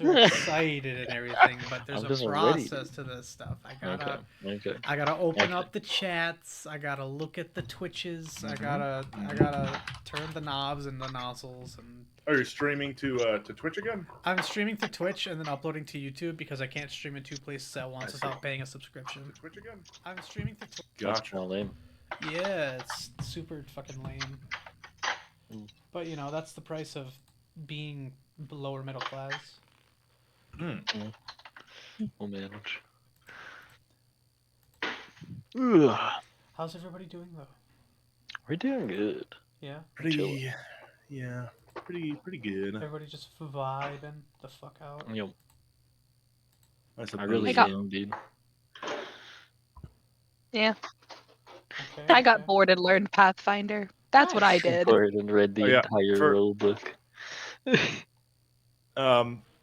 are excited and everything, but there's I'm a just ready. process to this stuff. Okay. I gotta open Okay. up the chats. I gotta look at the Twitches. I Mm-hmm. gotta turn the knobs and the nozzles. And Are you streaming to Twitch again? I'm streaming to Twitch and then uploading to YouTube because I can't stream in two places at I once see. without paying a subscription. To Twitch again? I'm streaming to Twitch. That's Gotcha. kind of lame. Yeah, it's super fucking lame. Mm. But you know, that's the price of being lower middle class. We'll manage. Ugh. How's everybody doing though? We're doing good. Yeah, Pretty good. everybody just vibing the fuck out. Yep. I I suppose. really got- do indeed. Yeah, Okay, I got okay. bored and learned Pathfinder. That's what I Nice. did. Bored and read the Oh, yeah, entire for- rule book.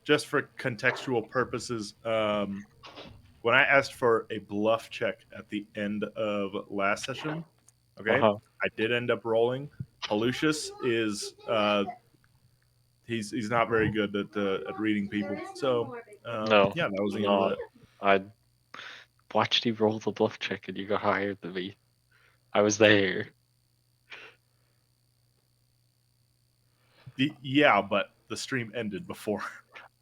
Just for contextual purposes, when I asked for a bluff check at the end of last session, okay, Uh-huh. I did end up rolling. Lucius is he's not very good at reading people, so No, yeah, that was the end no. of that. I watched you roll the bluff check and you got higher than me. I was there. Yeah, but the stream ended before.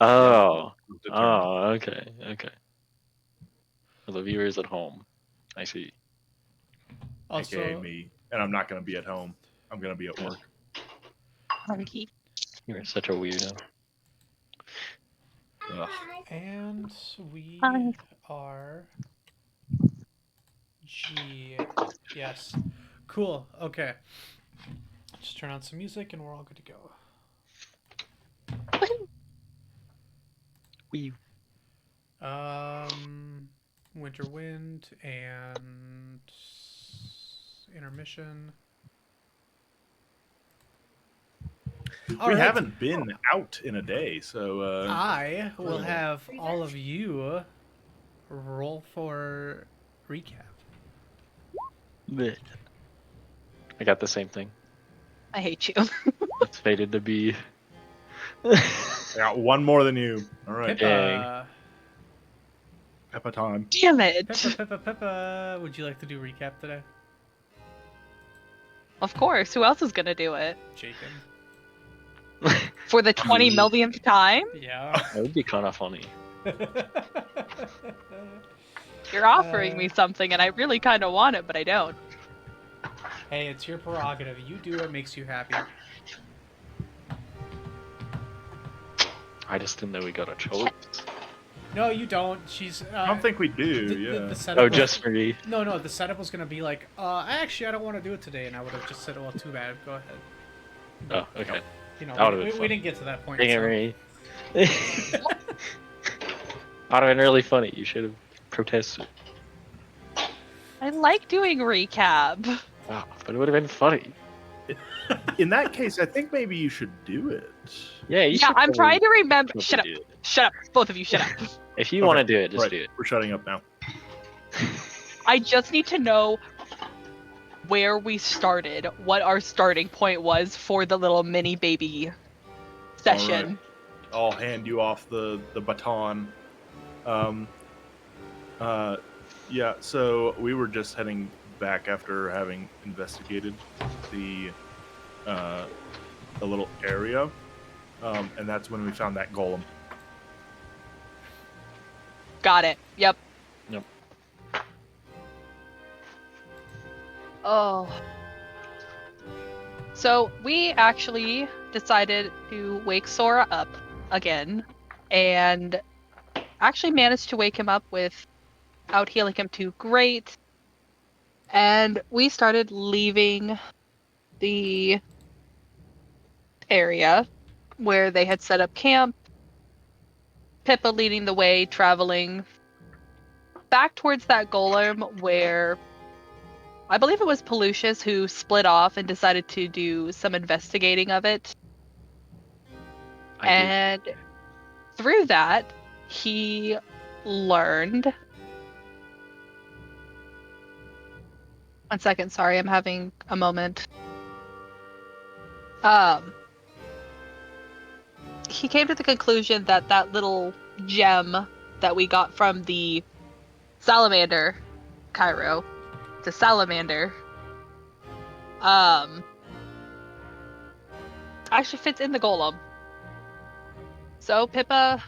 Oh. the turn. Oh, okay. Okay. For the viewers at home. I see. AKA Also, me, and I'm not going to be at home. I'm going to be at work. Hunky. You're such a weirdo. Ugh. and we Hi. are G. Yes. Cool. Okay. Just turn on some music and we're all good to go. We Winter Wind and intermission. We haven't been out in a day, so I will have all of you roll for recap. Bleh. I got the same thing. I hate you. It's fated to be. I got one more than you. All right, Pippa. Peppa time. Damn it. Pippa. Would you like to do recap today? Of course. Who else is gonna do it? Jacob. For the 20 millionth time? Yeah. That would be kind of funny. You're offering me something and I really kind of want it, but I don't. Hey, it's your prerogative. You do what makes you happy. I just didn't know we got a choice. No, you don't. She's. I don't think we do. The Yeah. setup Oh, was- just for me. No. The setup was gonna be like, actually, I don't want to do it today, and I would have just said, well, too bad. Go ahead. Oh, okay. You know, That would've been we fun. didn't get to that point. Dang it, so- Ray. That would have been really funny. You should have protested. I like doing recap. Wow, but it would have been funny. In that case, I think maybe you should do it. Yeah, you Yeah, should I'm trying to remember. probably Shut up. do it. Shut up. Both of you, shut up. If you Okay, want to do it, just right, do it. We're shutting up now. I just need to know where we started, what our starting point was for the little mini baby session. I'll hand you off the baton. Yeah. So we were just heading back after having investigated the little area, and that's when we found that golem. Got it. Yep. Yep. Oh. So we actually decided to wake Sora up again and actually managed to wake him up without healing him too great. And we started leaving the area where they had set up camp. Pippa leading the way, traveling back towards that golem where I believe it was Pelucius who split off and decided to do some investigating of it. And through that, he learned. One second, sorry, I'm having a moment. he came to the conclusion that that little gem that we got from the salamander, Cairo, the salamander, actually fits in the golem. So Pippa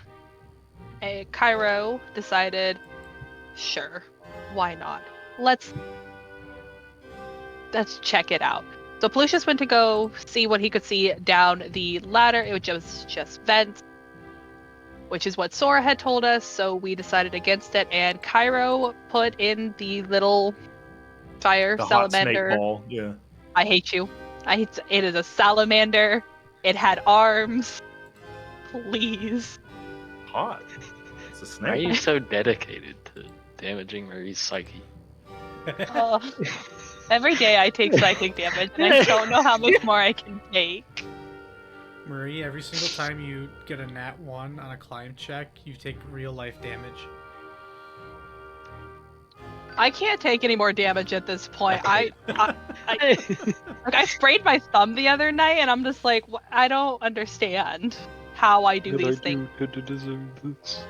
and Cairo decided, sure, why not? Let's check it out. So Pelusius went to go see what he could see down the ladder. It was just vents, which is what Sora had told us, so we decided against it, and Cairo put in the little fire The hot snake salamander. ball. Yeah. I hate you. It is a salamander. It had arms. Please. Hot. It's a Why are snake. you so dedicated to damaging Marie's psyche? Every day I take psychic damage, and I don't know how much more I can take. Marie, every single time you get a nat 1 on a climb check, you take real life damage. I can't take any more damage at this point. I sprayed my thumb the other night, and I'm just like, I don't understand how I do these things. To deserve this?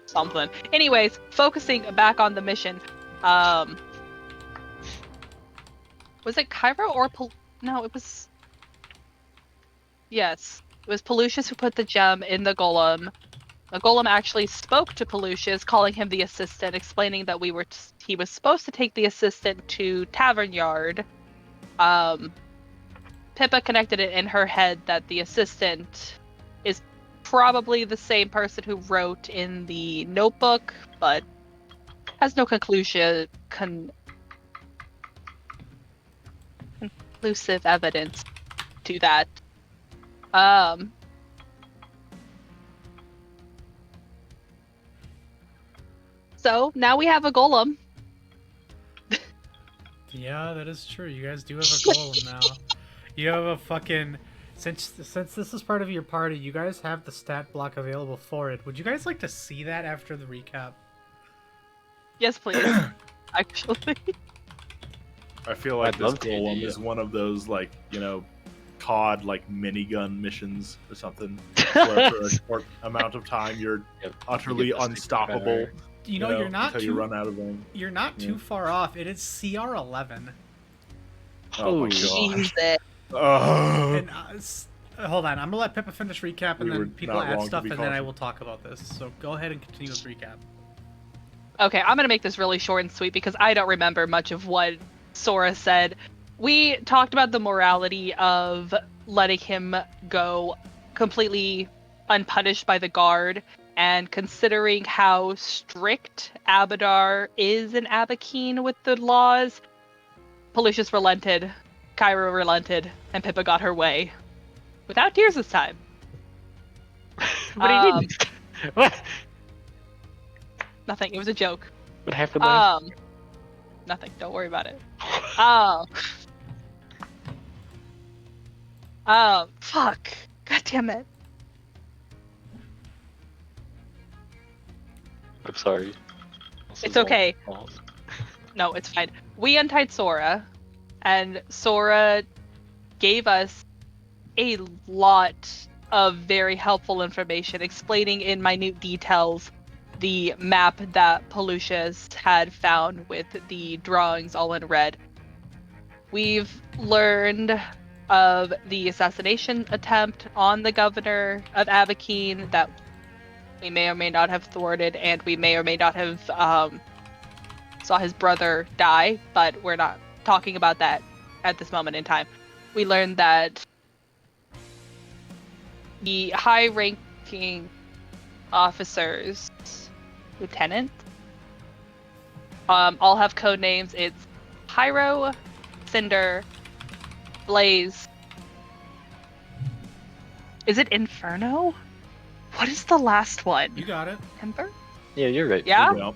Something. Anyways, focusing back on the mission. Was it Cairo or no? It was. Yes, it was Pelusius who put the gem in the golem. The golem actually spoke to Pelusius, calling him the assistant, explaining that he was supposed to take the assistant to Tavern Yard. Pippa connected it in her head that the assistant is probably the same person who wrote in the notebook, but has no conclusive evidence to that. So now we have a golem. Yeah, that is true. You guys do have a golem now. You have a fucking... Since this is part of your party, you guys have the stat block available for it. Would you guys like to see that after the recap? Yes, please. Actually. I feel like I'd this love the golem idea. is one of those, like, COD, like, minigun missions or something. Where for a short amount of time, you're Yep. utterly You get the unstoppable. You know, you're not until too you run out of them. you're not too far off. It is CR11. Oh my Oh, god. Jesus. Oh. And hold on, I'm gonna let Pippa finish recap, and We were then people not add wrong to stuff, be and then I cautioned. will talk about this. So go ahead and continue with recap. Okay, I'm gonna make this really short and sweet because I don't remember much of what Sora said. We talked about the morality of letting him go completely unpunished by the guard, and considering how strict Abadar is in Abakeen with the laws, Pelusius relented, Cairo relented, and Pippa got her way. Without tears this time. What do you mean? What? Nothing, it was a joke. What happened last? Nothing, don't worry about it. Fuck. God damn it. I'm sorry. This It's is all okay. fault. No, it's fine. We untied Sora, and Sora gave us a lot of very helpful information, explaining in minute details the map that Pelusius had found with the drawings all in red. We've learned of the assassination attempt on the governor of Abakeen that we may or may not have thwarted, and we may or may not have saw his brother die, but we're not talking about that at this moment in time. We learned that the high-ranking officers, lieutenant, all have code names. It's Pyro, Cinder, Blaze. Is it Inferno? What is the last one? You got it. Ember? Yeah, you're right. Yeah? Well,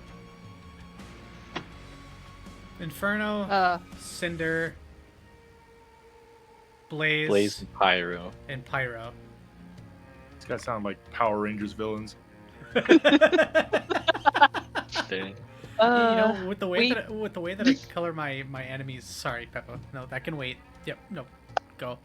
Inferno, Cinder, Blaze, Blaze and Pyro. and Pyro. these guys sound like Power Rangers villains. Dang. You know, with the way we- that I color my enemies. Sorry, Peppa. No, that can wait. Yep. No, go.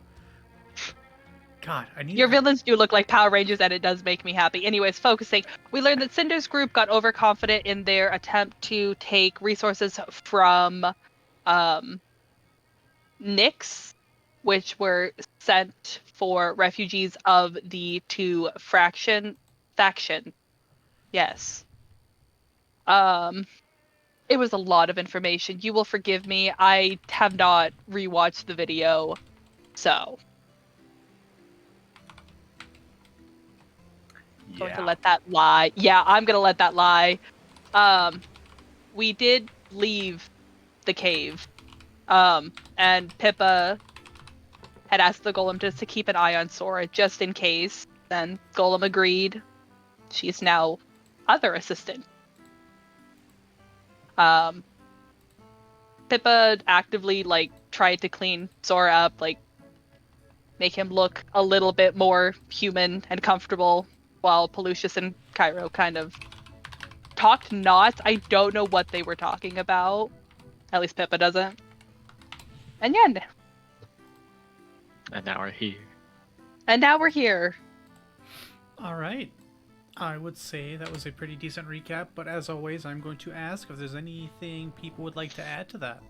God, I need Your villains do look like Power Rangers, and it does make me happy. Anyways, focusing. We learned that Cinder's group got overconfident in their attempt to take resources from Nyx, which were sent for refugees of the two faction. Yes. It was a lot of information. You will forgive me. I have not rewatched the video, so I'm going to let that lie. Yeah, I'm gonna let that lie. We did leave the cave. And Pippa had asked the golem just to keep an eye on Sora just in case. Then Golem agreed. She's now other assistant. Pippa actively tried to clean Sora up, make him look a little bit more human and comfortable, while Pelucius and Cairo kind of talked knots. I don't know what they were talking about. At least Pippa doesn't. And yeah. And now we're here. And now we're here. All right. I would say that was a pretty decent recap, but as always, I'm going to ask if there's anything people would like to add to that.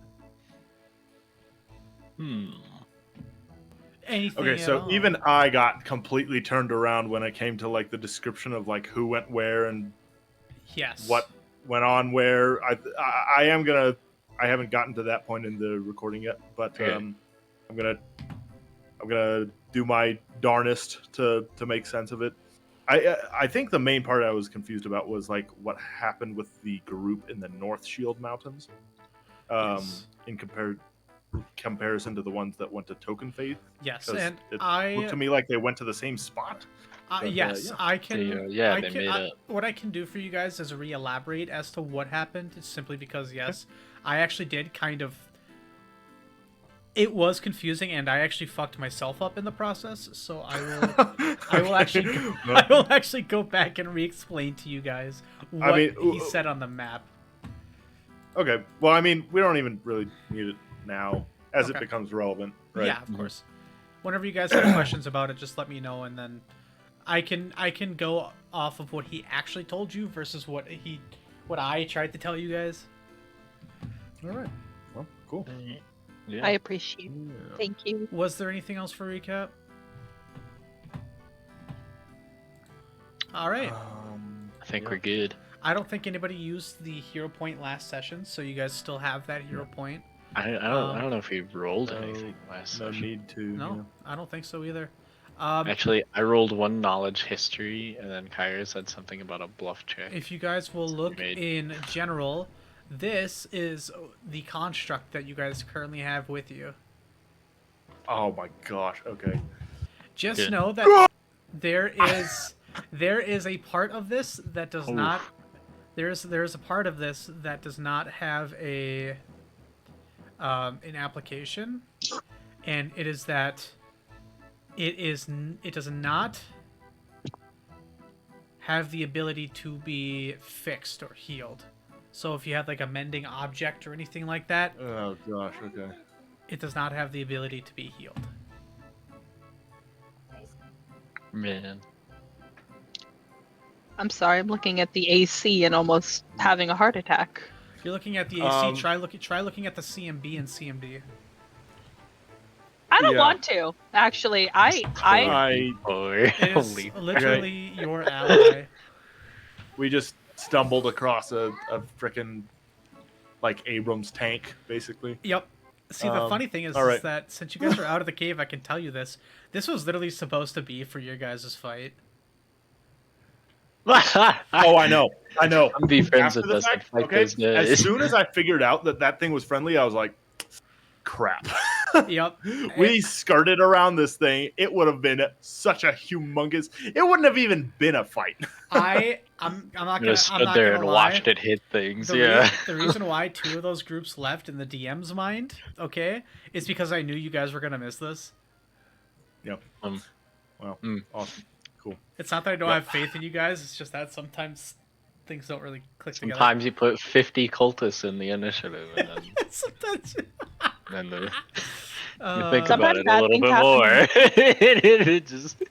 Anything Okay, at so all? even I got completely turned around when it came to the description of who went where and Yes. what went on where. I haven't gotten to that point in the recording yet, but Yeah. I'm gonna do my darnest to make sense of it. I think the main part I was confused about was what happened with the group in the North Shield Mountains, Yes. in comparison to the ones that went to Token Faith. Yes, 'Cause and it I looked to me like they went to the same spot. But, yes, yeah. I can. Yeah, I they can, made it. What I can do for you guys is re-elaborate as to what happened, simply because yes, I actually did kind of. It was confusing, and I actually fucked myself up in the process. So I will actually go back and re-explain to you guys what he said on the map. Okay. Well, I mean, we don't even really need it now, as it Okay. becomes relevant, right? Yeah, of course. Whenever you guys have questions about it, just let me know, and then I can go off of what he actually told you versus what I tried to tell you guys. All right. Well, cool. Yeah. I appreciate it. Thank you. Was there anything else for recap? All right. I think we're good. I don't think anybody used the hero point last session, so you guys still have that hero point. I don't know if we rolled anything last No session. need to. No, I don't think so either. Actually, I rolled one knowledge history, and then Kyra said something about a bluff check. If you guys will look made. in general, this is the construct that you guys currently have with you. Oh my gosh. Okay. Just Good. know that there is a part of this that does not. There's a part of this that does not have an application, and it is that it does not have the ability to be fixed or healed. So if you have a mending object or anything like that, Oh gosh. Okay. it does not have the ability to be healed. Man. I'm sorry, I'm looking at the AC and almost having a heart attack. If you're looking at the AC, try looking at the CMB and CMD. I don't Yeah. want to. Actually, I Boy. It is Holy. literally your ally. We just stumbled across a frickin' Abrams tank, basically. Yep. See, the funny thing is, all right. is that since you guys are out of the cave, I can tell you this. This was literally supposed to be for your guys' fight. Oh, I know. I'm be friends After with the us and fact, fight okay, those guys. as soon as I figured out that thing was friendly, I was like, crap. Yep. We skirted around this thing. It would have been such a humongous. It wouldn't have even been a fight. I'm not gonna. Just I'm stood not there gonna and lie. watched it hit things. The, Yeah. the reason why 2 of those groups left in the DM's mind, okay, is because I knew you guys were gonna miss this. Yep. Well, awesome. Cool. It's not that I don't have faith in you guys. It's just that sometimes things don't really click together. Sometimes you put 50 cultists in the initiative, and Sometimes. then the You think Uh, about Sometimes it a bad little things bit happen. more. it just.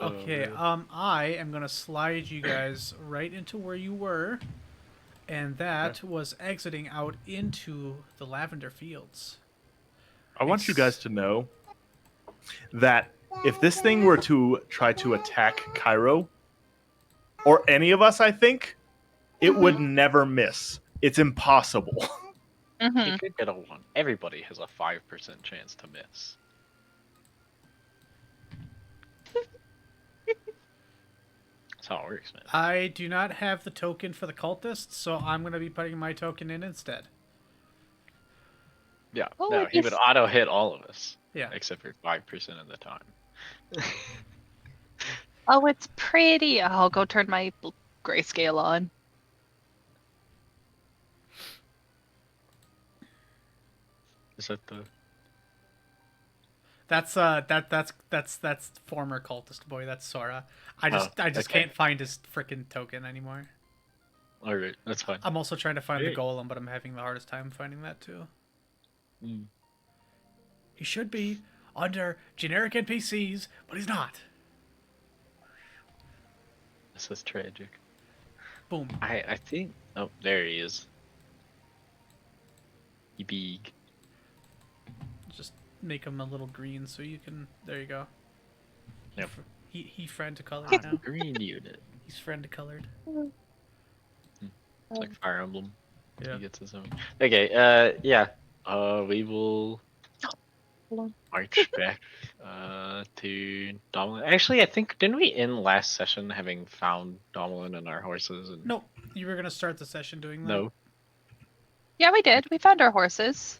Oh, okay, man. I am gonna slide you guys right into where you were, and that was exiting out into the lavender fields. I want you guys to know that if this thing were to try to attack Cairo, or any of us, I think, it would never miss. It's impossible. Mm-hmm. You could get a 1. Everybody has a 5% chance to miss. That's how it works, man. I do not have the token for the cultists, so I'm gonna be putting my token in instead. Yeah, Oh, no, he would auto hit all of us. Yeah. Except for 5% of the time. Oh, it's pretty. I'll go turn my grayscale on. Is that the. That's former cultist boy. That's Sora. I just okay. can't find his freaking token anymore. Alright, that's fine. I'm also trying to find the Hey. golem, but I'm having the hardest time finding that too. Mm. He should be under generic NPCs, but he's not. This is tragic. Boom. I think. Oh, there he is. He big. Just make him a little green so you can. There you go. Yep. He friend to color It's now. a green unit. He's friend colored. It's like Fire Emblem. Yeah. He gets his own. Okay, yeah. We will march back to Domelin. Actually, I think, didn't we end last session having found Domelin and our horses? And Nope. You were gonna start the session doing that. No. Yeah, we did. We found our horses.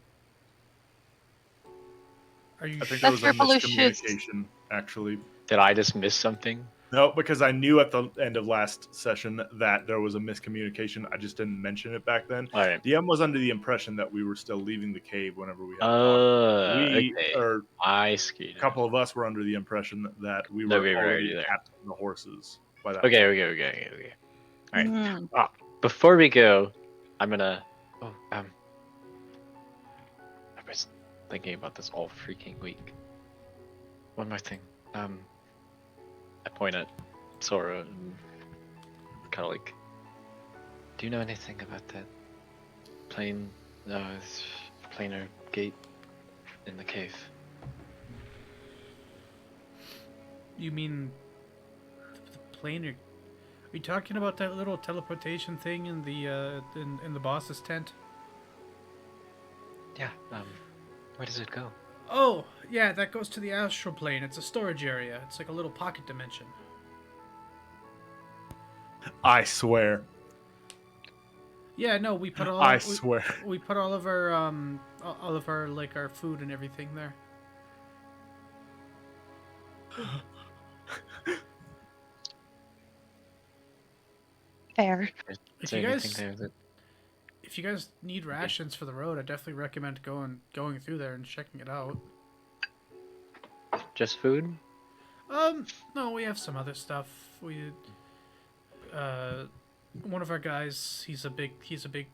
Are you I think sure? there was a That's your pollution. miscommunication, actually. Did I just miss something? No, because I knew at the end of last session that there was a miscommunication. I just didn't mention it back then. Alright. DM was under the impression that we were still leaving the cave whenever we had talked. We, Okay. or I skated. a couple of us were under the impression that we No, were we were already already there. at the horses. By that Okay. Alright. Mm. Before we go, I'm gonna. Oh, I was thinking about this all freaking week. One more thing. I point at Sora and kind of like, do you know anything about that planar gate in the cave? You mean the planar? Are you talking about that little teleportation thing in the in the boss's tent? Yeah. Where does it go? Oh, yeah, that goes to the astral plane. It's a storage area. It's like a little pocket dimension. I swear. Yeah, no, we put all I swear. we put all of our like our food and everything there. Fair. Is If there you anything guys there that if you guys need rations for the road, I definitely recommend going through there and checking it out. just food? No, we have some other stuff. One of our guys, he's a big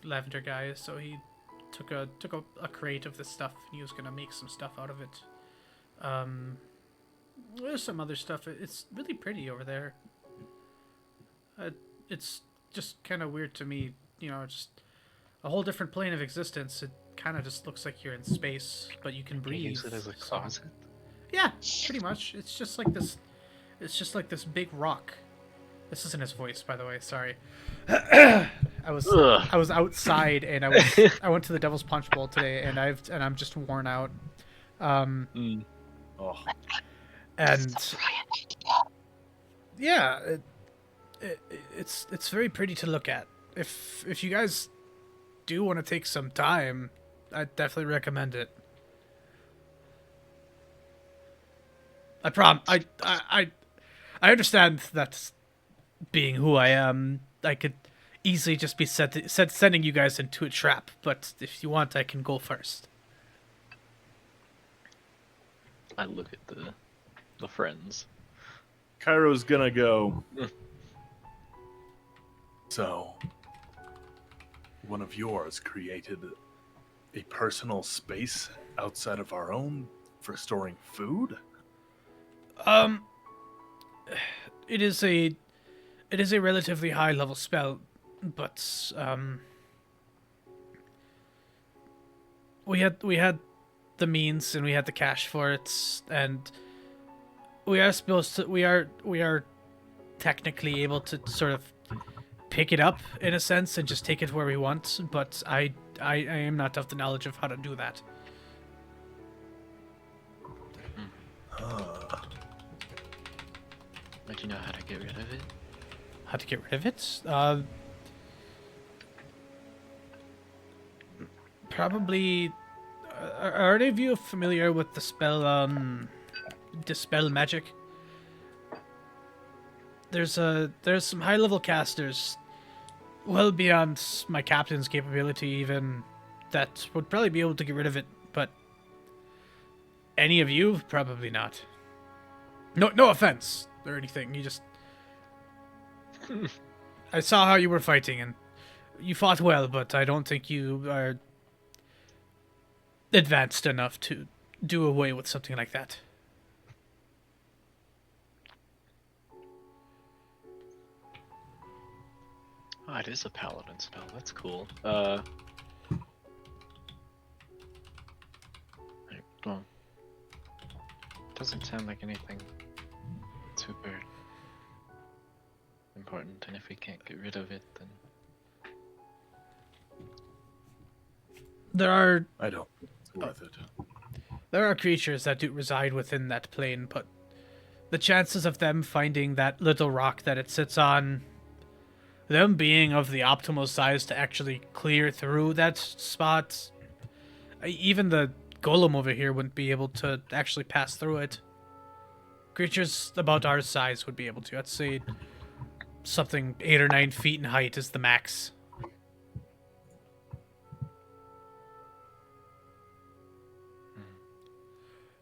lavender guy, so he took a crate of this stuff and he was gonna make some stuff out of it. There's some other stuff. It's really pretty over there. It's just kind of weird to me, just a whole different plane of existence. It kind of just looks like you're in space, but you can Can breathe. you use it as a so- closet? Yeah, pretty much. It's just like this. It's just like this big rock. This isn't his voice, by the way. Sorry. I was outside and I went to the Devil's Punch Bowl today, and I'm just worn out. Oh, And yeah, it's very pretty to look at. If you guys do want to take some time, I definitely recommend it. I understand that being who I am, I could easily just be sending you guys into a trap, but if you want, I can go first. I look at the friends. Cairo's gonna go. So, one of yours created a personal space outside of our own for storing food? Um, it is a relatively high level spell, but we had the means and we had the cash for it, and we are technically able to sort of pick it up in a sense and just take it where we want, but I am not of the knowledge of how to do that. But you know how to get rid of it? How to get rid of it? Probably. Are any of you familiar with the spell Dispel Magic? There's some high level casters, well beyond my captain's capability even, that would probably be able to get rid of it, but any of you, probably not. No offense or anything. You just I saw how you were fighting and you fought well, but I don't think you are advanced enough to do away with something like that. Oh, it is a paladin spell. That's cool. Well, doesn't sound like anything super important, and if we can't get rid of it, then I don't think it's worth it. There are creatures that do reside within that plane, but the chances of them finding that little rock that it sits on, them being of the optimal size to actually clear through that spot, even the golem over here wouldn't be able to actually pass through it. Creatures about our size would be able to. I'd say something 8 or 9 feet in height is the max.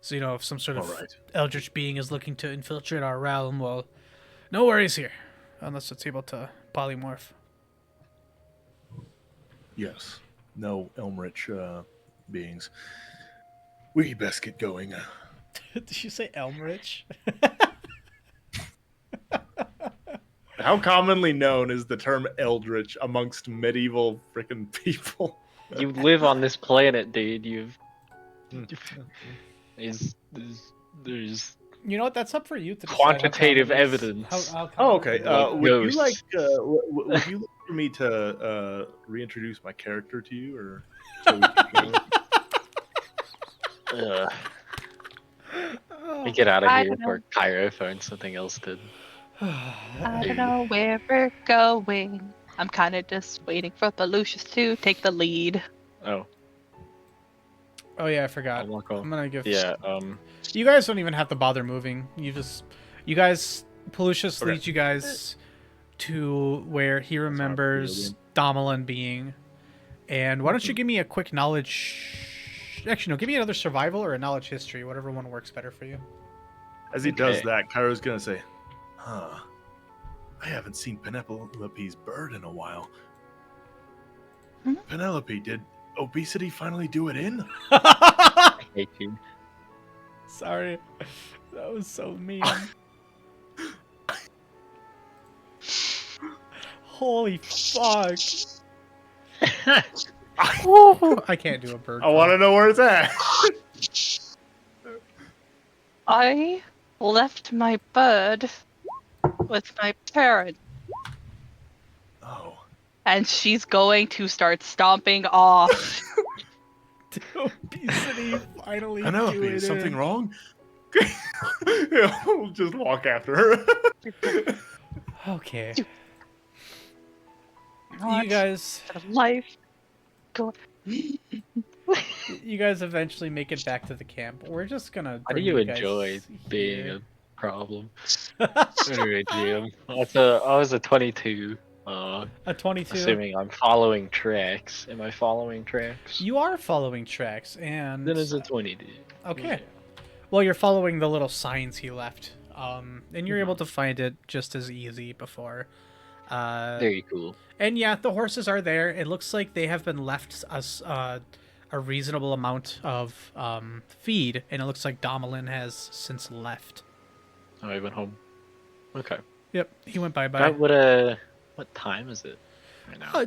So, you know, if some sort of eldritch being is looking to infiltrate our realm, well, no worries here. Unless it's able to polymorph. Yes. No Elmrich beings. We best get going. Did you say Elmrich? How commonly known is the term Eldritch amongst medieval frickin' people? you live on this planet, dude. There's You know what? That's up for you to decide. quantitative evidence. Okay. Like Would you ghosts. like for me to reintroduce my character to you, or so we can Ugh. We get out of I here don't before Cairo finds something else to. I don't know where we're going. I'm kind of just waiting for the Lucius to take the lead. Oh, Oh yeah, I forgot. I'll walk off. I'm gonna give. Yeah. You guys don't even have to bother moving. You guys, Pelusius Okay. leads you guys to where he remembers Domelin being. And why don't you give me a quick knowledge? Actually, no. Give me another survival or a knowledge history, whatever one works better for you. As he does Okay. that, Cairo's gonna say, "Huh, I haven't seen Penelope's bird in a while. Hmm? Penelope, did obesity finally do it in?" I hate you. Sorry, that was so mean. Holy fuck! I can't do a bird. I want to know where it's at. I left my bird with my parent, Oh, and she's going to start stomping off. Obesity finally. Penelope, do it is something in. wrong? Yeah, we'll just walk after her. Okay. Not You guys. life. Go. You guys eventually make it back to the camp. We're just gonna. How do bring you guys enjoy being here. a problem? Anyway, GM. I was a 22. A 22. Assuming I'm following tracks. Am I following tracks? You are following tracks, and Then it's a 22. okay. Well, you're following the little signs he left, and you're able to find it just as easy before. Very cool. And yeah, the horses are there. It looks like they have been left a reasonable amount of feed, and it looks like Domelin has since left. Oh, I went home. Okay. Yep, he went bye-bye. That would what time is it right now?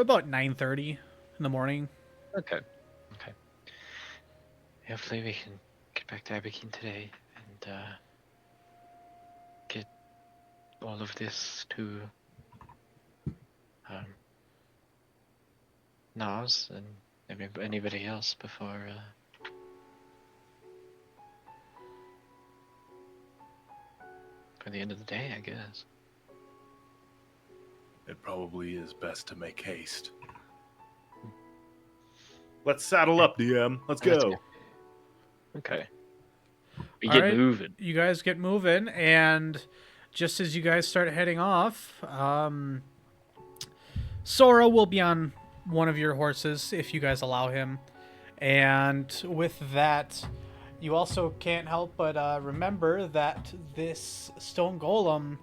About 9:30 in the morning. Okay. Okay. Hopefully we can get back to Abakeen today and get all of this to Nas and anybody else before for the end of the day, I guess. It probably is best to make haste. Let's saddle up, DM. Let's go. Okay. We All get right. moving. You guys get moving, and just as you guys start heading off, Sora will be on one of your horses if you guys allow him. And with that, you also can't help but remember that this stone golem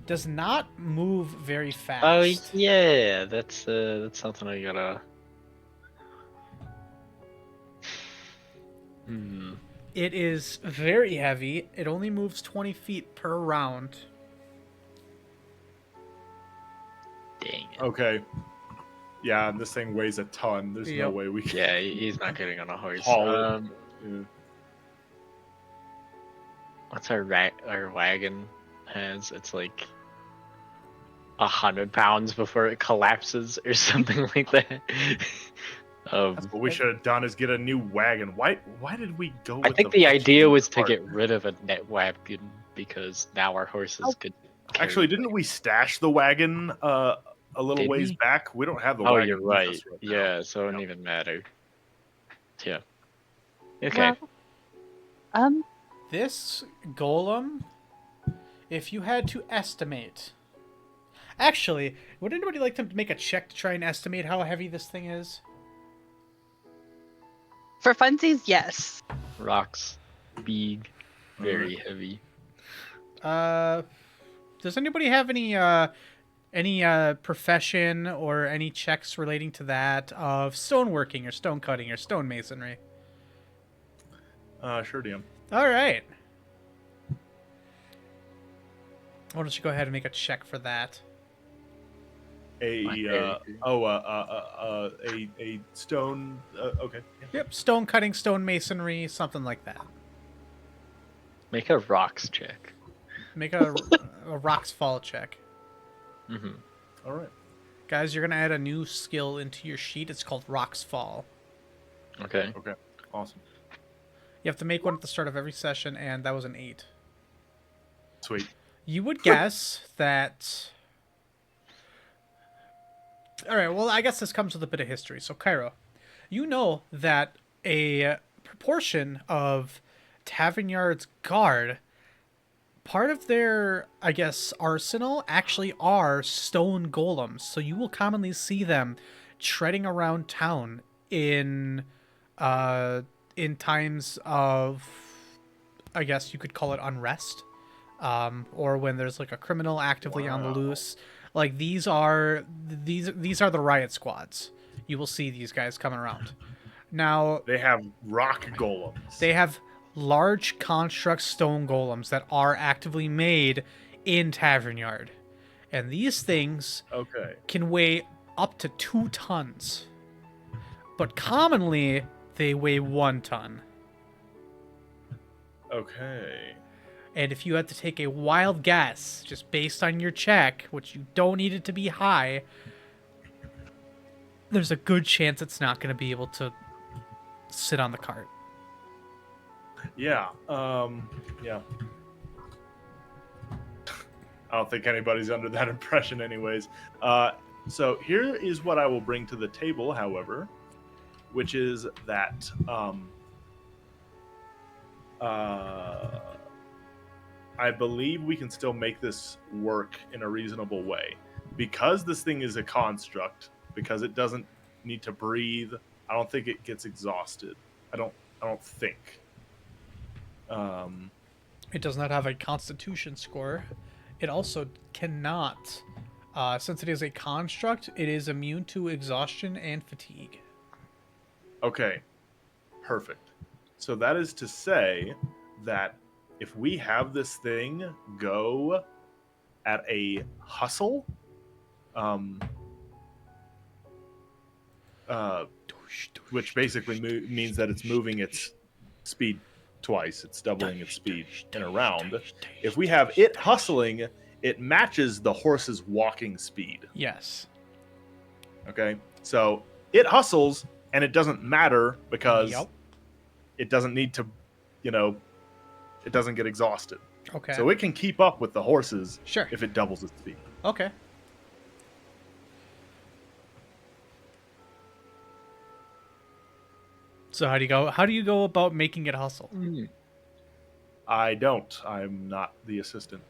does not move very fast. Oh yeah, that's something I gotta. It is very heavy. It only moves 20 feet per round. Dang it. Okay. Yeah, and this thing weighs a ton. There's no Yep. way we can Yeah, he's not getting on a horse. haul it. Yeah. What's our wagon has? It's like 100 pounds before it collapses or something like that. What we should have done is get a new wagon. Why did we go with I think the much idea new was to part? get rid of a net wagon because now our horses could. Actually, didn't we stash the wagon a little Did ways we? back? We don't have the Oh, wagon. you're with right. us now. Yeah, so it wouldn't even matter. Yeah. Okay. Well, This golem, if you had to estimate... Actually, would anybody like to make a check to try and estimate how heavy this thing is? for funsies, yes. Rocks, big, very heavy. Does anybody have any profession or any checks relating to that of stoneworking or stone cutting or stonemasonry? Sure, DM. All right. Why don't you go ahead and make a check for that? A stone. Okay. Yep, stone cutting, stonemasonry, something like that. Make a rocks check. Make a rocks fall check. Mm-hmm. All right. Guys, you're going to add a new skill into your sheet. It's called Rocks Fall. Okay. Okay. Awesome. You have to make one at the start of every session, and that was an 8. Sweet. You would guess that... Alright, well, I guess this comes with a bit of history. So, Cairo, you know that a proportion of Tavernyard's guard, part of their, I guess, arsenal actually are stone golems. So you will commonly see them treading around town in times of, I guess you could call it unrest, or when there's like a criminal actively on the loose. Like these are the riot squads. You will see these guys coming around. Now They have rock golems. they have large construct stone golems that are actively made in Tavernyard, and these things Okay. can weigh up to 2 tons. But commonly they weigh 1 ton. Okay. And if you had to take a wild guess, just based on your check, which you don't need it to be high, there's a good chance it's not going to be able to sit on the cart. Yeah. Yeah. I don't think anybody's under that impression, anyways. So here is what I will bring to the table, however, which is that I believe we can still make this work in a reasonable way. Because this thing is a construct, because it doesn't need to breathe, I don't think it gets exhausted. I don't think. It does not have a constitution score. It also cannot, since it is a construct, it is immune to exhaustion and fatigue. Okay, perfect. So that is to say that if we have this thing go at a hustle, which basically means that it's moving its speed twice, it's doubling its speed in a round. If we have it hustling, it matches the horse's walking speed. Yes. Okay, so it hustles, and it doesn't matter because Yep. it doesn't need to, it doesn't get exhausted. Okay. So it can keep up with the horses Sure. if it doubles its speed. Okay. So how do you go about making it hustle? I don't. I'm not the assistant.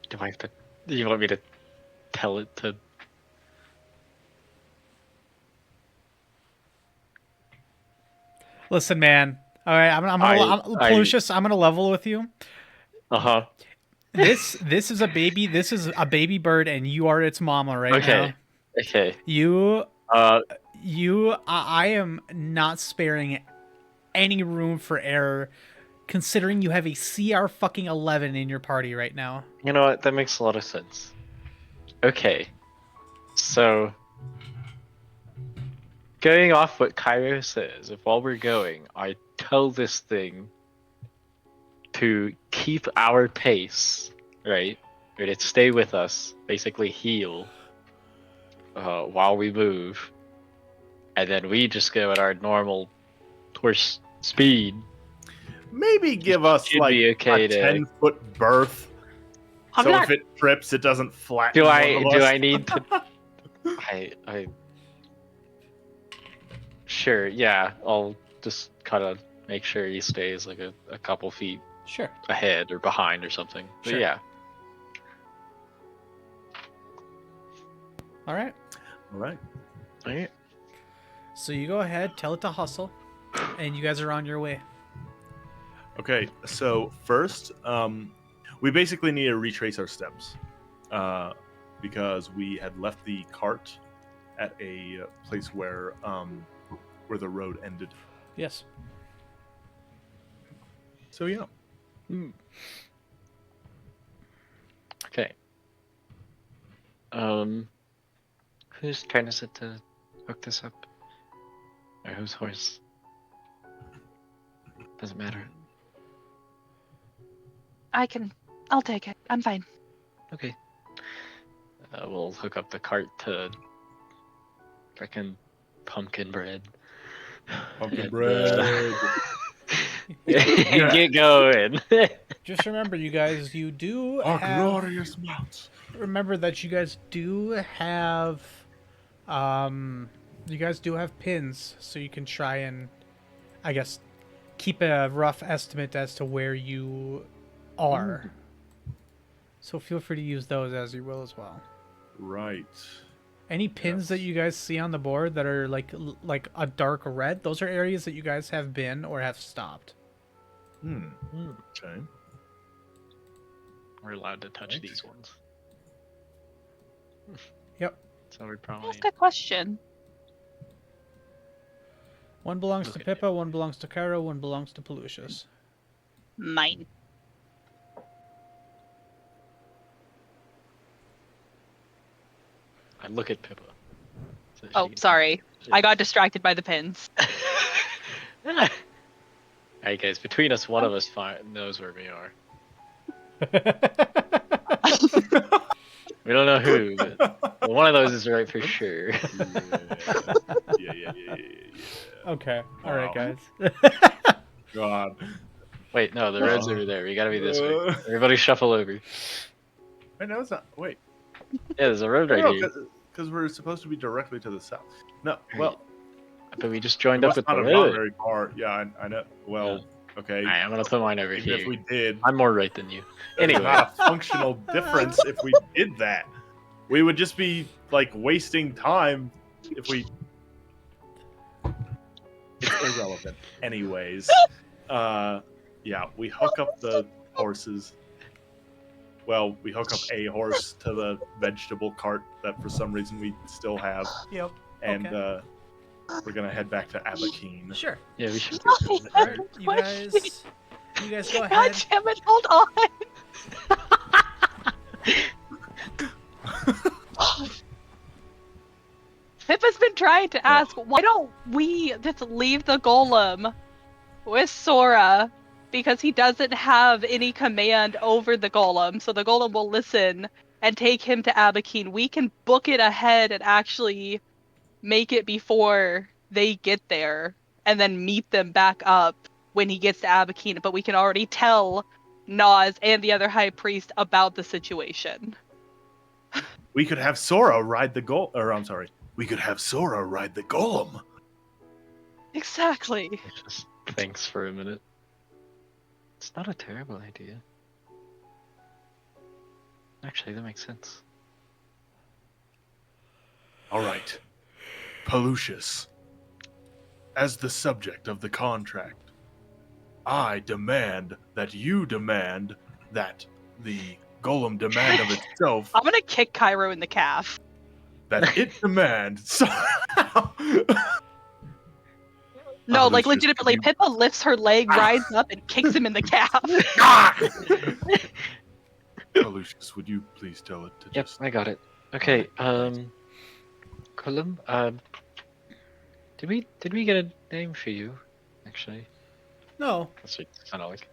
Do I have to? Do you want me to tell it to? Listen, man. All right, Plucius, I'm gonna level with you. Uh-huh. This is a baby. This is a baby bird, and you are its mama right Okay. now. Okay. I am not sparing any room for error, considering you have a CR fucking 11 in your party right now. You know what? That makes a lot of sense. Okay. So, going off what Cairo says, if while we're going, I tell this thing to keep our pace, right? Or to stay with us, basically heal, while we move, and then we just go at our normal horse speed. Maybe give us Should like be okay a to- 10-foot berth. I'm So not. if it trips, it doesn't flatten Do one I? of Do us. I need to? I. Sure. Yeah. I'll just kind of make sure he stays like a couple feet Sure. ahead or behind or something. But Sure. yeah. All right. All right. Alright. So you go ahead, tell it to hustle, and you guys are on your way. Okay, so first, we basically need to retrace our steps because we had left the cart at a place where the road ended. Yes. So yeah, Okay. Whose turn is it to hook this up? Or whose horse? Doesn't matter. I'll take it. I'm fine. Okay. We'll hook up the cart to frickin' pumpkin bread. pumpkin And, bread. Get going. Just remember, you guys, you do Our have... glorious mount. Remember that you guys do have... you guys do have pins, so you can try and, I guess, keep a rough estimate as to where you are. So feel free to use those as you will as well. Right. Any pins that you guys see on the board that are like a dark red, those are areas that you guys have been or have stopped. Okay. We're allowed to touch these ones. Yep. So we're probably. Ask a question. One belongs to Okay. Pippa, one belongs to Cairo, one belongs to Pelucius. Mine. I look at Pippa. So Oh, she- sorry. I got distracted by the pins. Alright, guys. Between us, one of us knows where we are. We don't know who, but one of those is right for sure. Yeah. Okay. All right, Wow. guys. God. Wait, no, the road's over there. We gotta be this way. Uh. Everybody shuffle over. Wait, no, it's not. Wait. Yeah, there's a road right here. Because we're supposed to be directly to the south. No, well, But we just we joined up must with the not have gone road. very far. Yeah, I know. Well, okay. Alright, I'm gonna put mine over Even here. if we did, I'm more right than you. there's Anyway, not a functional difference if we did that. We would just be like wasting time if we. It's irrelevant, anyways. Yeah, we hook up the horses. Well, we hook up a horse to the vegetable cart that for some reason we still have, Yep. and Okay. we're gonna head back to Abakeen. Sure. Yeah, we should. Oh, All right, you guys go God ahead. damn it, hold on. Pip has been trying to ask, why don't we just leave the golem with Sora? Because he doesn't have any command over the golem, so the golem will listen and take him to Abakeen. We can book it ahead and actually make it before they get there, and then meet them back up when he gets to Abakeen. But we can already tell Nas and the other high priest about the situation. We could have Sora ride the we could have Sora ride the golem. Exactly. Just thinks for a minute. It's not a terrible idea. Actually, that makes sense. All right, Pelucius. As the subject of the contract, I demand that you demand that the golem demand of itself I'm gonna kick Cairo in the calf. that it demands. No, like Pelucius, legitimately, you- Pippa lifts her leg, rides up, and kicks him in the calf. Pelucius, would you please tell it to Yep, just... I got it. Okay, Colum, did we get a name for you? Actually, No, that's what it sounded like.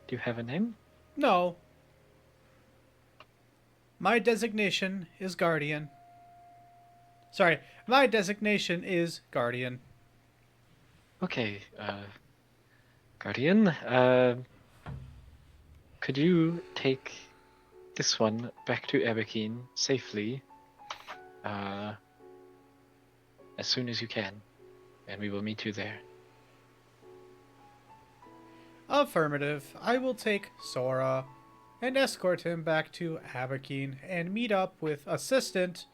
Do you have a name? no. My designation is Guardian. Sorry, my designation is Guardian. Okay, Guardian, could you take this one back to Abakeen safely, as soon as you can, and we will meet you there. Affirmative. I will take Sora and escort him back to Abakeen and meet up with Assistant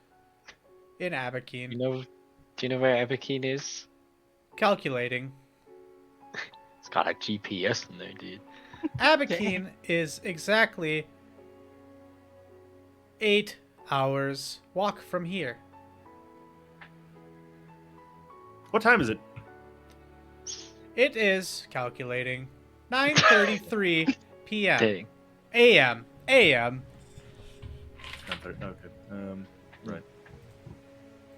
in Abakeen. Do you know where Abakeen is? Calculating. It's got a GPS in there, dude. Abakeen is exactly 8 hours walk from here. What time is it? It is calculating 9:33 p.m. Dang. a.m. a.m. 10:30. Okay. Right.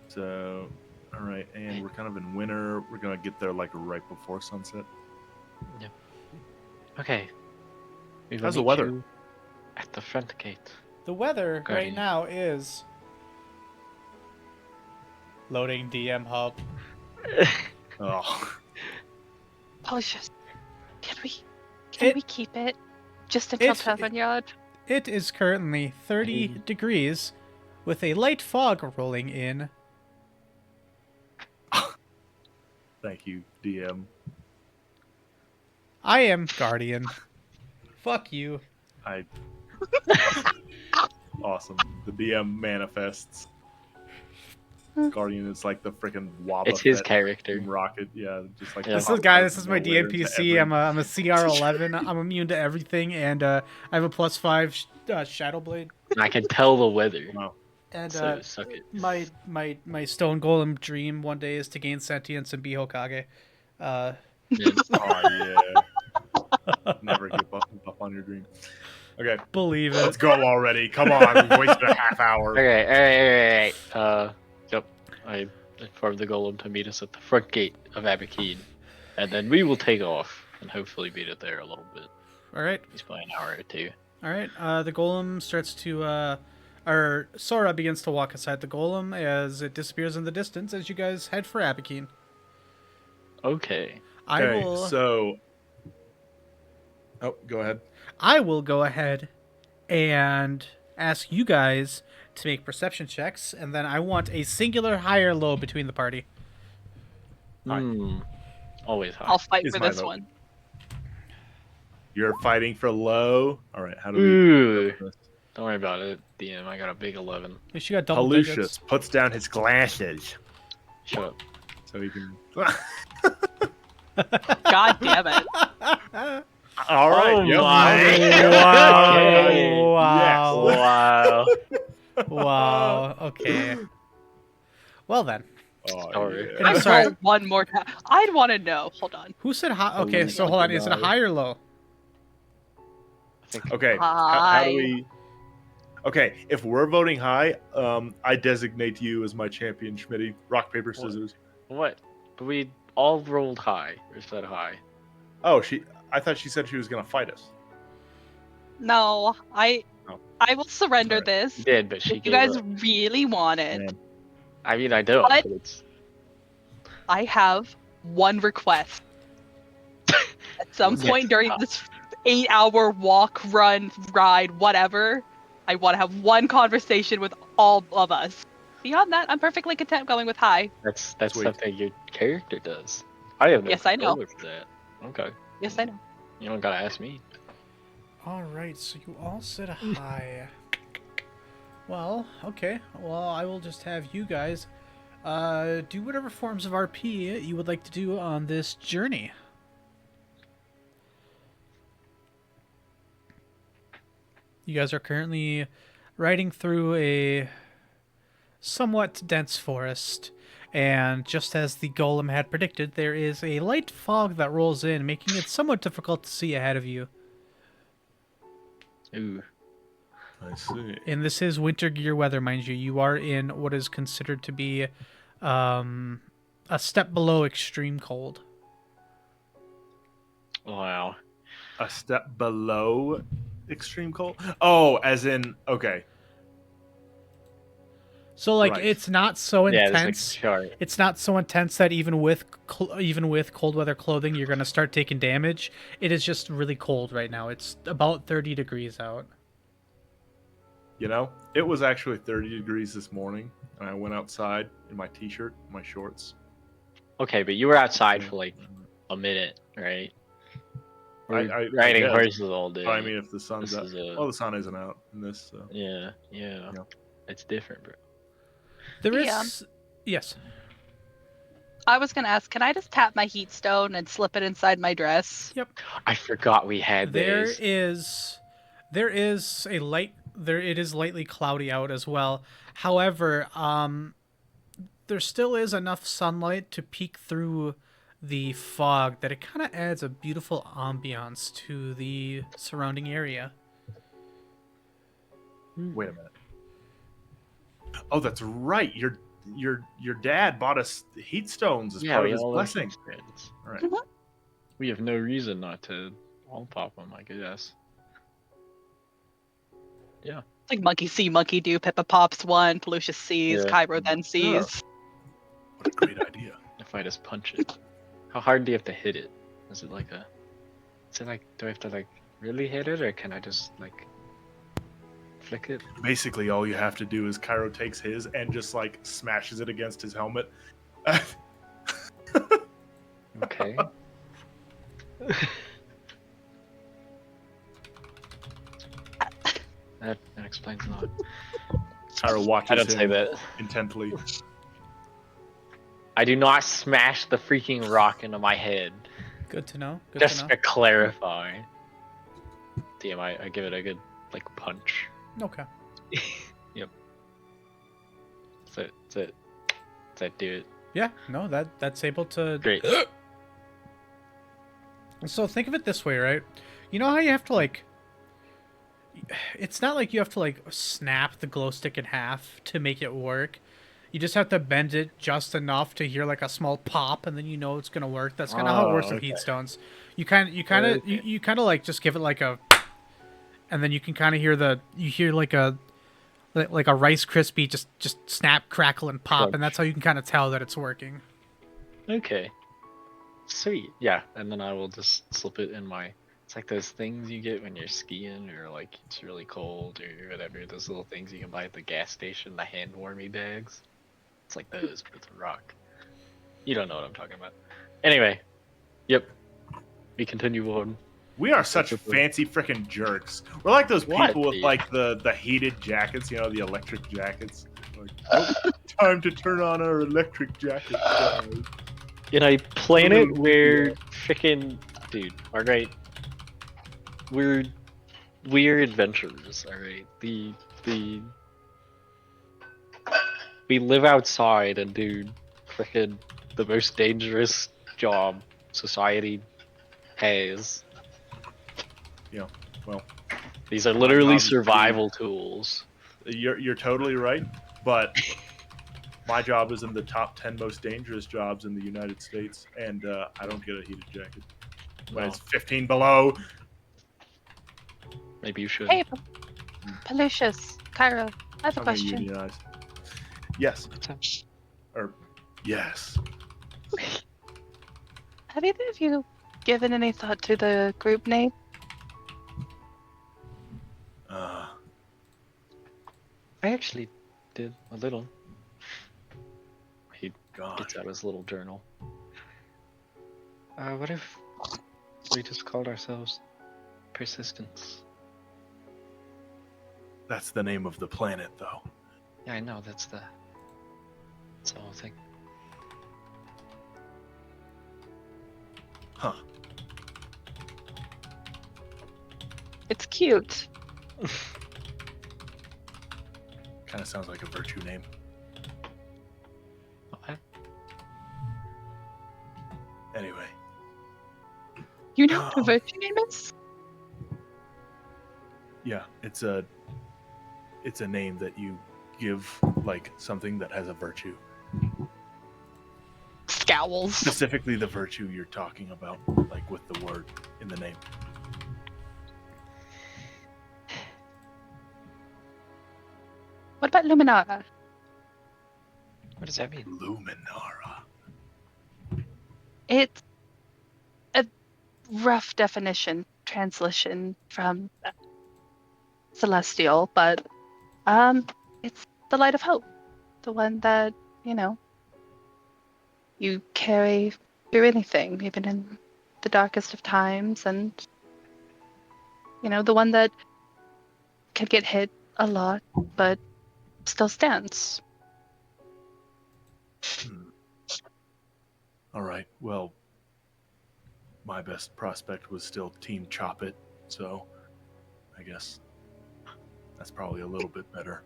So, all right, and we're kind of in winter. We're gonna get there like right before sunset. Okay. We will How's the meet weather? you at the front gate. The weather right Guardian. now is loading DM hub. Oh, Pelucius, can It- we keep it just until it's- Tavanyard? It is currently 30 degrees with a light fog rolling in. thank you, DM. I am Guardian. Fuck you. Awesome. The DM manifests. Guardian is like the freaking Wobba It's his Fett character. rocket. Yeah, just like Yeah. This pops is guy. out This of is my nowhere into DMPC. every- I'm a CR11. I'm immune to everything, and I have a +5 Shadow Blade. I can tell the weather. Wow. And So suck it. my Stone Golem dream one day is to gain sentience and be Hokage. Yeah. Oh yeah. Never give up on your dream. Okay, Believe let's it. go already. Come on, we wasted a half hour. Okay, alright. Yep. I informed the golem to meet us at the front gate of Abakeen, and then we will take off and hopefully beat it there a little bit. All right. At least by an hour or two. All right. The golem starts to, or Sora begins to walk aside the golem as it disappears in the distance as you guys head for Abakeen. Okay. Okay, Oh, go ahead. I will go ahead and ask you guys to make perception checks, and then I want a singular high or low between the party. Hi. Always high. I'll fight Is for my this vote. one. You're fighting for low. All right, how do we? Ooh. Don't worry about it, DM. I got a big 11. At least you got double Pelucius digits. puts down his glasses Shut up. so he can. God damn it. All right. Oh yep. my. Wow. Okay. Wow. Wow. Wow. Okay. Well then. Oh, Sorry. yeah. Can I I'm sorry. roll one more time? I'd want to know. Hold on. Who said high? Okay, Holy so hold on. Is it a fucking high or low? I think Okay, how do Hi. we? Okay, if we're voting high, I designate you as my champion, Schmitty. Rock, paper, What? scissors. what? But we all rolled high. Or said high. Oh, I thought she said she was gonna fight us. No, I Oh. will surrender Alright. this. She did, but she If you gave guys up. really want it, Man. I mean, I don't. What? But it's I have one request. At some Yes. point during this 8-hour walk, run, ride, whatever, I want to have one conversation with all of us. Beyond that, I'm perfectly content going with high. that's Sweet. something your character does. I have no Yes, I know. control over that. Okay. Yes, I know. You don't gotta ask me. All right, so you all said high. Well, okay. Well, I will just have you guys do whatever forms of RP you would like to do on this journey. You guys are currently riding through a somewhat dense forest, and just as the golem had predicted, there is a light fog that rolls in, making it somewhat difficult to see ahead of you. Ooh. I see. And this is winter gear weather, mind you. You are in what is considered to be a step below extreme cold. Wow. A step below extreme cold. Oh, as in okay. So like Right. it's not so Yeah, there's like a intense. chart. It's not so intense that even with cold weather clothing, you're gonna start taking damage. It is just really cold right now. It's about 30 degrees out. You know, it was actually 30 degrees this morning, and I went outside in my t-shirt, my shorts. Okay, but you were outside for like a minute, right? We're I riding guess. horses all day. But I mean, if the sun's This out, is a- well, the sun isn't out in this. So. yeah. Yeah. It's different, bro. There is Yeah. yes. I was gonna ask, can I just tap my heat stone and slip it inside my dress? I forgot we had There these. is a light there it is lightly cloudy out as well. However, there still is enough sunlight to peek through the fog that it kind of adds a beautiful ambiance to the surrounding area. Wait a minute. Oh, that's right. Your dad bought us heat stones as part of his all have blessing. heat stones. All right. Mhm. We have no reason not to all pop them, I guess. It's like monkey see, monkey do. Pippa pops one, Pelucia sees, Yeah. Kyro then sees. What a great idea. If I just punch it. How hard do you have to hit it? Is it like do I have to like really hit it, or can I just like flick it? Basically, all you have to do is Cairo takes his and just like smashes it against his helmet. Okay. that explains a lot. Cairo watches I don't him say that. intently. I do not smash the freaking rock into my head. Good to know. Good Just to to clarify. Damn, I give it a good like punch. know. Okay. Yep. That's it. Does that do it? Yeah, no, that's able to. Great. So think of it this way, right? You know how you have to like. It's not like you have to like snap the glow stick in half to make it work. You just have to bend it just enough to hear like a small pop, and then you know it's gonna work. That's kind of how it works with okay. heat stones. You kind of like just give it like a, and then you can kind of hear like a Rice Krispie just snap, crackle, and pop, Crunch. and that's how you can kind of tell that it's working. Okay. Sweet. Yeah, and then I will just slip it in my. It's like those things you get when you're skiing or like it's really cold or whatever. Those little things you can buy at the gas station, the hand warmy bags. It's like those, but it's a rock. You don't know what I'm talking about. Anyway, yep. We continue on. We are such fancy freaking jerks. We're like those What, people with dude? like the heated jackets, you know, the electric jackets. Like, "Oh, time to turn on our electric jackets, guys." In a planet where freaking dude, alright. We're adventurers, alright. We live outside and do freaking the most dangerous job society has. Yeah, well, These are My literally job is to- survival tools. you're totally right, but my job is in the top 10 most dangerous jobs in the United States, and I don't get a heated jacket when Well, it's 15 below. maybe you should. Hey, Pelucius, Kyra, I have a I'm gonna question. unionize. Yes, or yes. Have either of you given any thought to the group name? Uh, I actually did a little. He gosh, gets out his little journal. What if we just called ourselves Persistence? that's the name of the planet, though. Yeah, I know, that's the whole thing. Huh? It's cute. Kind of sounds like a virtue name. What? Anyway, You know what a virtue name is? yeah, it's a name that you give like something that has a virtue. Scowls. Specifically, the virtue you're talking about, like with the word in the name. What about Luminara? What does that mean? Luminara. It's a rough definition translation from Celestial, but it's the light of hope, the one that you carry through anything, even in the darkest of times, and the one that can get hit a lot, but still stands. All right. Well, my best prospect was still Team Chop It, so I guess that's probably a little bit better.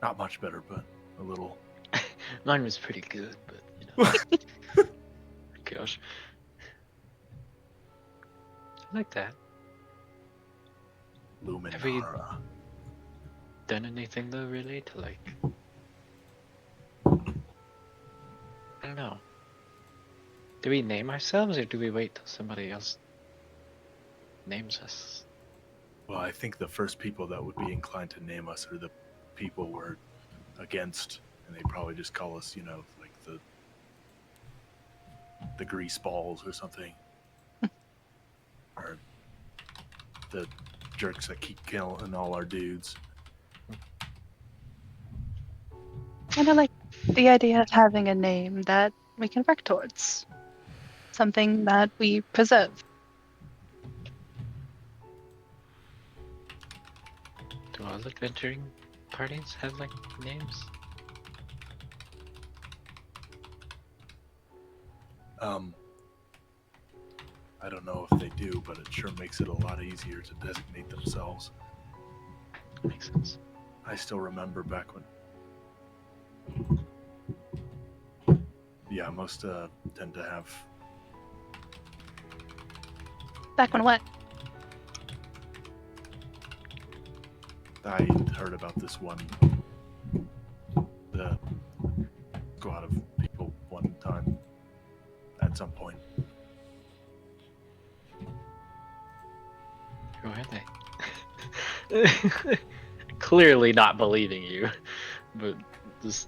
Not much better, but a little. Mine was pretty good, but you know. Gosh. I like that. Luminara. Have we done anything though, really, to like? I don't know. Do we name ourselves or do we wait till somebody else names us? Well, I think the first people that would be inclined to name us are the people we're against, and they probably just call us, like the grease balls or something, or the jerks that keep killing all our dudes. And I like the idea of having a name that we can work towards. Something that we preserve. Do all adventuring parties have like names? I don't know if they do, but it sure makes it a lot easier to designate themselves. Makes sense. I still remember back when. Yeah, most tend to have. Back when what? I heard about this one, the squad of people one time at some point. Who are they? Clearly not believing you, but just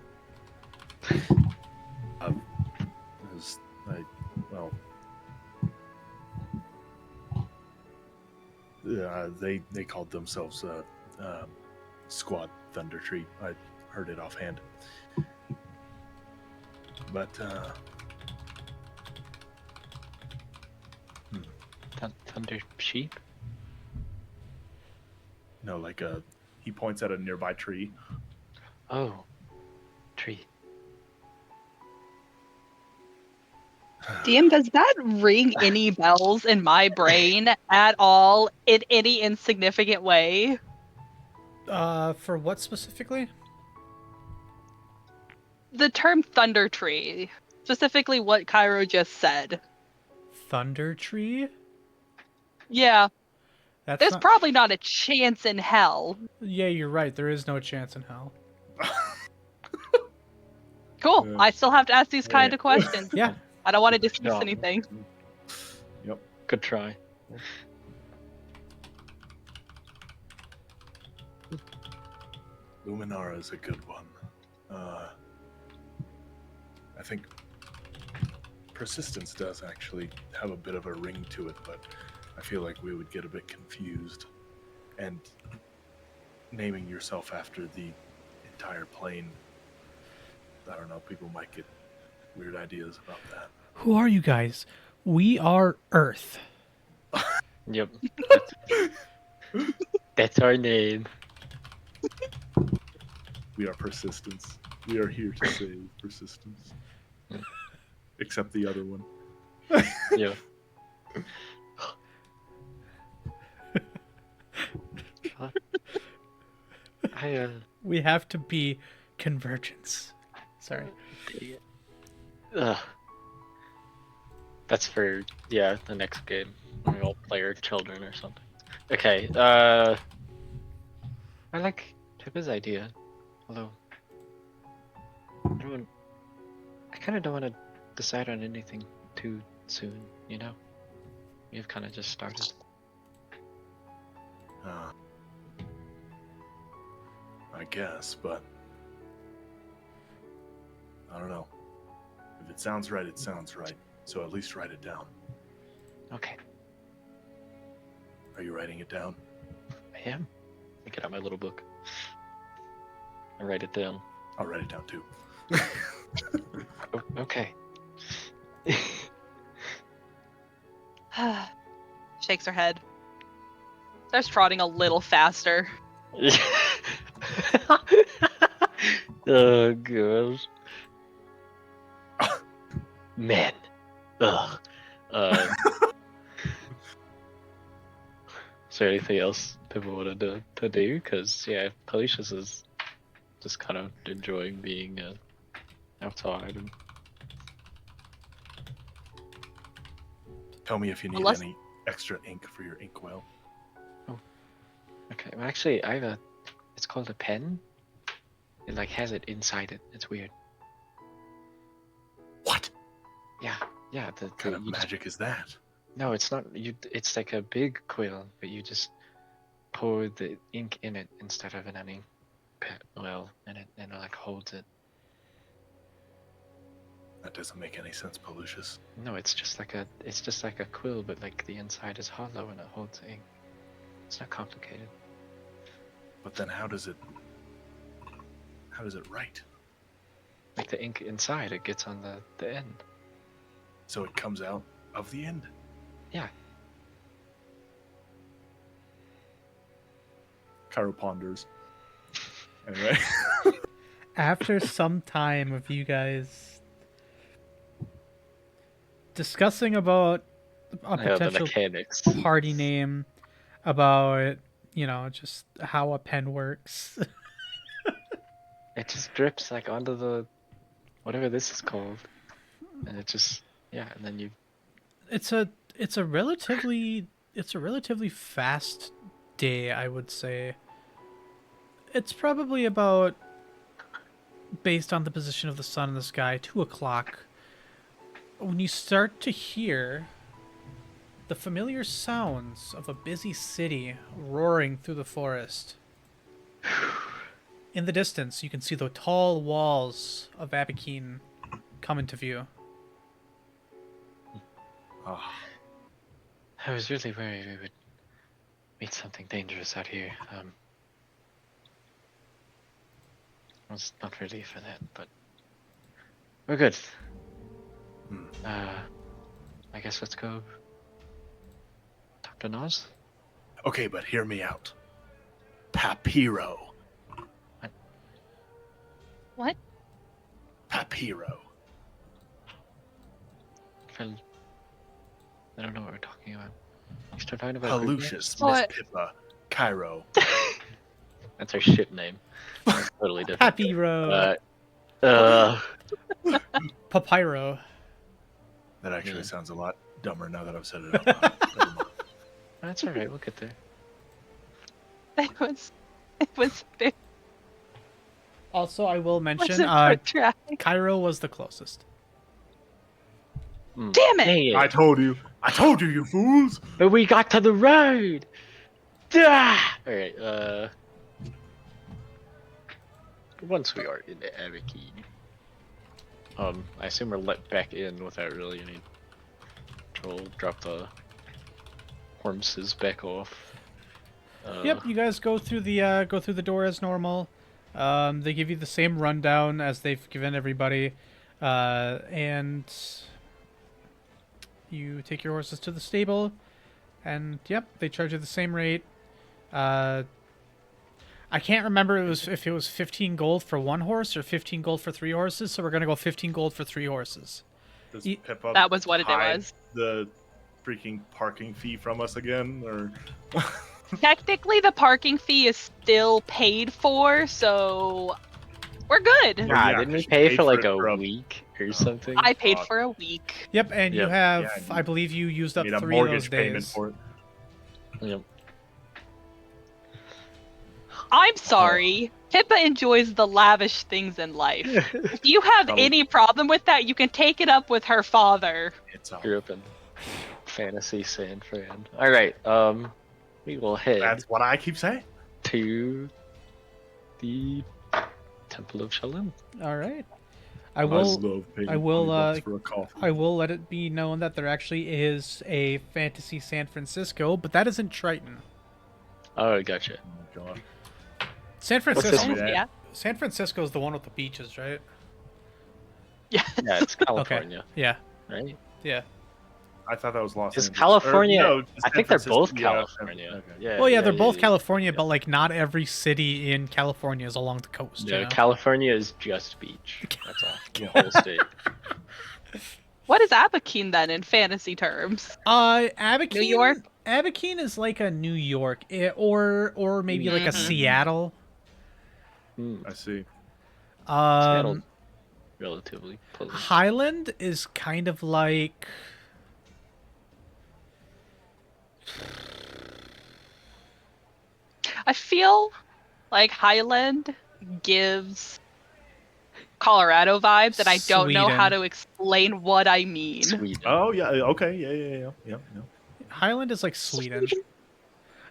they called themselves Squad Thunder Tree. I heard it offhand, but Thunder Sheep. no, like he points at a nearby tree. Oh, tree. DM, does that ring any bells in my brain at all in any insignificant way? For what specifically? the term Thunder Tree, specifically what Cairo just said. Thunder Tree? Yeah, That's there's not... probably not a chance in hell. Yeah, you're right. There is no chance in hell. Cool. Yeah. I still have to ask these kind Yeah. of questions. Yeah. I don't want to dismiss No. anything. Yep. Good try. Luminara is a good one. I think Persistence does actually have a bit of a ring to it, but I feel like we would get a bit confused. And naming yourself after the entire plane, I don't know, people might get weird ideas about that. Who are you guys? We are Earth. Yep. That's our name. We are Persistence. We are here to save Persistence. Except the other one. Yeah. We have to be Convergence. Sorry. That's for the next game. We all play our children or something. Okay. I like Pippa's idea, although I kind of don't want to decide on anything too soon. You know, we've kind of just started. I guess, but I don't know. If it sounds right, it sounds right. So at least write it down. Okay, Are you writing it down? I am. I get out my little book. I write it down. I'll write it down too. Oh, okay. Shakes her head. Starts trotting a little faster. Oh gosh. Men. Ugh. Is there anything else people wanted to do? Because Pelicious is just kind of enjoying being outside. And... Tell me if you need Unless- any extra ink for your inkwell. Okay, well actually I have a. It's called a pen. It like has it inside it. It's weird. What Yeah. kind of you just- magic is that? No, it's not. It's like a big quill, but you just pour the ink in it instead of in any well, and it like holds it. That doesn't make any sense, Pelucius. No, it's just like a quill, but like the inside is hollow and it holds ink. It's not complicated. But then how does it write? Like the ink inside, it gets on the end. So it comes out of the end? Yeah. Cairo ponders. Anyway. After some time of you guys discussing about a The potential mechanics. party name, about, just how a pen works. It just drips like onto the whatever this is called, and it just and then you. It's a relatively fast day, I would say. It's probably about, based on the position of the sun in the sky, 2 o'clock. When you start to hear the familiar sounds of a busy city roaring through the forest. In the distance, you can see the tall walls of Abakeen come into view. Ah, I was really worried we would meet something dangerous out here. I was not ready for that, but we're good. Hmm. I guess let's go talk to Nas. okay, but hear me out. Papiro. What? Papiro. Phil, I don't know what we're talking about. You start talking about Pelucius, Miss What? Pippa, Cairo. That's our ship name. That's totally different. Happy Road. Uh, Papyro. That actually Yeah. sounds a lot dumber now that I've said it out loud. Never mind. that's all right. We'll get there. It was very Also, I will mention, wasn't protracted. Cairo was the closest. Mm. Damn it! Dang it. I told you, you fools. But we got to the road. Ah! All right. Once we are in the Abakeen, I assume we're let back in without really any trouble. Drop the horses back off. Yep, you guys go through the door as normal. They give you the same rundown as they've given everybody, and you take your horses to the stable, and yep, they charge you the same rate. I can't remember if it was 15 gold for one horse or 15 gold for 3 horses, so we're gonna go 15 gold for 3 horses. Does Ye- Pippa That was what it hide was. the freaking parking fee from us again, or Technically, the parking fee is still paid for, so we're good. Yeah, Nah, yeah, didn't we 'cause you pay paid for for like it a for a- week or something? I paid fuck. for a week. Yep, and you Yep. have, Yeah, I believe you used up made a 3 of those mortgage payment days. for it? Yep. I'm sorry. Pippa enjoys the lavish things in life. If you have Oh. any problem with that, you can take it up with her father. It's all. Grew up in fantasy San Fran. All right. We will head That's what I keep saying. to the Temple of Shalom. All right. I will love paying I will, 20 bucks for a coffee. I will let it be known that there actually is a fantasy San Francisco, but that isn't Triton. Oh, gotcha. Oh my God. San this Francisco. one? Yeah. San Francisco is the one with the beaches, right? Yeah. Yeah, it's California, Yeah. right? Yeah. I thought that was Los Is Angeles. California- Or, no, I San think they're Francisco. both Yeah, California. okay. Yeah. Well, yeah, they're both yeah. California, but like not every city in California is along the coast. No, you know? California is just beach. That's all. The whole state. What is Abakeen then in fantasy terms? Abakeen. New York? Abakeen is like a New York, or maybe like a Mhm. Seattle. Hmm. I see. Seattle's relatively pleasant. Highland is kind of like. I feel like Highland gives Colorado vibes, and I don't know how Sweden. to explain what I mean. Sweden. Oh yeah. Okay. Yeah. Highland is like Sweden.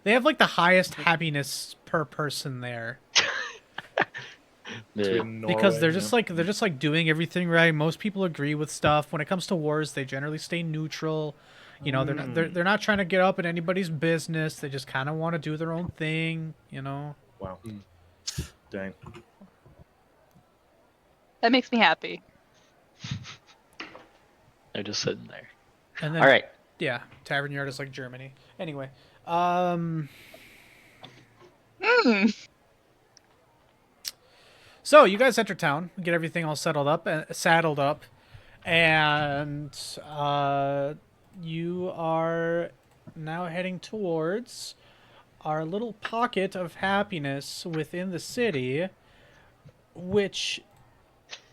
They have like the highest happiness per person there The- Sweden, because Norway, they're just like doing everything right. Most people agree with stuff. When it comes to wars, they generally stay neutral. You know, they're not trying to get up in anybody's business. They just kind of want to do their own thing. You know. Wow. Dang. That makes me happy. They're just sitting there. And then All right. yeah, Tavern Yard is like Germany. Anyway, so you guys enter town, get everything all saddled up, and you are now heading towards our little pocket of happiness within the city, which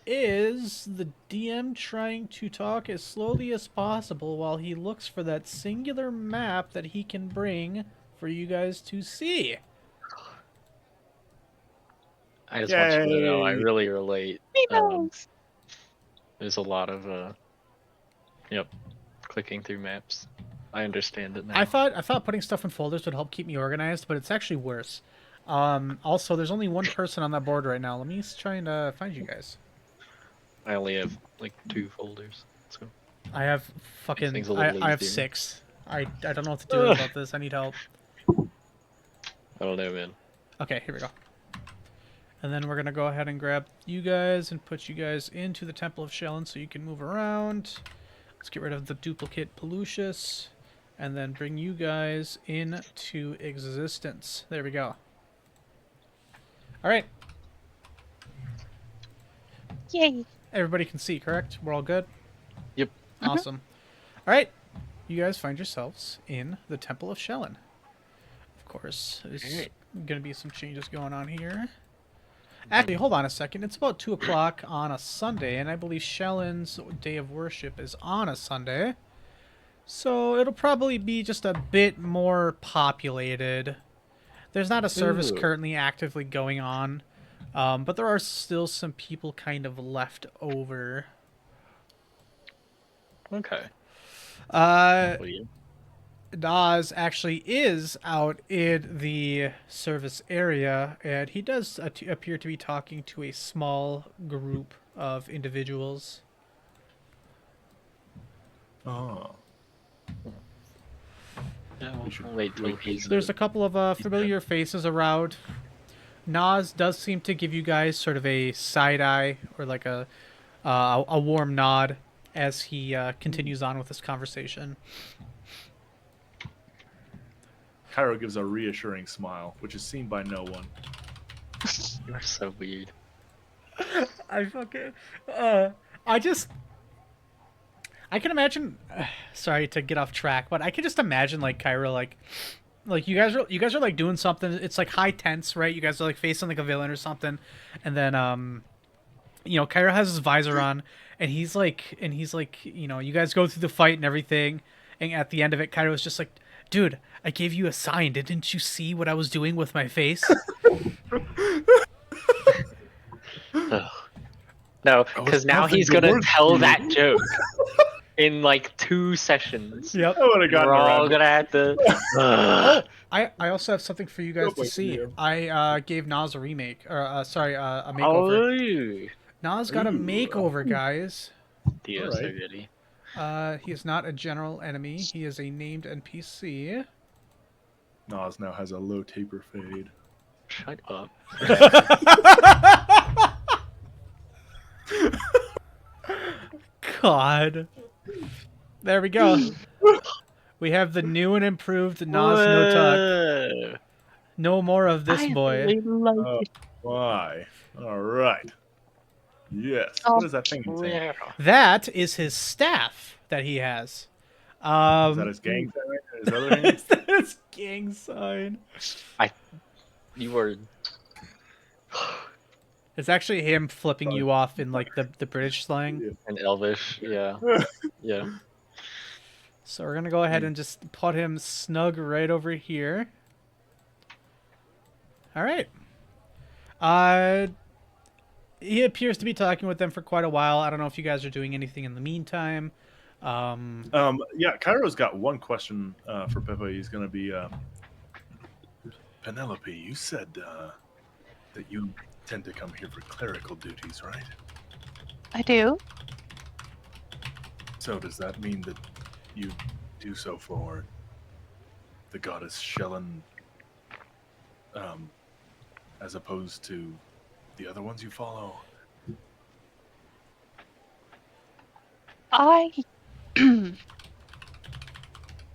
is the DM trying to talk as slowly as possible while he looks for that singular map that he can bring for you guys to see. I just want you to know I Yay. really relate. Meeples! There's a lot of clicking through maps. I understand it now. I thought putting stuff in folders would help keep me organized, but it's actually worse. Also, there's only one person on that board right now. Let me try and find you guys. I only have like 2 folders. So I have fucking things a little I have easier. 6. I don't know what to do about this. I need help. I don't know, man. Okay, here we go. And then we're gonna go ahead and grab you guys and put you guys into the Temple of Shellen so you can move around. Let's get rid of the duplicate Pelucius, and then bring you guys into existence. There we go. All right, Yay. everybody can see, correct? We're all good. Yep. Awesome. All right, you guys find yourselves in the Temple of Shellen. Of course, there's Alright. gonna be some changes going on here. Actually, hold on a second. It's about 2 o'clock on a Sunday, and I believe Shellen's day of worship is on a Sunday. So it'll probably be just a bit more populated. There's not a service Ooh. currently actively going on, but there are still some people kind of left over. Okay. Uh, Well, yeah. Nas actually is out in the service area, and he does appear to be talking to a small group of individuals. Oh. Yeah, We should we'll wait till wait he's. There's a couple of familiar faces around. Nas does seem to give you guys sort of a side eye or like a warm nod as he continues on with this conversation. Cairo gives a reassuring smile, which is seen by no one. You're so weird. I fucking I can imagine. Sorry to get off track, but I can just imagine like Cairo like you guys are like doing something. It's like high tense, right? You guys are like facing like a villain or something, and then Cairo has his visor on, and he's like, you guys go through the fight and everything, and at the end of it, Cairo's just like, dude, I gave you a sign. Didn't you see what I was doing with my face? Ugh. No, I was because now nothing he's gonna towards tell you. that joke in like 2 sessions. Yep. I would have gotten We're all around. gonna have to. Oh, I also have something for you guys to wait, see. yeah. I gave Nas a remake, or a makeover. Oh, Nas got a Ooh. makeover, guys. Dio, so Alright. goody. He is not a general enemy. He is a named NPC. Nas now has a low taper fade. Shut up. God. There we go. We have the new and improved Nas No Tuck. Whoa. No more of this I boy. really like Oh, it. why? All right. Yes. Oh. What does that thing say? Yeah. That is his staff that he has. Is that his gang sign? His other hand? Is that his gang sign? You were. It's actually him flipping you off in like the British slang. Yeah. An Elvish, yeah. Yeah. So we're gonna go ahead and just put him snug right over here. All right. He appears to be talking with them for quite a while. I don't know if you guys are doing anything in the meantime. Yeah, Cairo's got one question for Pepe. He's going to be Penelope, you said that you tend to come here for clerical duties, right? I do. So does that mean that you do so for the goddess Shellen, as opposed to the other ones you follow? I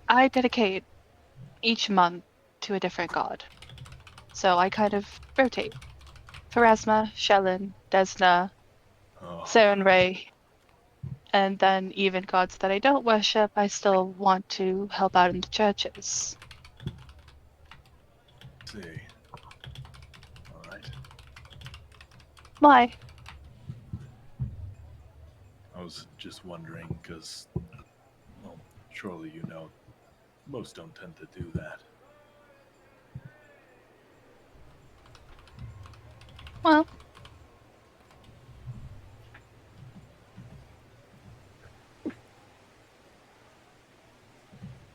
I dedicate each month to a different god. So I kind of rotate. Pharasma, Shellen, Desna, Oh, Sarenrae, and then even gods that I don't worship, I still want to help out in the churches. see. All right. Why? I was just wondering because, well, surely you know, most don't tend to do that. Well,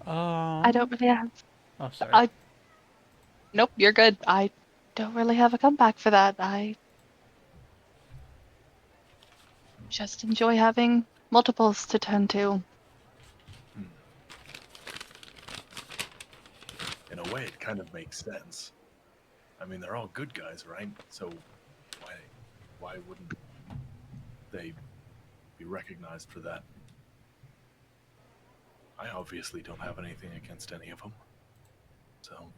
I don't really have. Oh, sorry. Nope, you're good. I don't really have a comeback for that. I just enjoy having multiples to turn to. In a way, it kind of makes sense. I mean, they're all good guys, right? So why wouldn't they be recognized for that? I obviously don't have anything against any of them. So,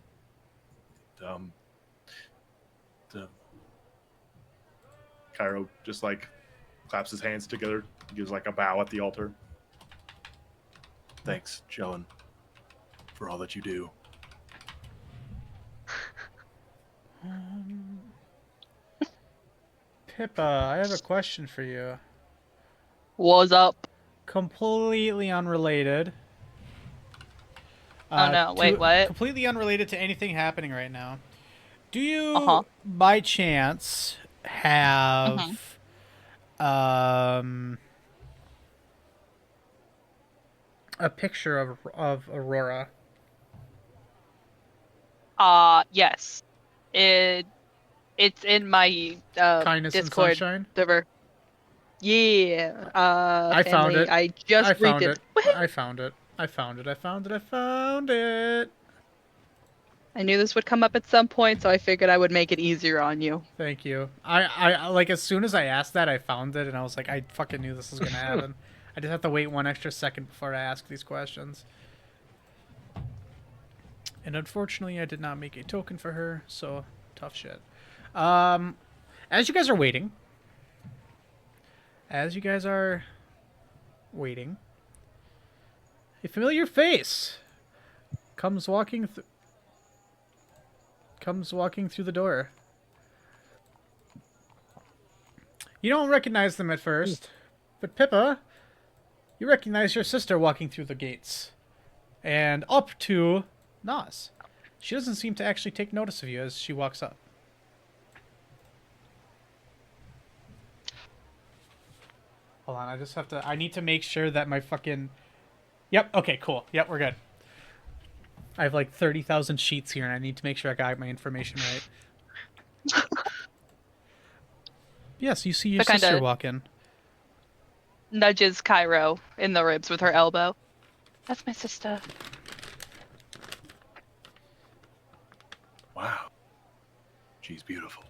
Cairo just like claps his hands together, gives like a bow at the altar. Thanks, Jellen, for all that you do. Pippa, I have a question for you. What's up? Completely unrelated. Oh no, wait, what? Completely unrelated to anything happening right now. Do Uh-huh. you, by chance, Mhm. have a picture of Aurora? Yes. It it's in my Kindness and Discord Sunshine? server. Yeah. I found Family. it. I just I found redid. it. I found it. I found it. I found it. I found it. I knew this would come up at some point, so I figured I would make it easier on you. Thank you. I like as soon as I asked that, I found it, and I was like, I fucking knew this was gonna happen. I just have to wait one extra second before I ask these questions. And unfortunately, I did not make a token for her, so tough shit. Um, as you guys are waiting, a familiar face comes walking through the door. You don't recognize them at first, but Pippa, you recognize your sister walking through the gates. And up to Nas. She doesn't seem to actually take notice of you as she walks up. Hold on, I need to make sure that my fucking... Yep, okay, cool. Yep, we're good. I have like 30,000 sheets here and I need to make sure I got my information right. Yes, you see your But sister kinda walk in. nudges Cairo in the ribs with her elbow. That's my sister. Wow. She's beautiful.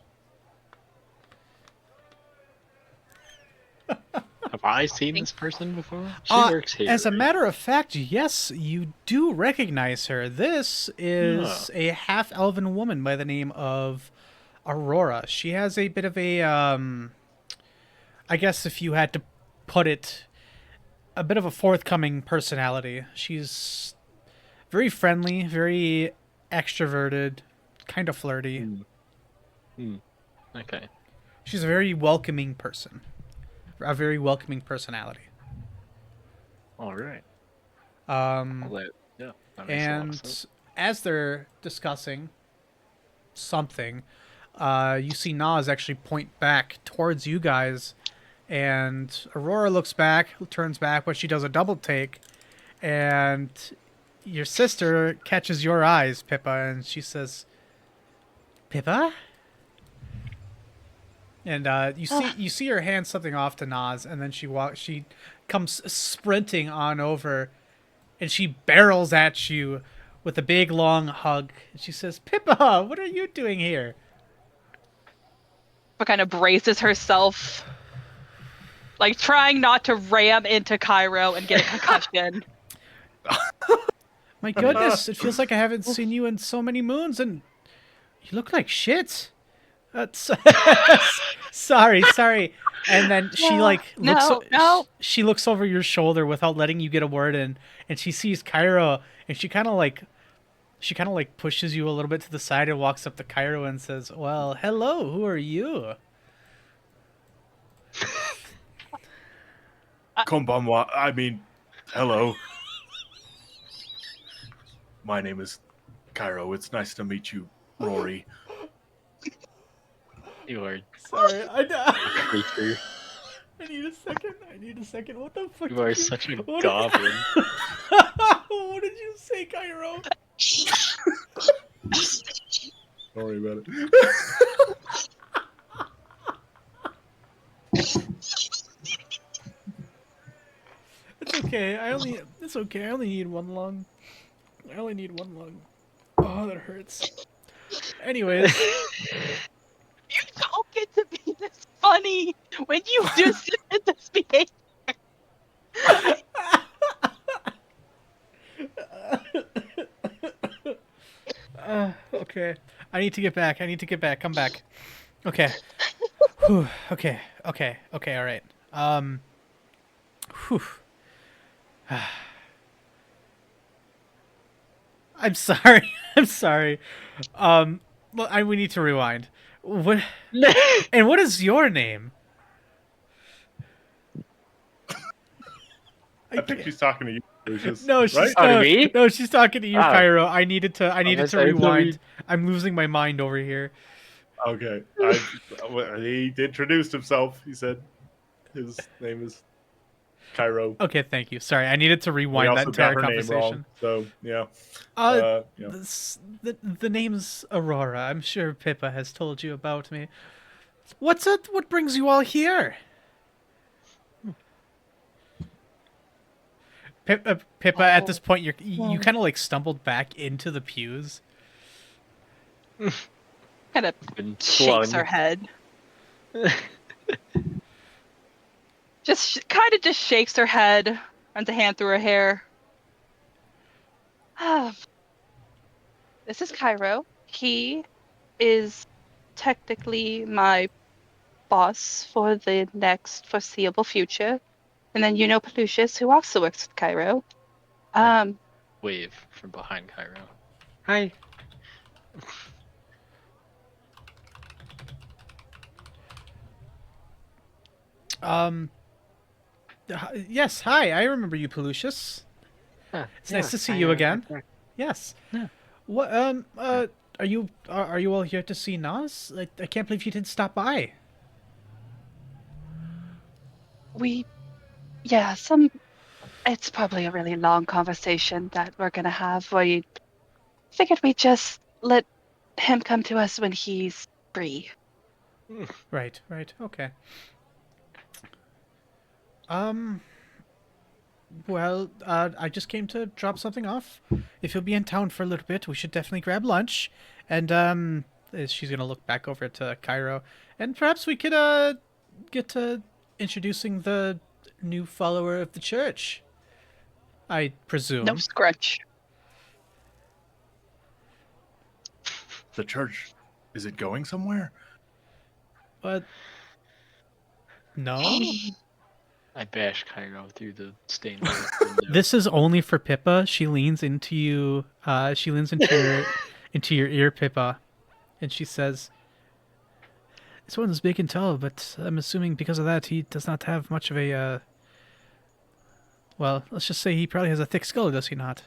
Have I seen this person before? She Uh, works here. As a right? matter of fact, yes, you do recognize her. This is a half-elven woman by the name of Aurora. She has a bit of a, I guess if you had to put it, a bit of a forthcoming personality. She's very friendly, very extroverted, kind of flirty. Okay. She's a very welcoming person. A very welcoming personality. All right. Um, Well, that makes a lot of sense. and as they're discussing something, you see Nas actually point back towards you guys, and Aurora looks back, turns back, but she does a double take, and your sister catches your eyes, Pippa, and she says, "Pippa?" And you see her hand something off to Nas, and then she comes sprinting on over, and she barrels at you with a big long hug. And she says, "Pippa, what are you doing here?" But kind of braces herself, like trying not to ram into Cairo and get a concussion. My goodness, it feels like I haven't seen you in so many moons, and you look like shit. That's sorry. And then she like looks No. she looks over your shoulder without letting you get a word in, and she sees Cairo, and she kind of like pushes you a little bit to the side and walks up to Cairo and says, "Well, hello, who are you?" Konbanwa. I mean, hello. My name is Cairo. It's nice to meet you, Rory. You are Sorry, creature. I need a second. What the fuck? You are such a what goblin. What did you say, Cairo? Don't worry about it. It's okay. I only need one lung. Oh, that hurts. Anyways, You don't get to be this funny when you do this behavior. okay. I need to get back. Come back. Okay. Whew. Okay. All right. Whew. I'm sorry. I'm sorry. We need to rewind. What? And what is your name? I think she's talking to you, Lucius. No, she's right? Oh, to me? no, she's talking to you, Oh. Cairo. I needed to Unless I rewind. thought I'm losing my mind over here. Okay. He introduced himself. He said his name is Cairo. Okay, thank you. Sorry, I needed to We rewind that also got entire her name conversation. wrong. So yeah. Yeah. The name's Aurora. I'm sure Pippa has told you about me. What's it? What brings you all here? Pippa, at this point, you kind of like stumbled back into the pews. Kind of been shakes flung. her head. Kind of just shakes her head, runs a hand through her hair. This is Cairo. He is technically my boss for the next foreseeable future. And then you know Pelucius, who also works with Cairo. Wave from behind Cairo. Hi. Yes, hi. I remember you, Pelucius. It's nice to see you again. Yes. Yeah. What? Are you all here to see Nas? I can't believe you didn't stop by. It's probably a really long conversation that we're gonna have. We figured we'd just let him come to us when he's free. Right. Okay. Um. Well, I just came to drop something off. If you'll be in town for a little bit, we should definitely grab lunch. And she's gonna look back over to Cairo, and perhaps we could get to introducing the new follower of the church. I presume. No scrunch. The church, is it going somewhere? But no. I bash Cairo through the stained glass window. This is only for Pippa. She leans into you. She leans into your ear, Pippa, and she says, "This one's big and tall, but I'm assuming because of that he does not have much of a. Well, let's just say he probably has a thick skull, does he not?"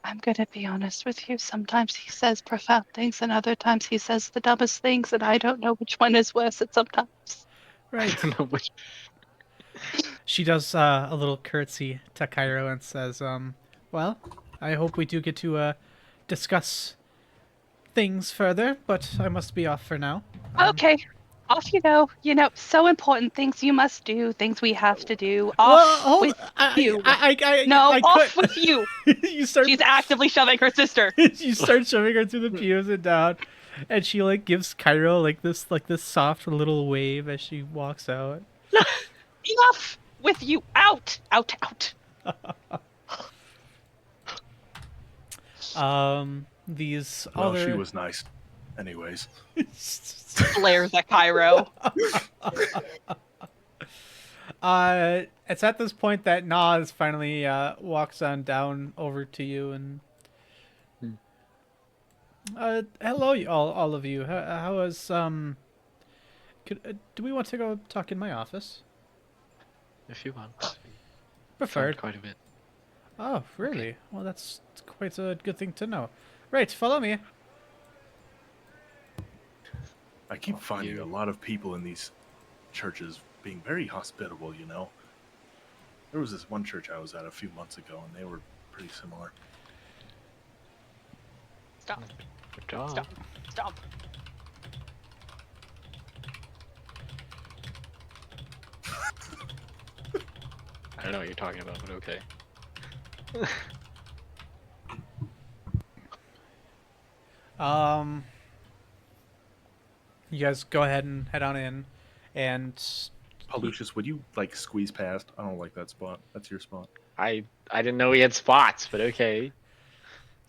I'm gonna be honest with you. Sometimes he says profound things, and other times he says the dumbest things, and I don't know which one is worse at sometimes. Right. I don't know which. She does a little curtsy to Cairo and says, well, I hope we do get to discuss things further, but I must be off for now." Okay, off you go. So important things you must do, things we have to do. Well, Off hold, with you. I Off could- with you. You start. She's actively shoving her sister. You start shoving her through the pews and down, and she like gives Cairo like this soft little wave as she walks out. Enough with you. Out. These Well, other she was nice. Anyways. Glares at Cairo. It's at this point that Nas finally walks on down over to you and hello all of you. How is do we want to go talk in my office? If you want. Preferred. Quite a bit. Oh, really? Well, that's quite a good thing to know. Right, follow me. I keep finding a lot of people in these churches being very hospitable, you know. There was this one church I was at a few months ago, and they were pretty similar. Stop. Good job. Stop. I don't know what you're talking about, but okay. You guys go ahead and head on in, and Lucius, would you like squeeze past? I don't like that spot. That's your spot. I didn't know he had spots, but okay.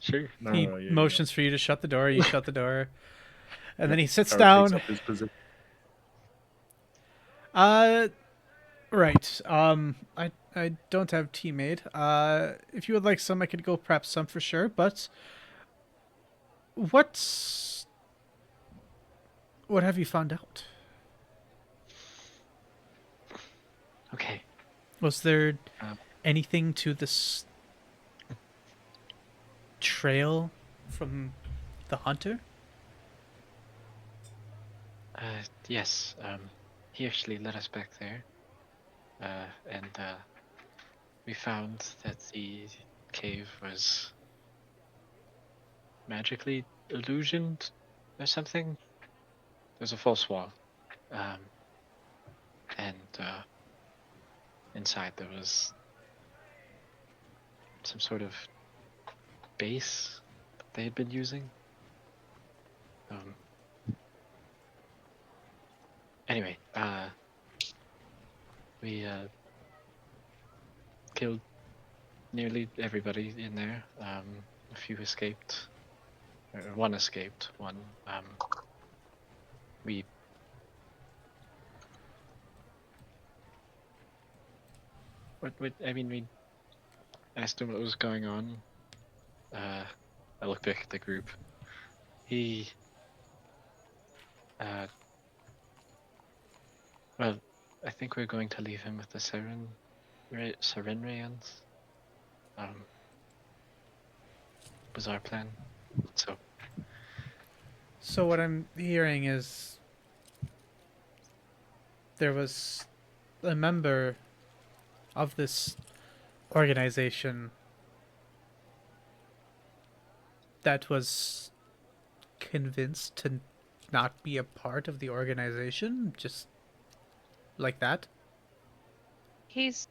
Sure. No, he yeah, motions for you to shut the door. You shut the door, and then he sits Cairo takes down. up his position. Right. I don't have tea made. If you would like some, I could go prep some for sure. But What have you found out? Okay. Was there Um, anything to this trail from the hunter? yes. He actually led us back there. And we found that the cave was magically illusioned or something. There's a false wall. And inside there was some sort of base that they had been using. Anyway, we killed nearly everybody in there. A few escaped. Or one escaped. One. We. What? I mean, we asked him what was going on. I looked back at the group. He. Well, I think we're going to leave him with the Serenrayans. Was our plan. So what I'm hearing is there was a member of this organization that was convinced to not be a part of the organization, just like that. He's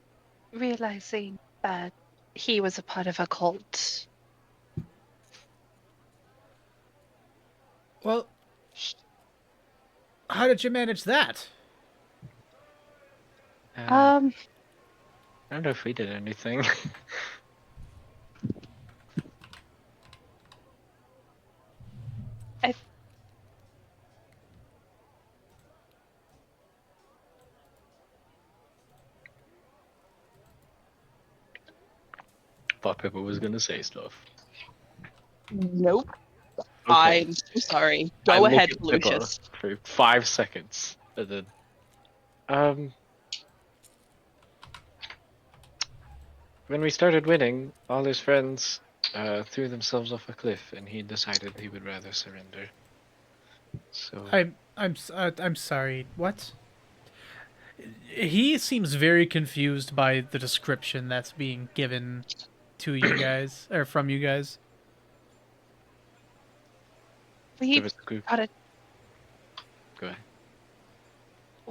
realizing that he was a part of a cult. Well, how did you manage that? I don't know if we did anything. I Thought Pippa was gonna say stuff. Nope. Okay. I'm so sorry. I Go look ahead, at Pippa Lucius. for 5 seconds, and then, when we started winning, all his friends threw themselves off a cliff, and he decided he would rather surrender. So I'm sorry. What? He seems very confused by the description that's being given to you guys or from you guys. We there was a group. got Go ahead.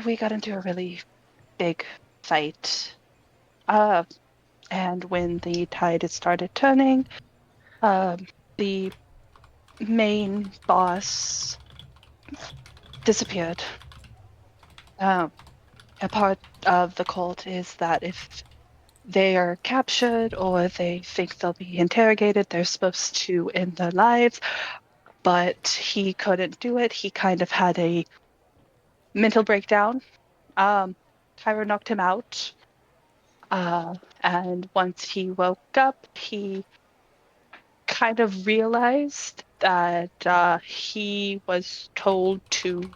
we got into a really big fight. And when the tide had started turning, the main boss disappeared. A part of the cult is that if they are captured or they think they'll be interrogated, they're supposed to end their lives. But he couldn't do it. He kind of had a mental breakdown. Kyra knocked him out. And once he woke up, he kind of realized that he was told to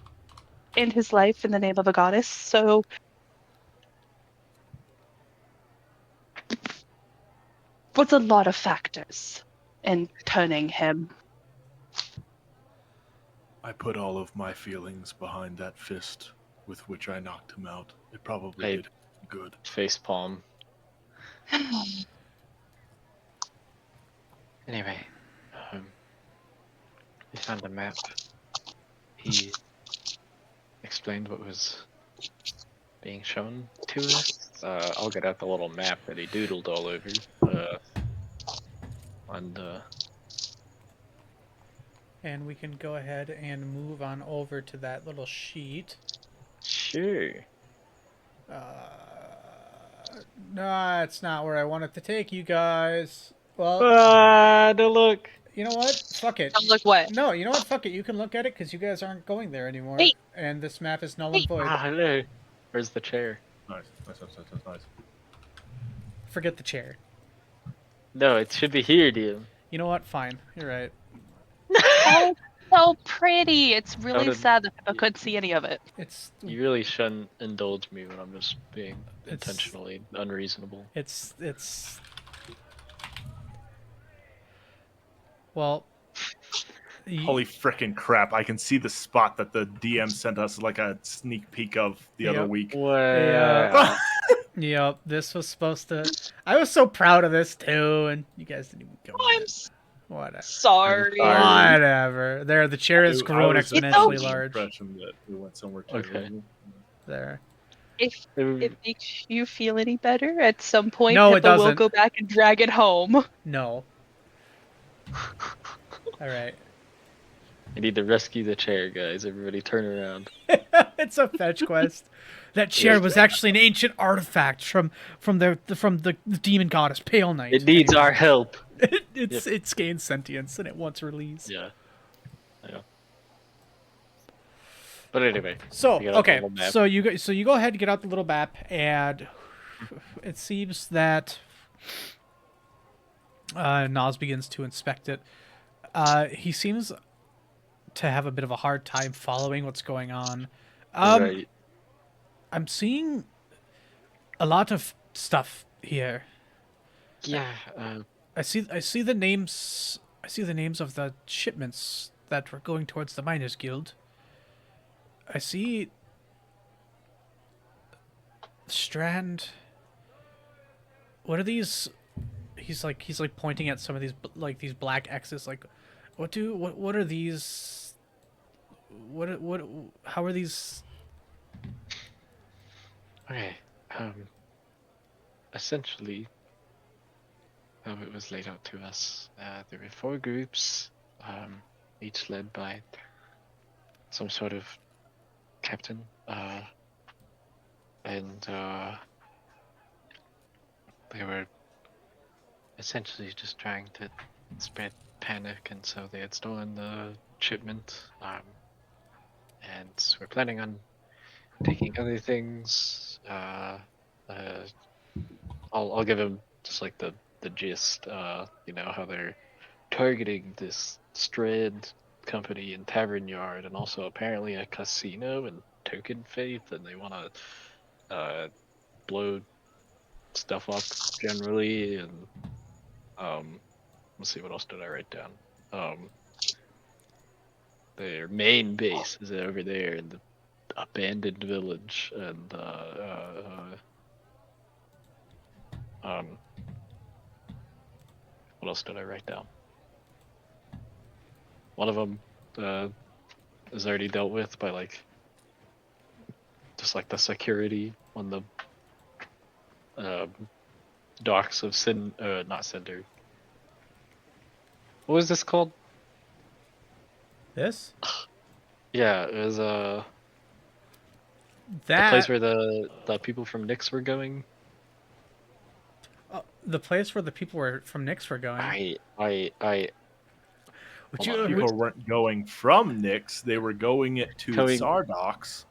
end his life in the name of a goddess. So was a lot of factors in turning him. I put all of my feelings behind that fist with which I knocked him out. It probably I- did him good. Face palm. Anyway, we found a map. He explained what was being shown to us. I'll get out the little map that he doodled all over. And And we can go ahead and move on over to that little sheet. sure. No, it's not where I wanted to take you guys. Well, No look. you know what? Fuck it. Look what? No, you know what? Fuck it. You can look at it because you guys aren't going there anymore. Wait. And this map is null Wait. and void. Hello. Where's the chair? Nice. Nice. Forget the chair. No, it should be here, dude. You know what? Fine. You're right. Oh, so pretty. It's really did- sad that I couldn't see any of it. It's You really shouldn't indulge me when I'm just being It's- intentionally unreasonable. it's well. Holy frickin' crap! I can see the spot that the DM sent us like a sneak peek of the other Yep. week. Wow. Yep, this was supposed to. I was so proud of this too, and you guys didn't even go. Oh, with I'm it. Whatever. sorry. sorry. Whatever. There, the chair has grown I was exponentially under the large. impression that we went somewhere too. Okay. There. If it makes you feel any better, at some point No, it Pippa will doesn't. go back and drag it home. No. All right. I need to rescue the chair, guys. Everybody turn around. It's a fetch quest. That chair was actually an ancient artifact from the demon goddess Pale Knight. It needs our help. It's gained sentience and it wants release. Yeah. But anyway. So we got a okay, little map. so you go ahead and get out the little map, and it seems that Nas begins to inspect it. He seems to have a bit of a hard time following what's going on. Right. I'm seeing a lot of stuff here. Yeah. I see the names. I see the names of the shipments that were going towards the Miners Guild. I see Strand. What are these? He's like pointing at some of these these black X's. Like, what are these? What? How are these? Okay. Essentially, how it was laid out to us, there were 4 groups, each led by some sort of captain, and they were essentially just trying to spread panic, and so they had stolen the shipment, and we're planning on taking other things. I'll give him just like the gist. You know how they're targeting this Strand company in Tavern Yard, and also apparently a casino in Token Faith, and they want to blow stuff up generally. And let's see, what else did I write down? Their main base is over there in the abandoned village, and what else did I write down? One of them is already dealt with by just like the security on the docks of not Cinder. What was this called? This? Yeah, it was the That place where the people from Nyx were going. the place where the people were from Nyx were going. I Would hold on. People weren't going from Nyx; they were going it to Going- Sardox.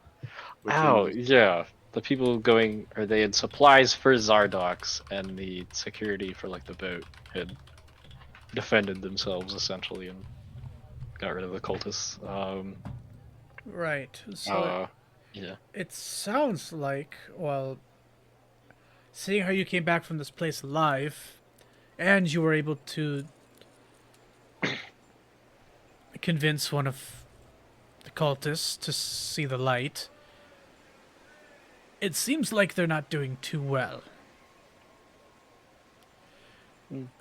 which Oh, is- yeah. The people going, or they had supplies for Zardox, and the security for like the boat had defended themselves essentially and got rid of the cultists. Right. So Yeah. it sounds like, well, seeing how you came back from this place alive, and you were able to convince one of the cultists to see the light, it seems like they're not doing too well.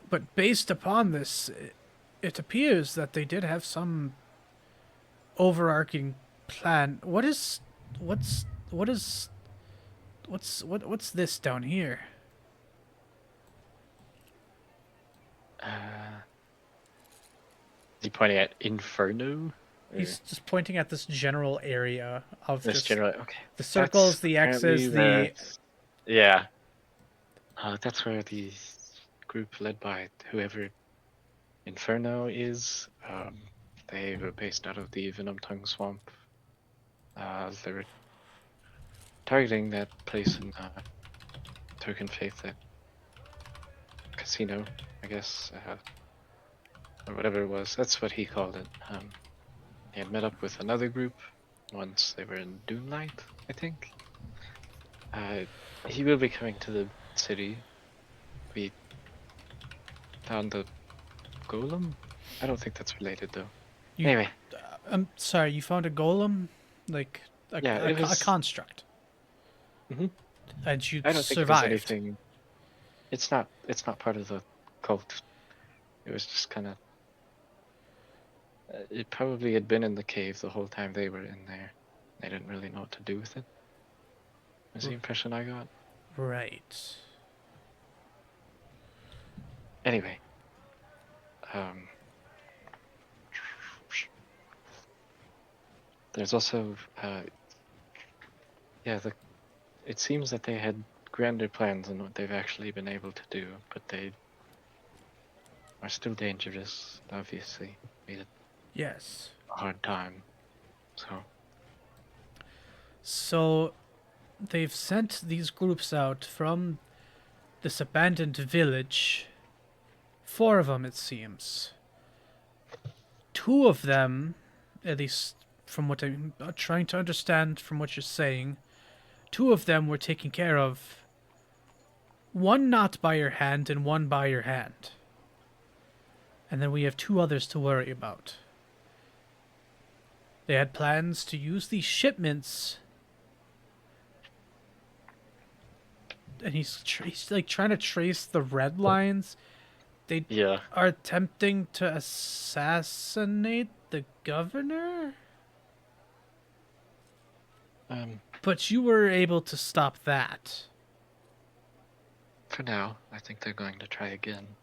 But based upon this, it appears that they did have some overarching plan. What's this down here? Is he pointing at Inferno? Or He's just pointing at this general area of this just generally okay. the circles, That's the apparently X's, where- yeah. That's where the group led by whoever Inferno is. They were based out of the Venom Tongue Swamp. They were targeting that place in Token Faith, that casino, I guess. or whatever it was. That's what he called it. He had met up with another group once they were in Doomlight, I think. He will be coming to the city. We found the golem. I don't think that's related though. You, Anyway, I'm sorry, you found a golem? Like, Yeah, it a was- construct. Mhm. And you I don't think it was survived. anything. It's not part of the cult. It was just kind of. It probably had been in the cave the whole time they were in there. They didn't really know what to do with it. Was the impression I got. Right. Anyway. There's also, it seems that they had grander plans than what they've actually been able to do, but they are still dangerous, obviously. Made it Yes. a hard time. So, they've sent these groups out from this abandoned village. 4 of them, it seems. 2 of them, at least from what I'm trying to understand from what you're saying, 2 of them were taken care of. 1 not by your hand and 1 by your hand. And then we have 2 others to worry about. They had plans to use these shipments. And he's like trying to trace the red lines. They Yeah. are attempting to assassinate the governor? But you were able to stop that. For now, I think they're going to try again.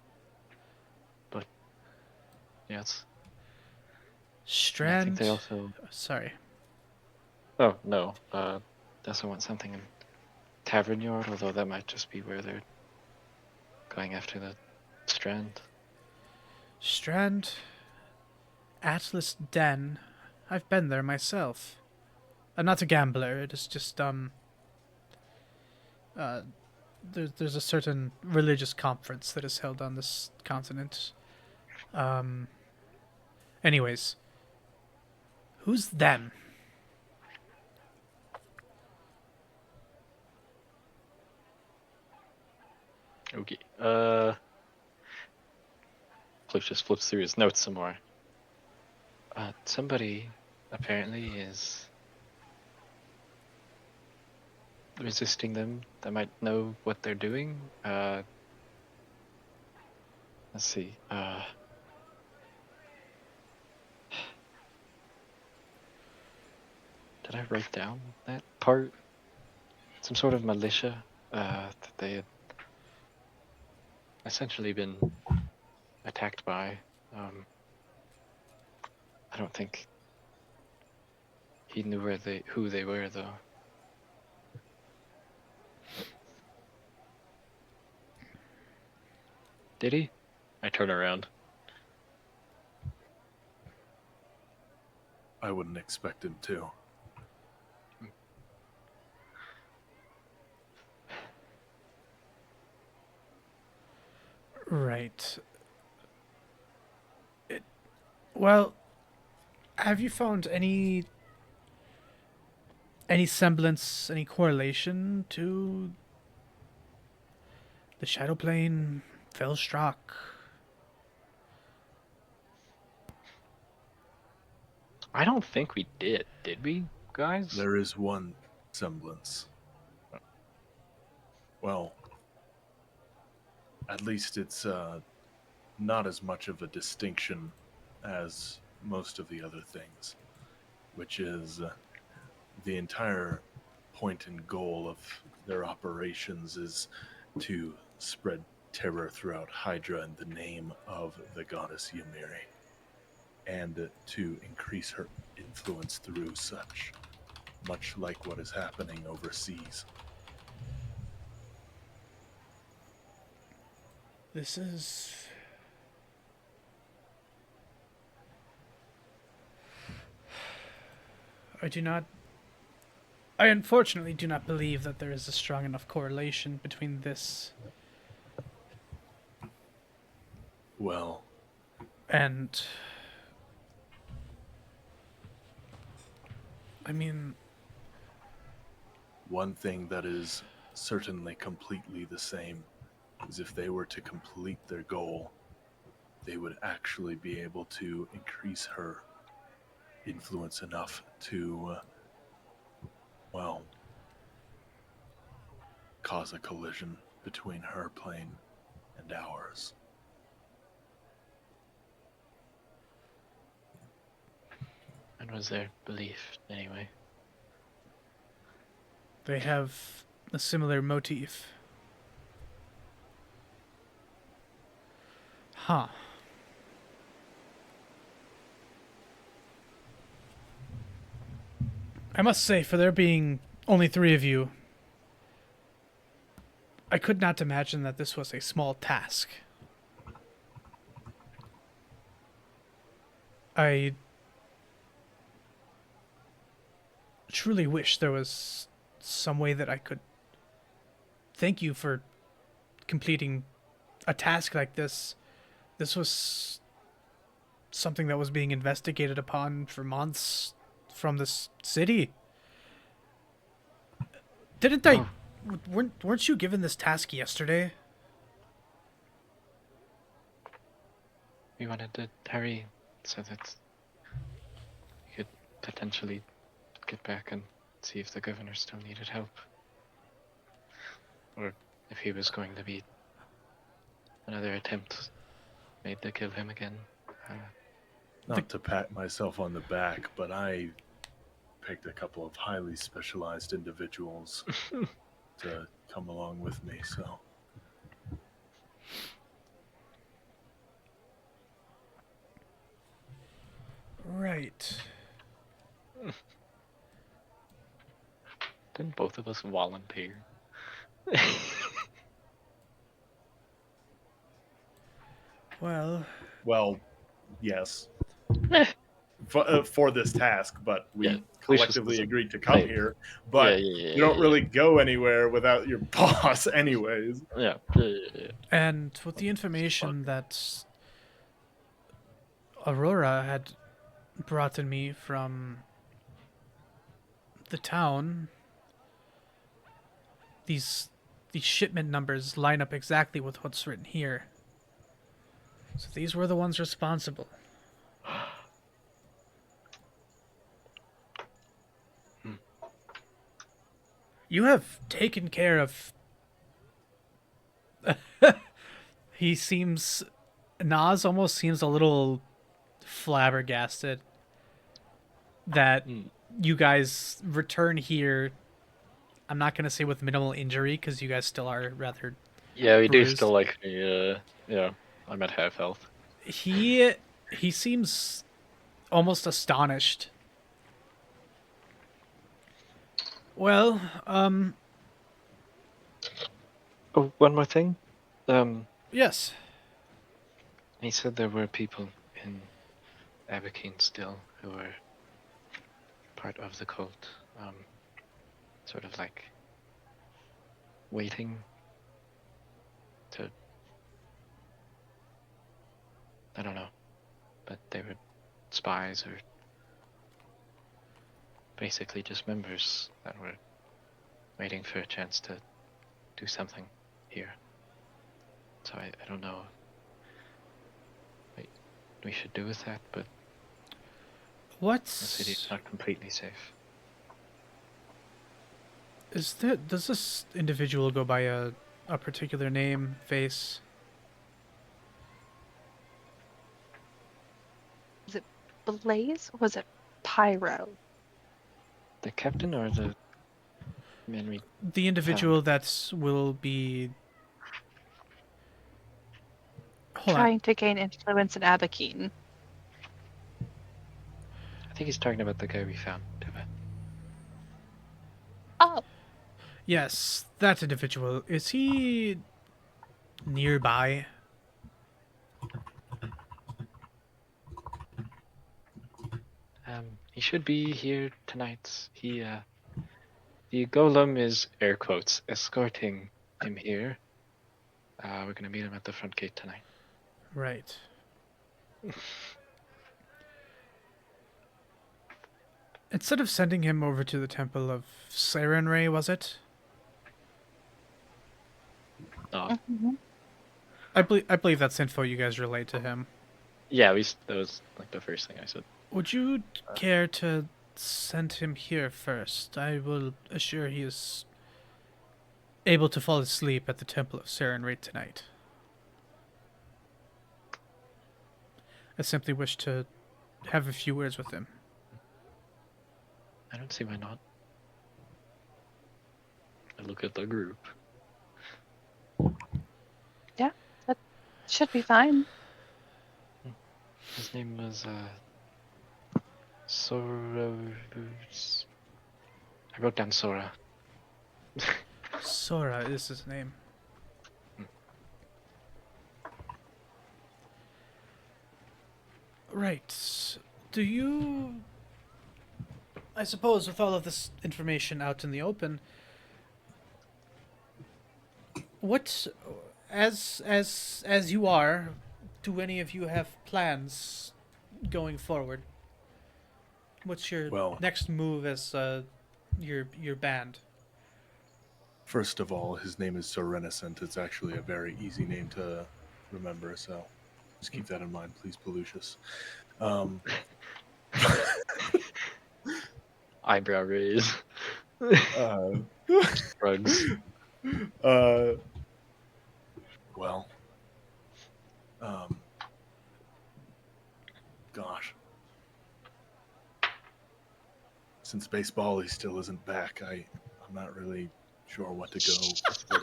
But, yes. I Strand. think they also. Sorry. Oh, no. They also want something in Tavern Yard, although that might just be where they're going after the Strand. Strand. Atlas Den. I've been there myself. I'm not a gambler. It is just there's a certain religious conference that is held on this continent. Anyways, who's them? Okay. Cliff just flips through his notes some more. Somebody apparently is resisting them. That might know what they're doing. Let's see. Did I write down that part? Some sort of militia that they had essentially been attacked by. I don't think he knew who they were though. Did he? I turn around. I wouldn't expect him to. Right. Well, have you found any semblance, any correlation to the Shadow Plane, Fellstrock? I don't think we did we, guys? There is one semblance. Well, at least it's not as much of a distinction as most of the other things, which is the entire point and goal of their operations is to spread terror throughout Hydra in the name of the goddess Ymiri, and to increase her influence through such, much like what is happening overseas. This is... I unfortunately do not believe that there is a strong enough correlation between this. Well, And I mean, One thing that is certainly completely the same is if they were to complete their goal, they would actually be able to increase her influence enough to, well, cause a collision between her plane and ours. And was their belief anyway? they have a similar motif. Huh. I must say, for there being only 3 of you, I could not imagine that this was a small task. I truly wish there was some way that I could thank you for completing a task like this. This was something that was being investigated upon for months from this city. Didn't I? Weren't you given this task yesterday? We wanted to hurry so that we could potentially get back and see if the governor still needed help. Or if he was going to be another attempt made to kill him again. Not to pat myself on the back, but I picked a couple of highly specialized individuals to come along with me, so. Right. Didn't both of us volunteer? Well, Yes. For this task, but we Yeah, collectively agreed to come right. here. But yeah, you don't really go anywhere without your boss, anyways. Yeah. and with the information that Aurora had brought to me from the town, these shipment numbers line up exactly with what's written here. So these were the ones responsible. You have taken care of... He seems... Nas almost seems a little flabbergasted that you guys return here. I'm not going to say with minimal injury, because you guys still are rather... Yeah, we do bruised. still like yeah, I'm at half health. He seems almost astonished. Well, Oh, one more thing. yes. He said there were people in Abakeen still who were part of the cult. Sort of like waiting to... I don't know. But they were spies or basically just members that were waiting for a chance to do something here. So I don't know what we should do with that, but the city's not completely safe. Is there? Does this individual go by a particular name, face? Was it Blaze or was it Pyro? The captain or the man we... The individual that will be... Hold on. Trying to gain influence in Abakeen. I think he's talking about the guy we found, Teva. Oh, Yes, that individual. Is he nearby? He should be here tonight. The golem is, air quotes, escorting him here. We're gonna meet him at the front gate tonight. Right. Instead of sending him over to the temple of Sarenrae, was it? Oh, Mhm. I believe that's info you guys relayed to him. yeah, that was like the first thing I said. Would you care to send him here first? I will assure he is able to fall asleep at the temple of Sarenrae tonight. I simply wish to have a few words with him. I don't see why not. I look at the group. Yeah, that should be fine. His name was Sora. I wrote down Sora. Sora is his name. Right. Do you... I suppose with all of this information out in the open, what, as you are, do any of you have plans going forward? What's your Well- next move as your band? First of all, his name is Serenacent. It's actually a very easy name to remember, so just keep that in mind, please, Pelucius. Eyebrow raise. uh, Rugs. well, gosh. Since baseball he still isn't back, I'm not really sure where to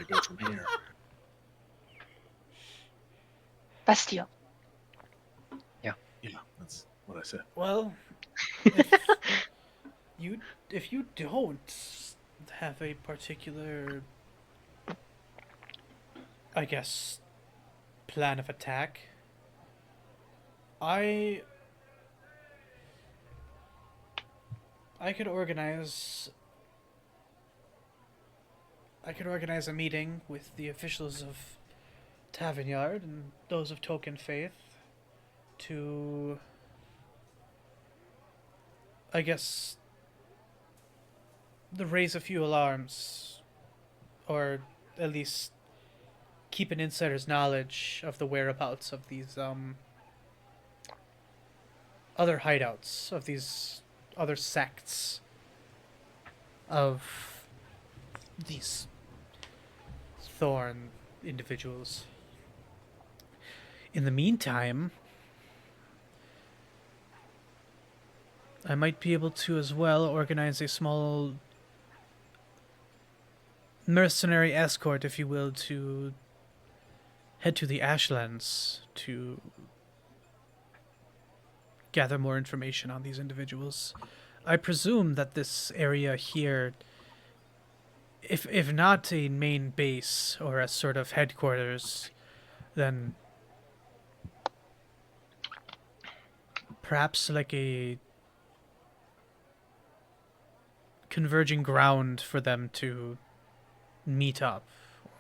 go from here. Bestial. Yeah, that's what I said. Well, if you don't have a particular, I guess, plan of attack, I could organize a meeting with the officials of Tavernyard and those of Token Faith to, I guess, raise a few alarms, or at least keep an insider's knowledge of the whereabouts of these other hideouts, of these other sects of these Thorn individuals. In the meantime, I might be able to as well organize a small mercenary escort, if you will, to head to the Ashlands to gather more information on these individuals. I presume that this area here, if not a main base or a sort of headquarters, then perhaps like a converging ground for them to meet up,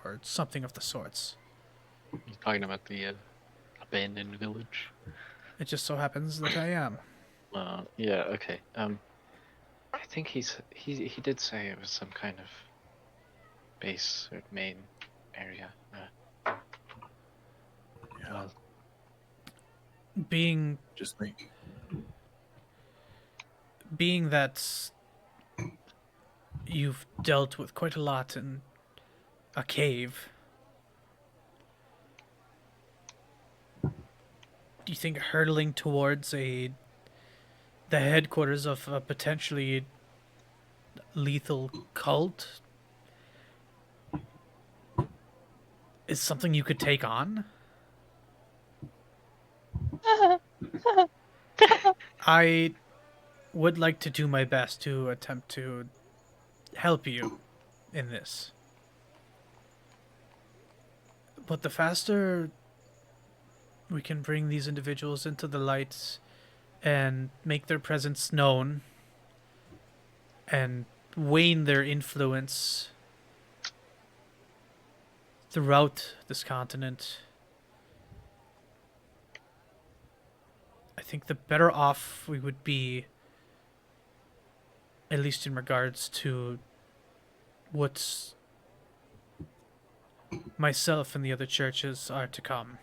or something of the sorts. You're talking about the abandoned village. It just so happens that I am. Yeah. Okay. I think he did say it was some kind of base or main area. Yeah, Being just think. that you've dealt with quite a lot in a cave, do you think hurtling towards the headquarters of a potentially lethal cult is something you could take on? I would like to do my best to attempt to help you in this. But the faster we can bring these individuals into the light and make their presence known and wane their influence throughout this continent, think the better off we would be, at least in regards to what myself and the other churches are to come.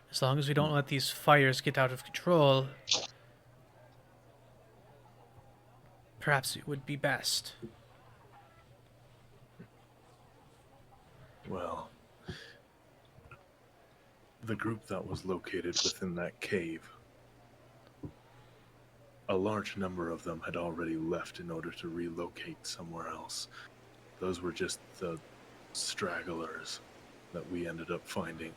As long as we don't let these fires get out of control, perhaps it would be best. Well, the group that was located within that cave, a large number of them had already left in order to relocate somewhere else. Those were just the stragglers that we ended up finding.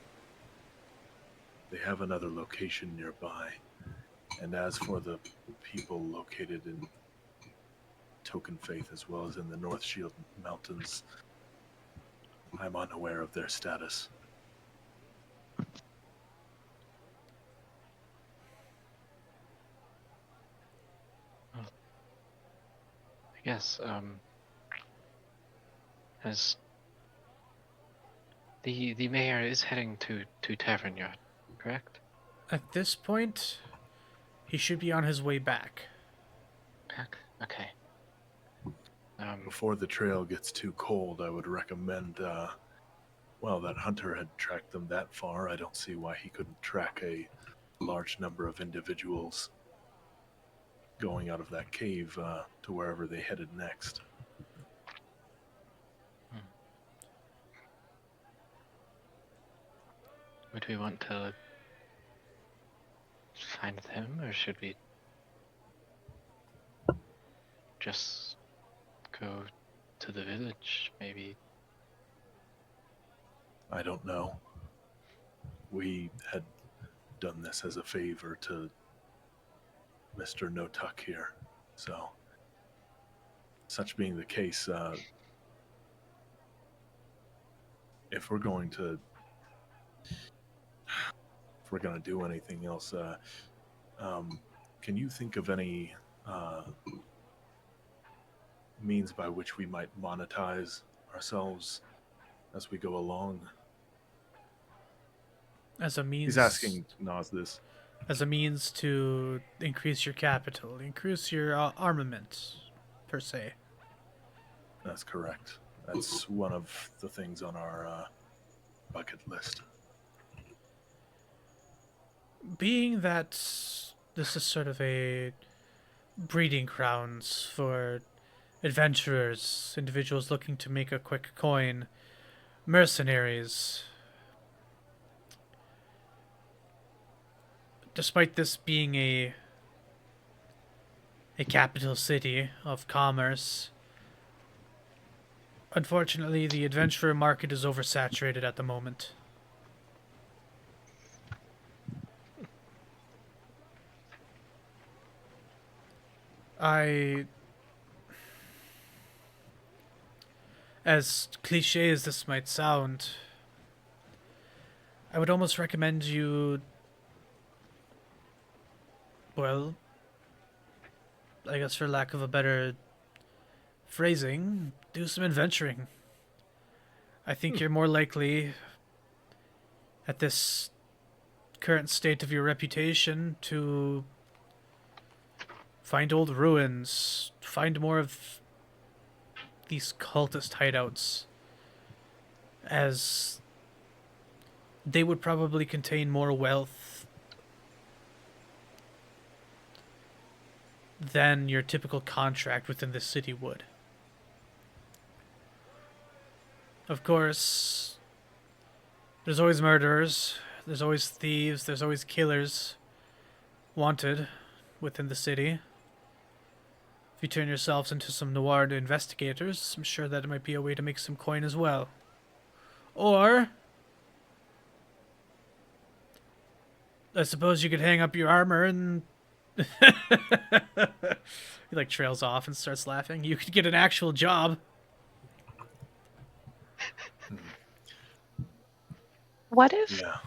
They have another location nearby. And as for the people located in Token Faith as well as in the North Shield Mountains, I'm unaware of their status. I guess, as the mayor is heading to Tavern Yard, correct? At this point, he should be on his way back. Okay. Before the trail gets too cold, I would recommend, that hunter had tracked them that far. I don't see why he couldn't track a large number of individuals going out of that cave to wherever they headed next. Would we want to find them, or should we just go to the village, maybe? I don't know. We had done this as a favor to Mr. No Tuck here, so such being the case, if we're going to do anything else, can you think of any means by which we might monetize ourselves as we go along? As a means... He's asking Nas this. As a means to increase your capital, increase your armament, per se. That's correct. That's one of the things on our bucket list. Being that this is sort of a breeding grounds for adventurers, individuals looking to make a quick coin, mercenaries. Despite this being a capital city of commerce, unfortunately the adventurer market is oversaturated at the moment. As cliche as this might sound, I would almost recommend you, well, I guess for lack of a better phrasing, do some adventuring. I think you're more likely, at this current state of your reputation, to find old ruins, find more of these cultist hideouts, as they would probably contain more wealth than your typical contract within the city would. Of course, there's always murderers, there's always thieves, there's always killers wanted within the city. If you turn yourselves into some noir investigators, I'm sure that it might be a way to make some coin as well. Or I suppose you could hang up your armor and he like trails off and starts laughing. You could get an actual job. What if Yeah.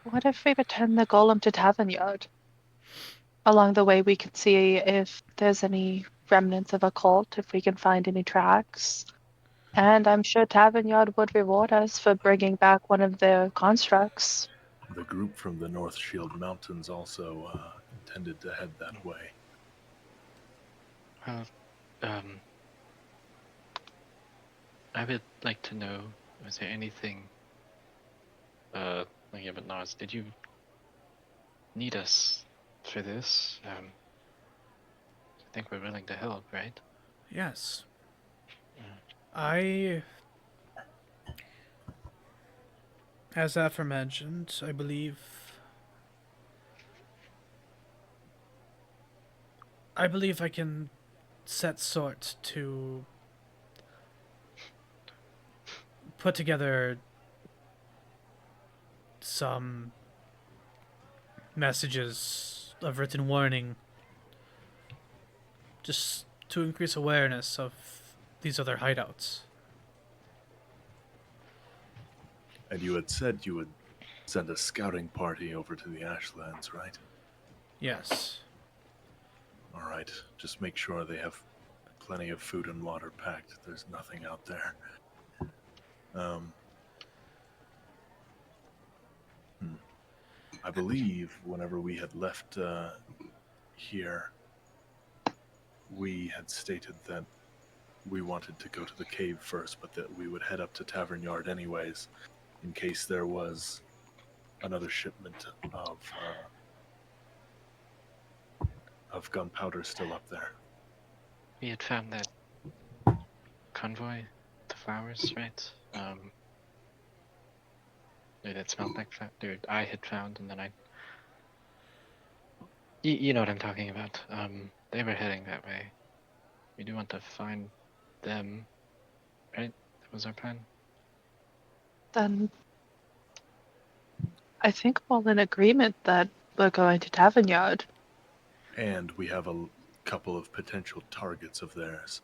what if we return the golem to Tavern Yard? Along the way we could see if there's any remnants of a cult, if we can find any tracks. And I'm sure Tavernyard would reward us for bringing back one of their constructs. The group from the North Shield Mountains also intended to head that way. Well, I would like to know, is there anything, yeah, but Nars, did you need us for this? I think we're willing to help, right? Yes. Yeah. As aforementioned, I believe I can set sort to put together some messages of written warning just to increase awareness of these other hideouts. And you had said you would send a scouting party over to the Ashlands, right? Yes. All right. Just make sure they have plenty of food and water packed. There's nothing out there. I believe whenever we had left here, we had stated that we wanted to go to the cave first, but that we would head up to Tavernyard anyways, in case there was another shipment of gunpowder still up there. We had found that convoy, the flowers, right? It smelled like dude, I had found, and then you know what I'm talking about. They were heading that way. We do want to find them, right? That was our plan. Then I think we're all in agreement that we're going to Tavernyard. And we have a couple of potential targets of theirs.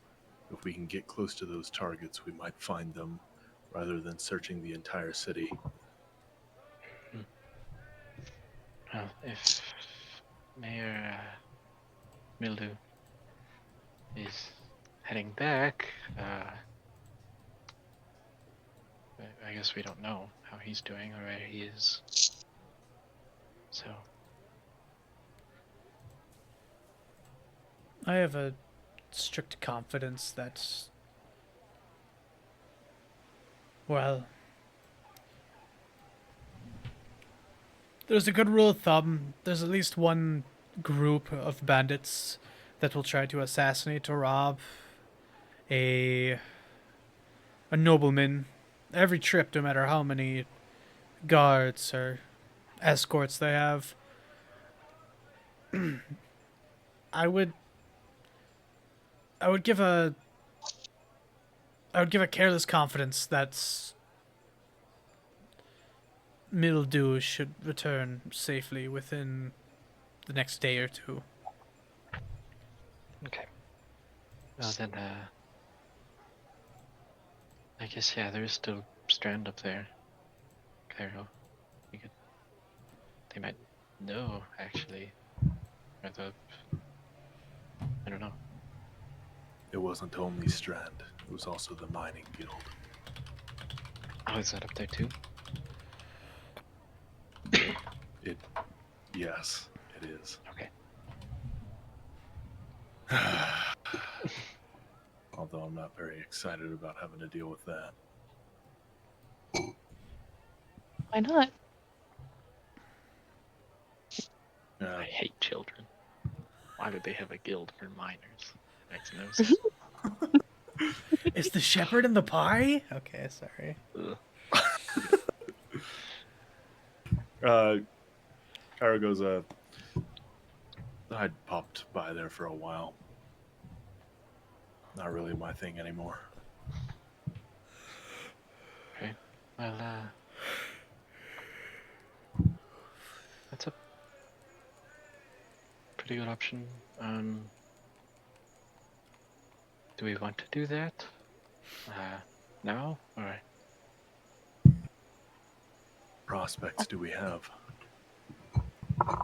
If we can get close to those targets, we might find them rather than searching the entire city. Well, if Mayor Mildew is heading back, I guess we don't know how he's doing or where he is. So, I have a strict confidence that, well, there's a good rule of thumb. There's at least one group of bandits that will try to assassinate or rob a nobleman every trip, no matter how many guards or escorts they have. I would give a careless confidence that Mildew should return safely within the next day or two. okay. Well then, I guess, yeah, there is still Strand up there. Cairo. They might know, actually. Or I don't know. It wasn't only Strand, it was also the Mining Guild. Oh, is that up there too? Yes, it is. Okay. Although I'm not very excited about having to deal with that. Why not? I hate children. Why would they have a guild for minors? Makes no sense. Is the shepherd in the pie? Okay, sorry. Kyra goes, I'd popped by there for a while. Not really my thing anymore. Okay. Well, that's a pretty good option. Do we want to do that? Now? Or Prospects do we have? I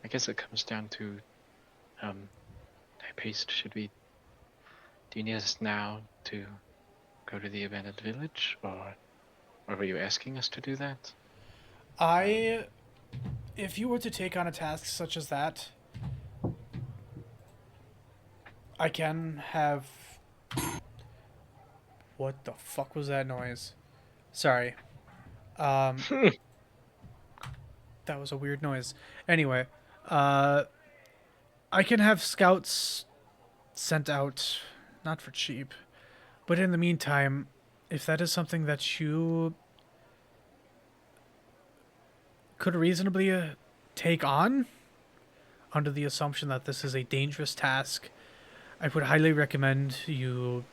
guess it comes down to, High Priest, should we Do you need us now to go to the abandoned village, or were you asking us to do that? If you were to take on a task such as that, I can have. What the fuck was that noise? Sorry. Um, that was a weird noise. Anyway, uh, I can have scouts sent out, not for cheap, but in the meantime, if that is something that you could reasonably take on, under the assumption that this is a dangerous task, I would highly recommend you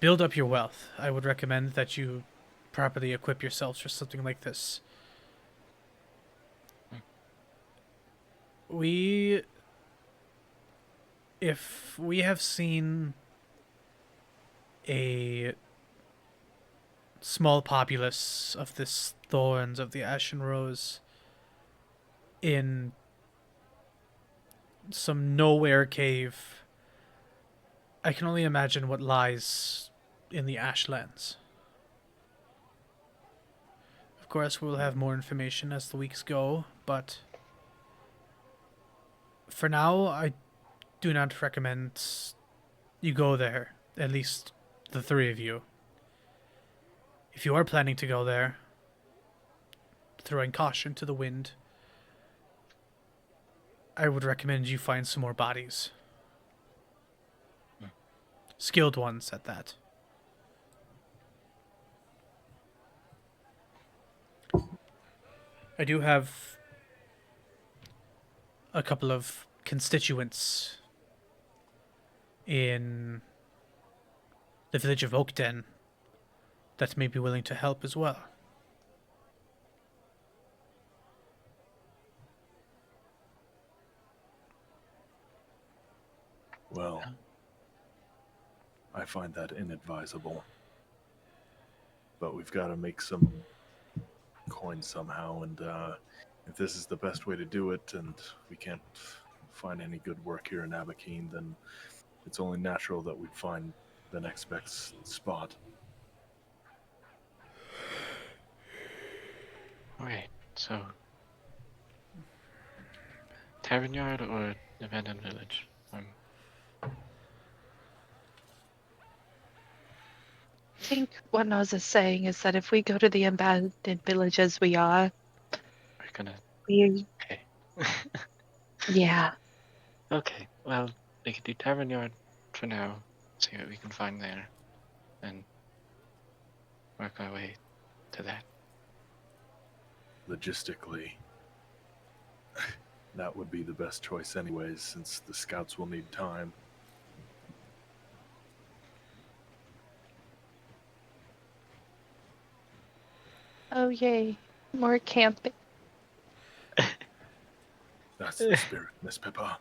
build up your wealth. I would recommend that you properly equip yourselves for something like this. If we have seen a small populace of this thorns of the ashen rose in some nowhere cave, I can only imagine what lies in the ashlands. Of course, we'll have more information as the weeks go, but for now, I do not recommend you go there, at least the three of you. If you are planning to go there, throwing caution to the wind, I would recommend you find some more bodies. Skilled ones at that. I do have a couple of constituents in the village of Oakden that may be willing to help as well. Well, I find that inadvisable. But we've got to make some coin somehow, and if this is the best way to do it, and we can't find any good work here in Abakeen, then it's only natural that we'd find the next best spot. Okay, so tavern yard or abandoned village? I think what Noz is saying is that if we go to the abandoned village as we are, We're gonna. we Okay. yeah. Okay. Well, we could do tavern yard for now. See what we can find there, and work our way to that. Logistically, that would be the best choice anyways, since the scouts will need time. Oh yay. More camping. That's the spirit, Miss Pippa.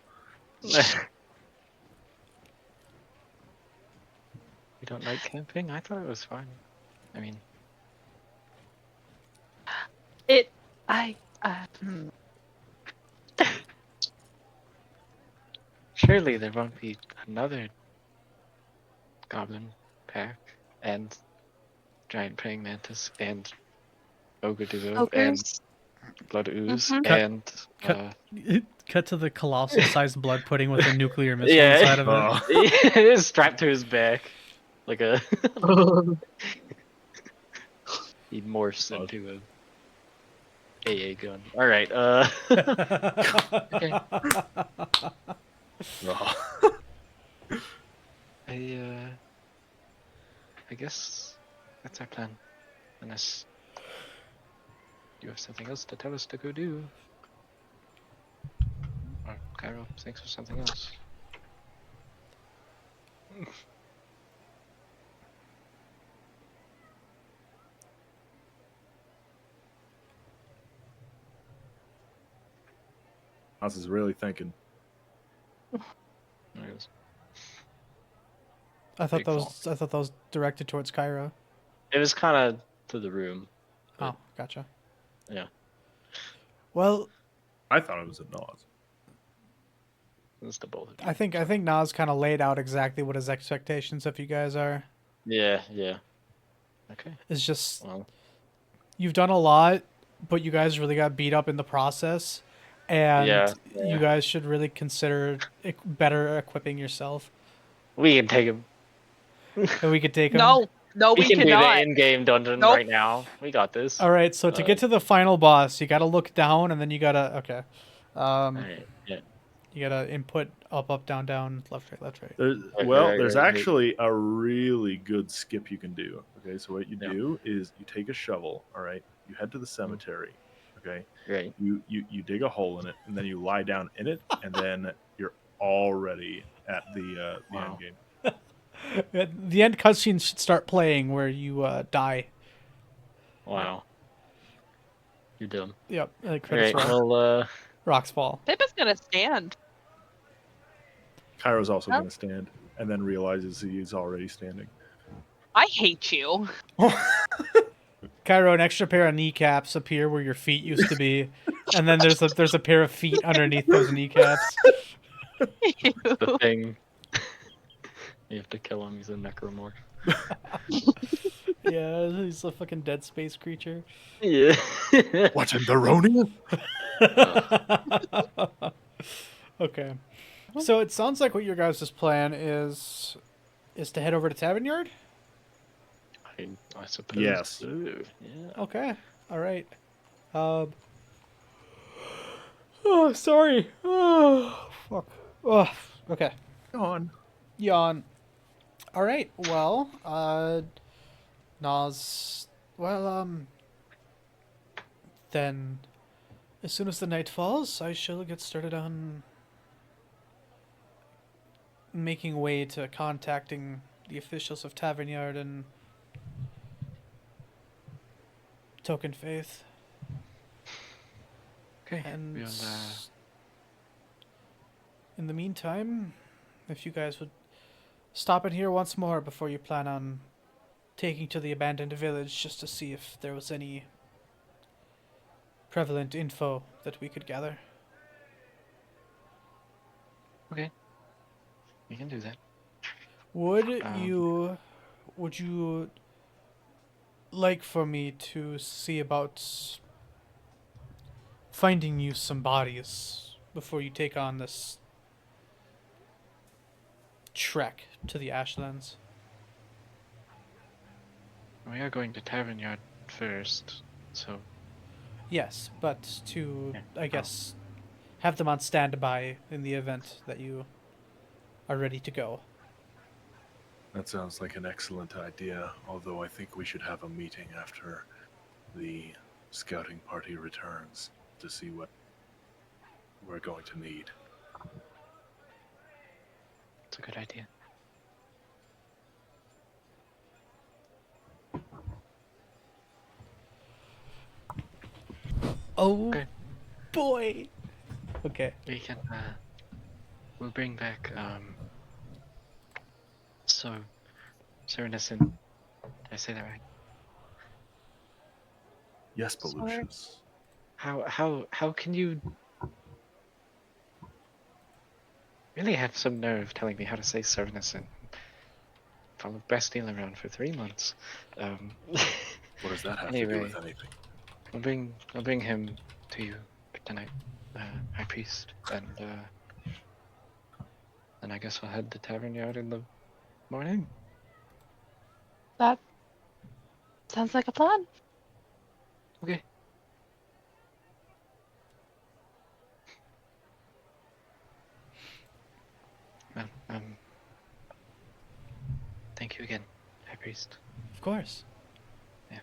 You don't like camping? I thought it was fun. I mean, surely there won't be another goblin pack and giant praying mantis and ogre duo and Ogres. blood ooze Mhm. and Cut to the colossal-sized blood pudding with a nuclear missile yeah, inside of it. it's strapped to his back like a he morphs into a AA gun. All right, okay. I guess that's our plan. Unless you have something else to tell us to go do. Or Cairo thinks of something else. House is really thinking. Anyways, I thought Big that was directed towards Cairo. it was kind of to the room. Oh, gotcha. Yeah. Well, I thought it was a Nas. It's the both of you. I think Nas kind of laid out exactly what his expectations of you guys are. Yeah. Okay. It's just Well, you've done a lot, but you guys really got beat up in the process, and you yeah. guys should really consider better equipping yourself. We can take him. And we could take him. No, We we can do the cannot. in-game dungeon Nope. right now. We got this. All right, so to get to the final boss, you got to look down, and then you gotta Alright, yeah. you gotta input up, down, down, left, right. There's right. actually a really good skip you can do. Okay, so what you Yeah. do is you take a shovel. All right, you head to the cemetery. Okay, Right. you dig a hole in it, and then you lie down in it, and then you're already at the Wow. end game. The end cutscene should start playing where you die. Wow. You're dumb. Yep, Alright, credits roll. well, Rocks fall. Pip is gonna stand. Kairo's also Oh. going to stand, and then realizes he's already standing. I hate you. Cairo, an extra pair of kneecaps appear where your feet used to be, and then there's a pair of feet underneath those kneecaps. the thing. You have to kill him, he's a necromorph. Yeah, he's a fucking Dead Space creature. Yeah. Watching the Ronin? Okay. So it sounds like what your guys' plan is to head over to Tavern Yard? I suppose. Yes. So. Yeah. Okay. All right. Oh, sorry. Oh, fuck. Oh, okay. Yawn. Yawn. All right. Well, Nas. Well, then, as soon as the night falls, I shall get started on making way to contacting the officials of Tavern Yard and Token Faith. Okay. And We'll, in the meantime, if you guys would stop in here once more before you plan on taking to the abandoned village just to see if there was any prevalent info that we could gather. okay. We can do that. Would you like for me to see about finding you some bodies before you take on this trek to the Ashlands? We are going to Tavern Yard first, so Yes, but to, Yeah. I guess, have them on standby in the event that you are ready to go. That sounds like an excellent idea, although I think we should have a meeting after the scouting party returns to see what we're going to need. it's a good idea. Oh, Okay. boy! Okay. We can, we'll bring back, Serenison. Did I say that right? Yes, Belucius. How can you really have some nerve telling me how to say Serenison? I'm the best dealer around for 3 months. What does that have to do Anyway. with anything? I'll bring him to you tonight, High Priest, and then I guess I'll head to Tavern Yard in the morning. That sounds like a plan. Okay. Well, thank you again, High Priest. Of course. I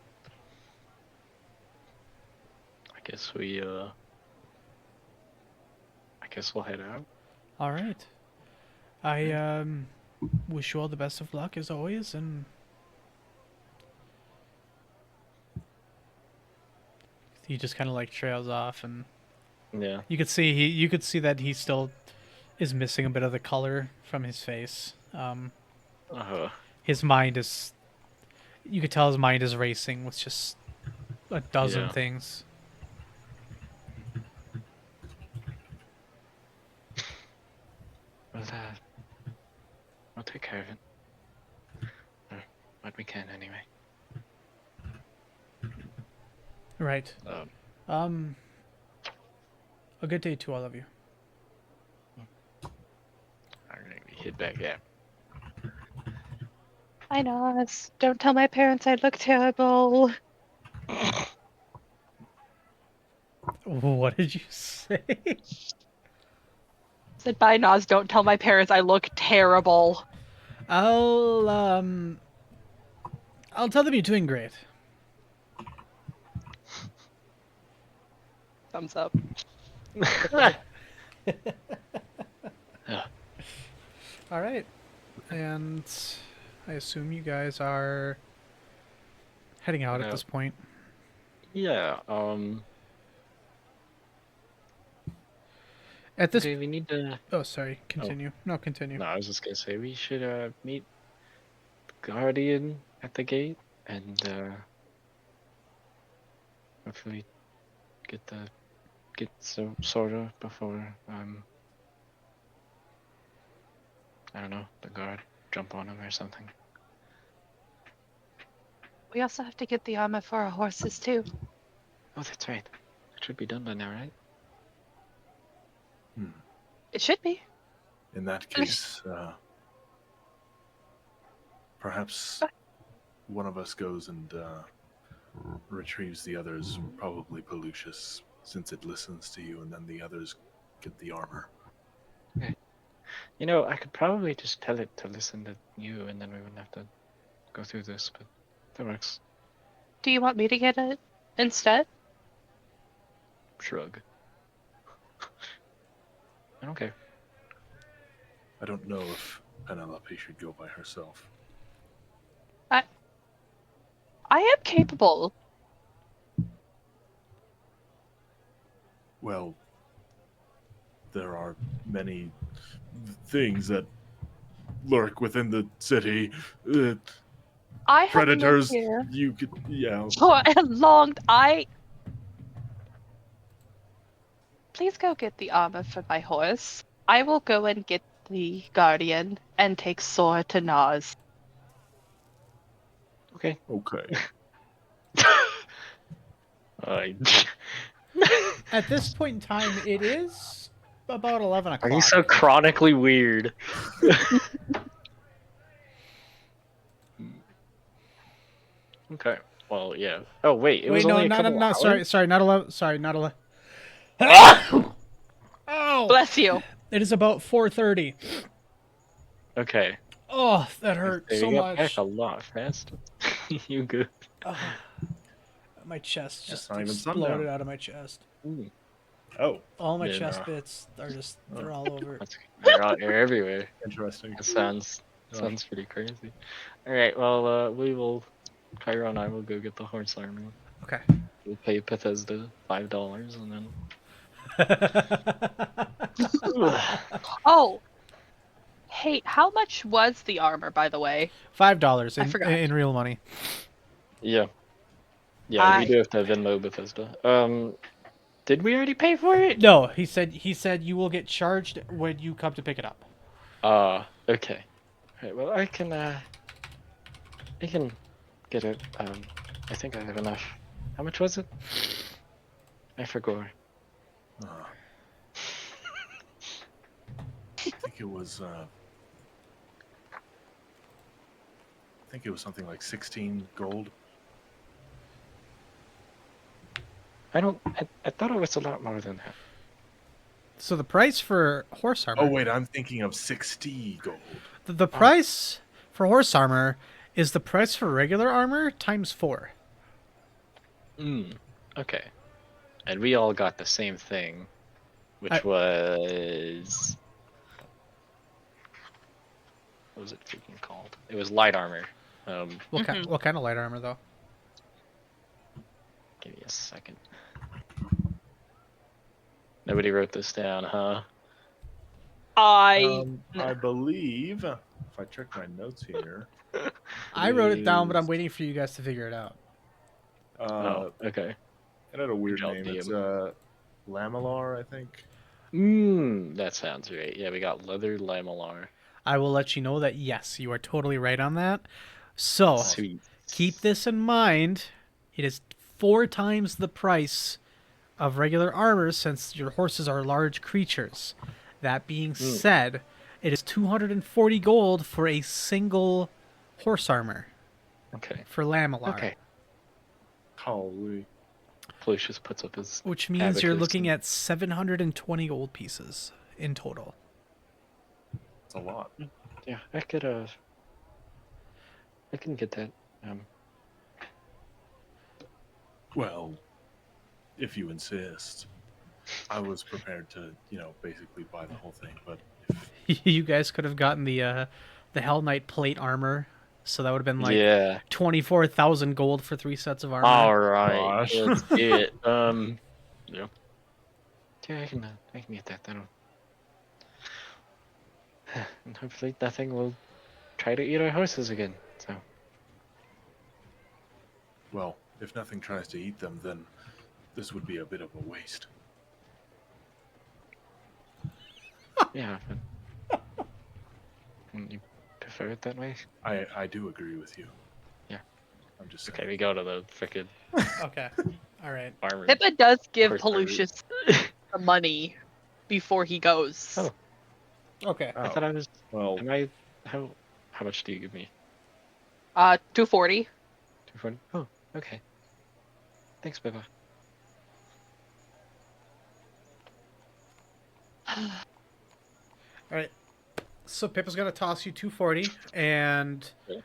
guess we'll head out. All right. I wish you all the best of luck as always, and he just kind of like trails off, and Yeah. you could see that he still is missing a bit of the color from his face. His mind is, you could tell his mind is racing with just a dozen Yeah. things. take care of it. Or what we can, anyway. Right. Um, A good day to all of you. Alright, we head back out. I know. Don't tell my parents I look terrible. What did you say? Said bye, Nas. Don't tell my parents I look terrible. I'll tell them you're doing great. Thumbs up. All right. And I assume you guys are heading out at this point. Yeah, At this okay, we need to... Oh, sorry. Continue. No, continue. No, I was just gonna say, we should, meet the Guardian at the gate, and, hopefully get some Sora before, I don't know, the guard jump on him or something. We also have to get the armor for our horses too. Oh, that's right. That should be done by now, right? It should be. In that case, perhaps one of us goes and retrieves the others, probably Pelucius, since it listens to you, and then the others get the armor. Okay. You know, I could probably just tell it to listen to you, and then we wouldn't have to go through this, but that works. Do you want me to get it instead? Shrug. I don't care. I don't know if Penelope should go by herself. I am capable. Well, there are many things that lurk within the city. I have Predators, lived here you could, yeah. for a long. Please go get the armor for my horse. I will go and get the guardian and take Sora to Nas. Okay. Okay. At this point in time, it is about 11 o'clock. Are you so chronically weird? Okay. Well, yeah. Oh wait, it was Wait, no, only a no, couple hours? sorry, not 11. Sorry, not 11. Oh! Bless you. It is about 4:30. Okay. Oh, that hurt They so got much. back a lot faster. You good? Oh, my chest just not even exploded sundown. out of my chest. Ooh, Oh, All my Yeah, chest no. bits are just, they're all over. you're everywhere. interesting. That sounds pretty crazy. All right. Well, we will. Cairo and I will go get the horse armor. Okay. We'll pay Bethesda $5, and then. Oh. Hey, how much was the armor, by the way? $5 I forgot. in real money. Yeah. Yeah, we do have to Venmo Bethesda. Did we already pay for it? No, he said you will get charged when you come to pick it up. Okay. Alright, well, I can get it. I think I have enough. How much was it? I forgot. I think it was. I think it was something like 16 gold. I thought it was a lot more than that. So the price for horse armor. Oh wait, I'm thinking of 60 gold. The price for horse armor is the price for regular armor times 4. Okay. And we all got the same thing, which was... What was it freaking called? It was light armor. What kind of light armor though? Give me a second. Nobody wrote this down, huh? I believe, if I check my notes here. I wrote it down, but I'm waiting for you guys to figure it out. Okay. It had a weird job, name. DM. It's Lamellar, I think. That sounds right. Yeah, we got leather lamellar. I will let you know that yes, you are totally right on that. So Sweet. keep this in mind. It is 4 times the price of regular armor since your horses are large creatures. That being said, it is 240 gold for a single horse armor Okay. for Lamalar. Okay. Holy. Lucius puts up his Which means you're abacus looking and- at 720 gold pieces in total. It's a lot. Yeah, I can get that. Well, if you insist. I was prepared to, basically buy the whole thing, but You guys could have gotten the Hell Knight plate armor, so that would have been like yeah. 24,000 gold for 3 sets of armor. All right. Gosh. Let's do it. Yeah. Yeah, I can get that. That'll. And hopefully nothing will try to eat our horses again. So. well, if nothing tries to eat them, then this would be a bit of a waste. Yeah. Wouldn't you prefer it that way? I do agree with you. Yeah. I'm just Okay, saying. we go to the frickin' Okay. All right. armor. Pippa does give Horse Pelusius the money before he goes. Oh. Okay. I thought I was. Well, How much do you give me? 240. 240? Oh, okay. Thanks, Beba. All right. So Pippa's gonna toss you 240, and Okay.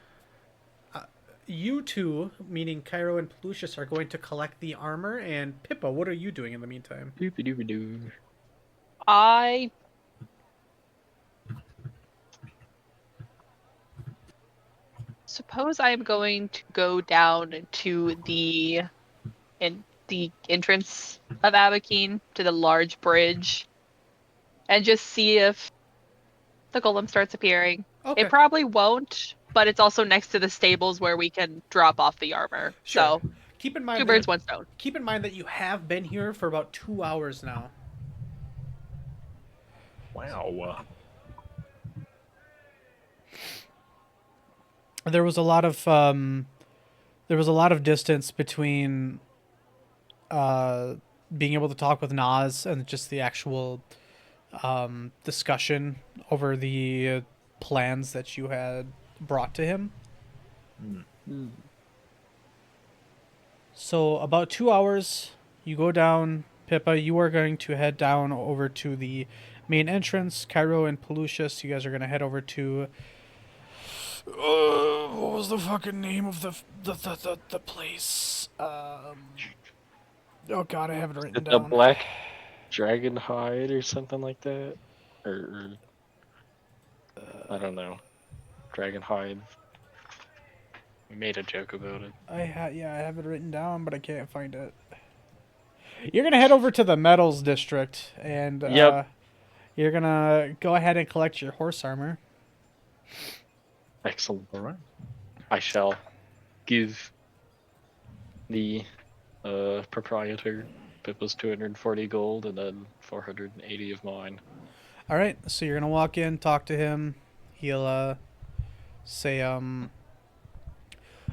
you two, meaning Cairo and Pelusius, are going to collect the armor. And Pippa, what are you doing in the meantime? Doopy doopy doo. I suppose I am going to go down to the entrance of Abakeen, to the large bridge, and just see if the golem starts appearing. Okay. It probably won't, but it's also next to the stables where we can drop off the armor. Sure. So Keep in mind. two that- birds, one stone. Keep in mind that you have been here for about 2 hours now. wow. There was a lot of distance between being able to talk with Nas and just the actual discussion over the plans that you had brought to him. So about 2 hours, you go down. Pippa, you are going to head down over to the main entrance. Cairo and Pelusius, you guys are going to head over to... what was the fucking name of the place? Oh god, I have it written The down. black dragon hide or something like that? Or I don't know. Dragon hide. We made a joke about it. I have it written down, but I can't find it. You're gonna head over to the metals district, and Yep. you're gonna go ahead and collect your horse armor. Excellent. All right. I shall give the proprietor Pippa's 240 gold and then 480 of mine. All right, so you're gonna walk in, talk to him. He'll say, "All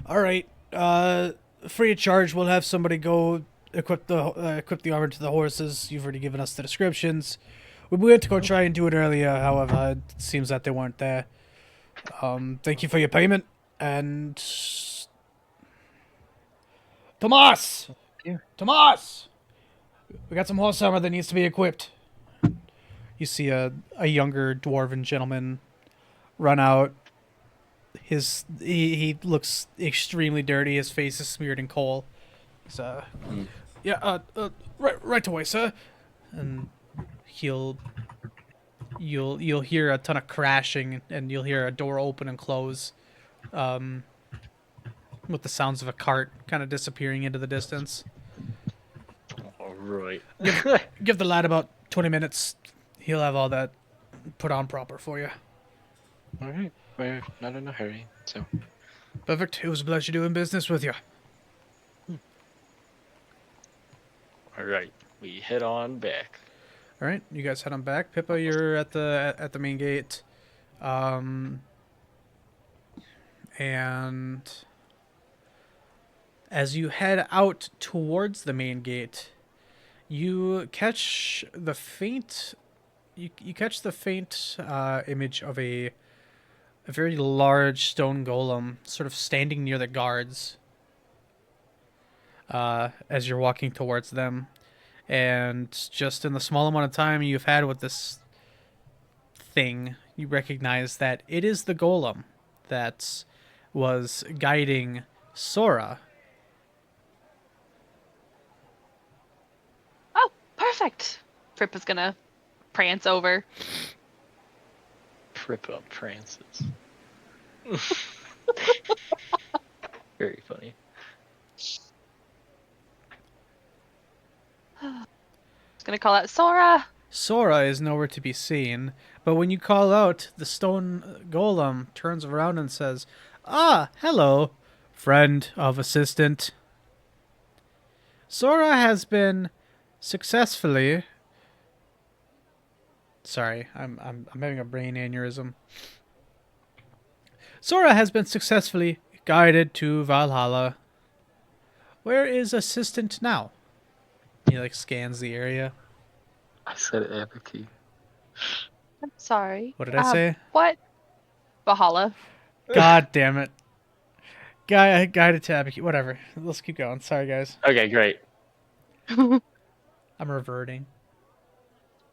right, free of charge. We'll have somebody go equip the armor to the horses. You've already given us the descriptions. We went to go try and do it earlier. However, it seems that they weren't there. Thank you for your payment, and Tomas, Yeah. Tomas, we got some horse armor that needs to be equipped." You see a younger dwarven gentleman run out. He looks extremely dirty. His face is smeared in coal. He's right away, sir. And you'll hear a ton of crashing, and you'll hear a door open and close, with the sounds of a cart kind of disappearing into the distance. All right. Give the lad about 20 minutes. He'll have all that put on proper for you. All right. We're not in a hurry, so. Perfect. It was a pleasure doing business with you. All right. We head on back. All right, you guys head on back. Pippa, you're at the main gate. And as you head out towards the main gate, you catch the faint you catch the faint image of a very large stone golem sort of standing near the guards as you're walking towards them. And just in the small amount of time you've had with this thing, you recognize that it is the golem that was guiding Sora. Oh, perfect. Fripp is gonna prance over. Trip up Francis. Very funny. Just gonna call out Sora. Sora is nowhere to be seen, but when you call out, the stone golem turns around and says, "Ah, hello, friend of assistant. Sora has been successfully..." Sorry, I'm having a brain aneurysm. "Sora has been successfully guided to Valhalla. Where is assistant now?" He scans the area. I said Abakeen. I'm sorry. What did I say? What? Valhalla. God damn it. Guided to Abakeen. Whatever. Let's keep going. Sorry, guys. Okay, great. I'm reverting.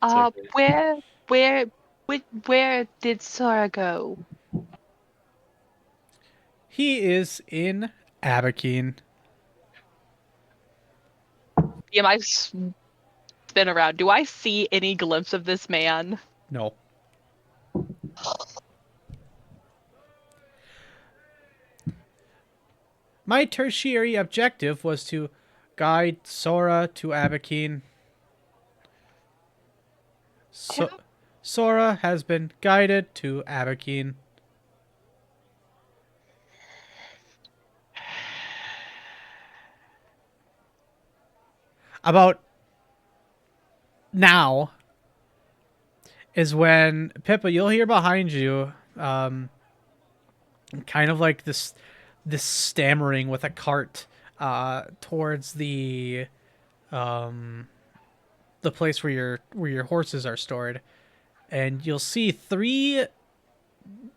okay. Where did Sora go? He is in Abakeen. I spin around. Do I see any glimpse of this man? No. My tertiary objective was to guide Sora to Abakeen. Sora has been guided to Abakeen. About now is when, Pippa, you'll hear behind you, kind of like this stammering with a cart towards the place where your horses are stored, and you'll see 3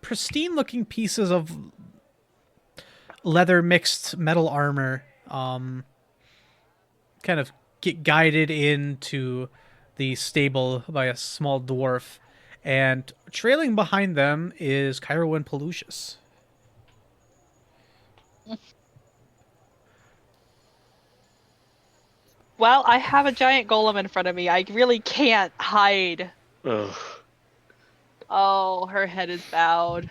pristine looking pieces of leather mixed metal armor kind of get guided into the stable by a small dwarf, and trailing behind them is Cairo and Pelusius. Well, I have a giant golem in front of me. I really can't hide. Ugh. Oh, her head is bowed.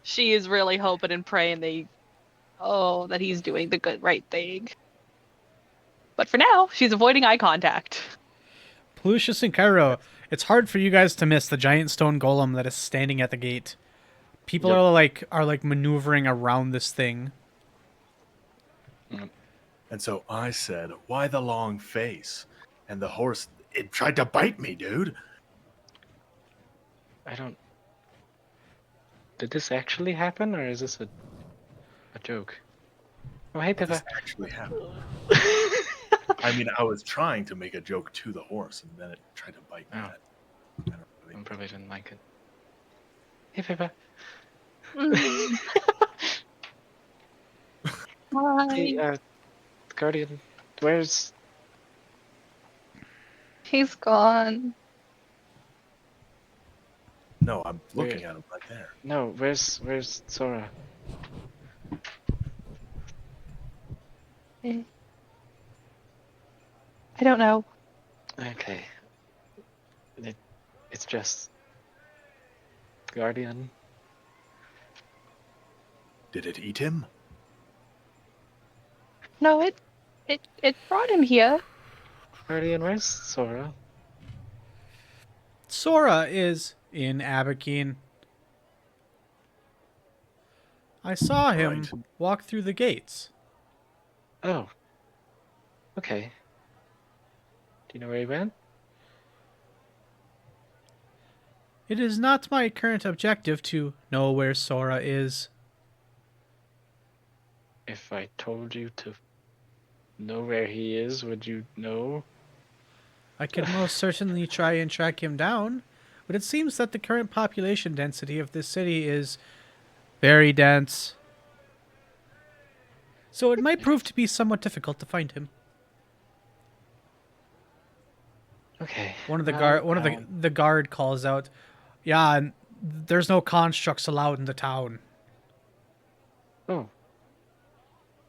She is really hoping and praying that he's doing the right thing. But for now, she's avoiding eye contact. Pelusius and Cairo, it's hard for you guys to miss the giant stone golem that is standing at the gate. People Yep. are maneuvering around this thing. And so I said, "Why the long face?" And the horse, it tried to bite me, dude. I don't. Did this actually happen, or is this a joke? Oh, hey, This Pippa. actually happened. I mean, I was trying to make a joke to the horse, and then it tried to bite me. Oh. I don't really... I probably didn't like it. Hey, Pippa. Hey, Hi. Guardian, where's... He's gone. No, I'm looking Where- at him right there. No, where's Sora? I don't know. Okay. It's just... Guardian. Did it eat him? No, it brought him here. Guardian, where's Sora? Sora is in Abakeen. I saw him Right. walk through the gates. Oh. Okay. Do you know where he went? It is not my current objective to know where Sora is. If I told you to know where he is, would you know? I could most certainly try and track him down, but it seems that the current population density of this city is very dense. So it might prove to be somewhat difficult to find him. Okay. One of the guard calls out, "Yeah, and there's no constructs allowed in the town." Oh.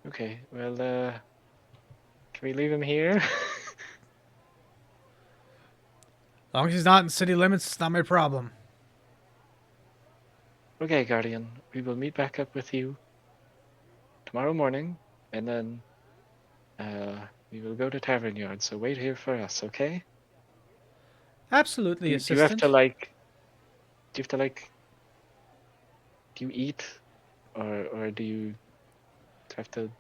Okay. Well, can we leave him here? As long as he's not in city limits, it's not my problem. Okay, Guardian. We will meet back up with you tomorrow morning, and then we will go to Tavern Yard. So wait here for us, okay? Absolutely, Do you assistant. have to like? Do you have to like? Do you eat, or do you have to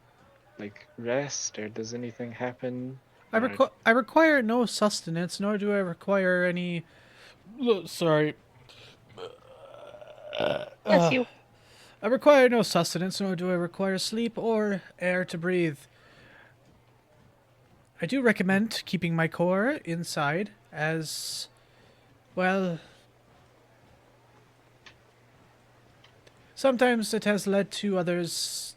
like rest, or does anything happen? I require no sustenance, nor do I require any. Sorry. Yes, you. I require no sustenance, nor do I require sleep or air to breathe. I do recommend keeping my core inside, as well. Sometimes it has led to others.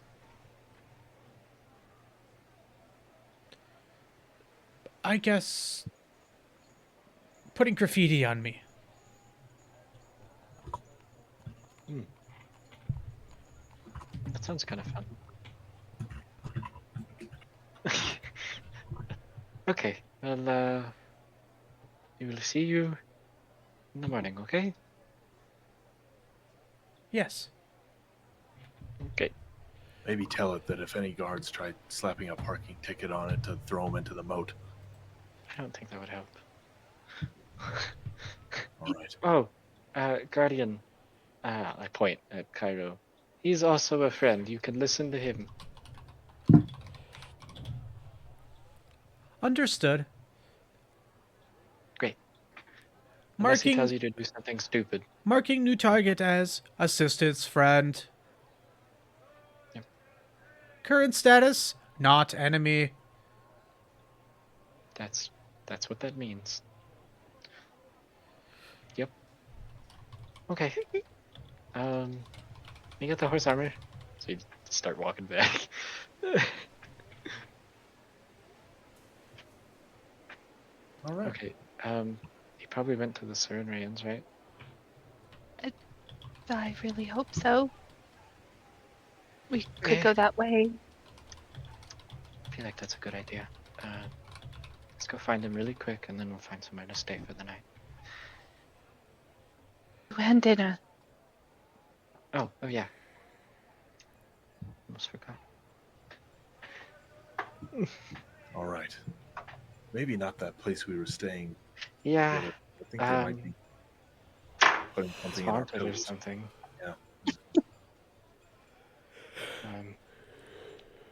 I guess putting graffiti on me. That sounds kind of fun. Okay, well, we will see you in the morning, okay? Yes. Okay. Maybe tell it that if any guards try slapping a parking ticket on it, to throw them into the moat. I don't think that would help. All right. Oh, Guardian. I point at Cairo. He's also a friend. You can listen to him. Understood. Great. Unless he Marking tells you to do something stupid. marking new target as assistance friend. Yep. Current status not enemy. That's what that means. Yep. Okay. You got the horse armor? So you start walking back. All right. Okay. He probably went to the Serenraeans, right? I really hope so. We could Okay. go that way. I feel like that's a good idea. Let's go find him really quick, and then we'll find somewhere to stay for the night. And dinner. Oh yeah. Almost forgot. All right. Maybe not that place we were staying. Yeah. but I think they might be putting It's something in our haunted or pillows. something. Yeah.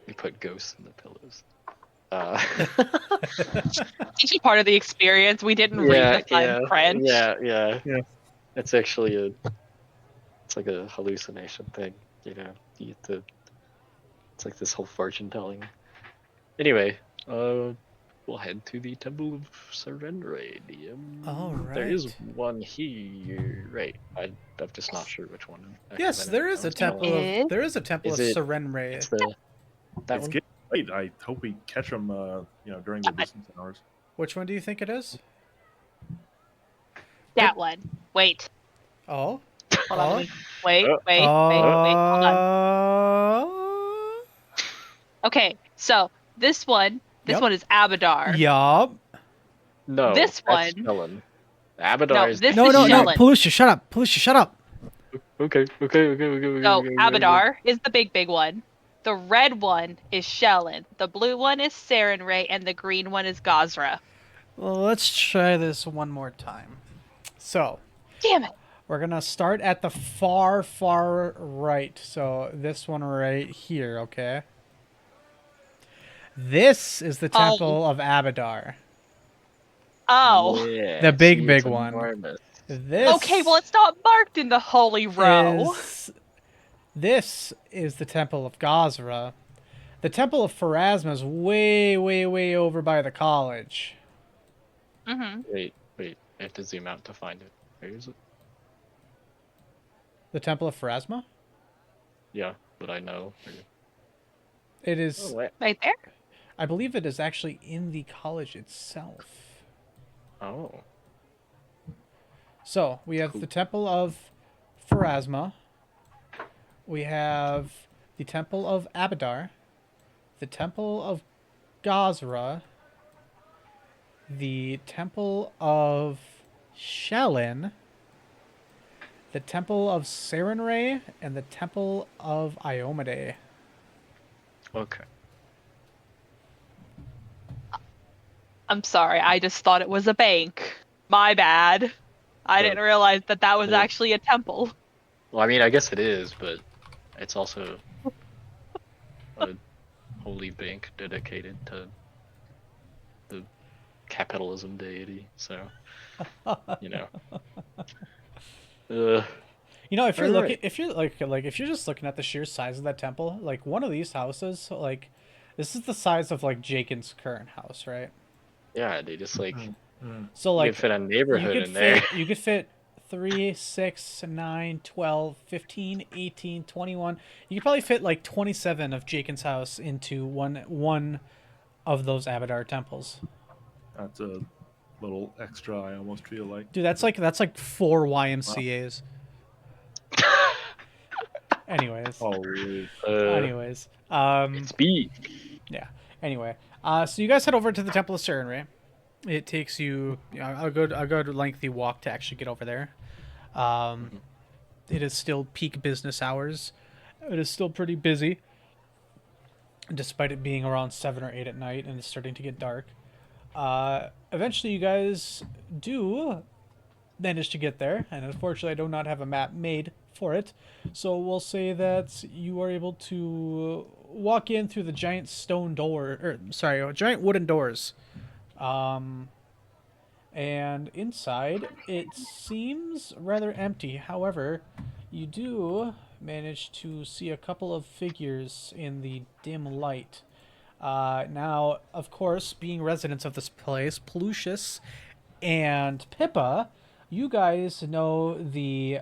We put ghosts in the pillows. It's just part of the experience. We didn't read the fine French. Yeah. Yeah. It's actually it's like a hallucination thing, you know. You have to. It's like this whole fortune telling. Anyway, we'll head to the Temple of Serenradium. All There is right. one here, right? I'm just not sure which one. Yes, there is a temple Is- of temple Is of it- Serenray. It's that It's one. getting late. I hope we catch them, during the business hours. Which one do you think it is? That one. Wait. Oh. Hold on. Oh. let me- Wait. Oh. Wait. Hold on. Oh. Okay. So this one. This Yep. one is Abadar. Yup. No, This that's one- Helen. Abadar No, is this No, is no, no. Shellen. Palisha, shut up. Palisha, shut up. okay. So Okay. Abadar is the big one. The red one is Shellen. The blue one is Sarenrae, and the green one is Gazra. Well, let's try this one more time. So, Damn it! we're going to start at the far, far right. So, this one right here, okay? This is the Temple of Abadar. Oh, Yeah, The big, see, big it's one. enormous. This Okay, well, it's not marked in the holy row. this is the Temple of Gazra. The Temple of Pharasma is way, way, way over by the college. Mm-hmm. Wait. I have to zoom out to find it. Where is it? The Temple of Pharasma? Yeah, but I know. It Oh, is, wait. Right there. I believe it is actually in the college itself. Oh. So, we have Cool. the Temple of Pharasma. We have the Temple of Abadar. The Temple of Gazra. The Temple of Shelin. The Temple of Sarenrae. And the Temple of Iomade. Okay. I'm sorry, I just thought it was a bank. My bad. I But- didn't realize that that was well- actually a temple. Well, I mean, I guess it is, but it's also a holy bank dedicated to the capitalism deity. So, you know. You know, if you're All looking, right. if you're if you're just looking at the sheer size of that temple, like one of these houses, like this is the size of like Jaken's current house, right? Yeah, they just like So you like could fit a you neighborhood could in there. fit you could fit 3, 6, 9, 12, 15, 18, 21. You could probably fit like 27 of Jaken's house into one of those Abadar temples. That's a little extra. I almost feel like. Dude, that's like 4 YMCA's. Anyways. Holy. Anyways. It's big. Yeah. Anyway, so you guys head over to the Temple of Sarenrae. It takes you, a good lengthy walk to actually get over there. It is still peak business hours. It is still pretty busy, despite it being around 7 or 8 at night and it's starting to get dark. Eventually, you guys do manage to get there, and unfortunately, I do not have a map made for it. So we'll say that you are able to walk in through the giant stone door, or sorry, giant wooden doors. And inside, it seems rather empty. However, you do manage to see a couple of figures in the dim light. Now, of course, being residents of this place, Plucius and Pippa, you guys know the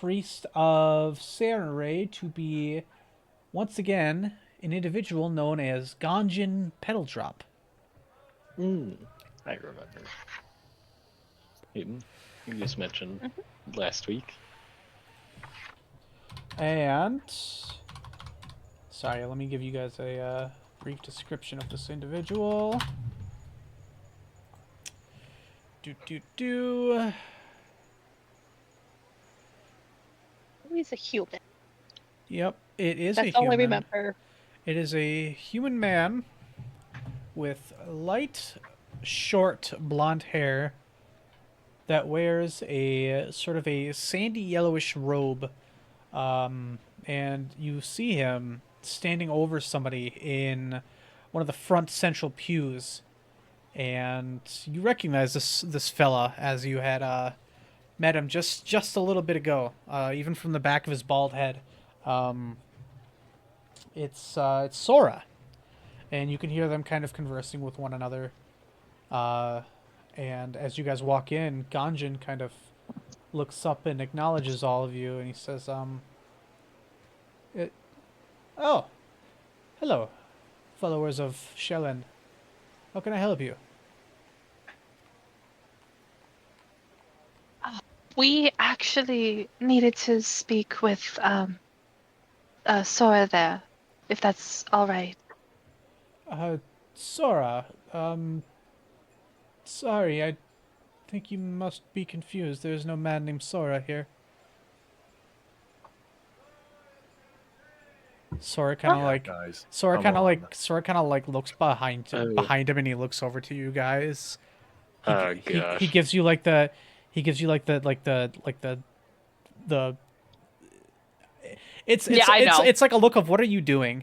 priest of Sarenrae to be, once again, an individual known as Ganjin Petal-Drop. I remember. You just mentioned last week. And sorry, let me give you guys a brief description of this individual. He's a human. Yep, it is a That's all I human. remember. It is a human man with light, short blonde hair that wears a sort of a sandy yellowish robe. And you see him standing over somebody in one of the front central pews. And you recognize this fella as you had met him just a little bit ago, even from the back of his bald head. It's Sora, and you can hear them kind of conversing with one another. And as you guys walk in, Ganjin kind of looks up and acknowledges all of you, and he says, "Oh, hello, followers of Shellen. How can I help you?" We actually needed to speak with Sora there, if that's all right. Sora, sorry, I think you must be confused. There's no man named Sora here. Sora kind of like Guys. Sora come kind of on. like Sora kind of like looks behind him and he looks over to you guys. Oh gosh. He gives you like the Yeah, I know. it's like a look of what are you doing?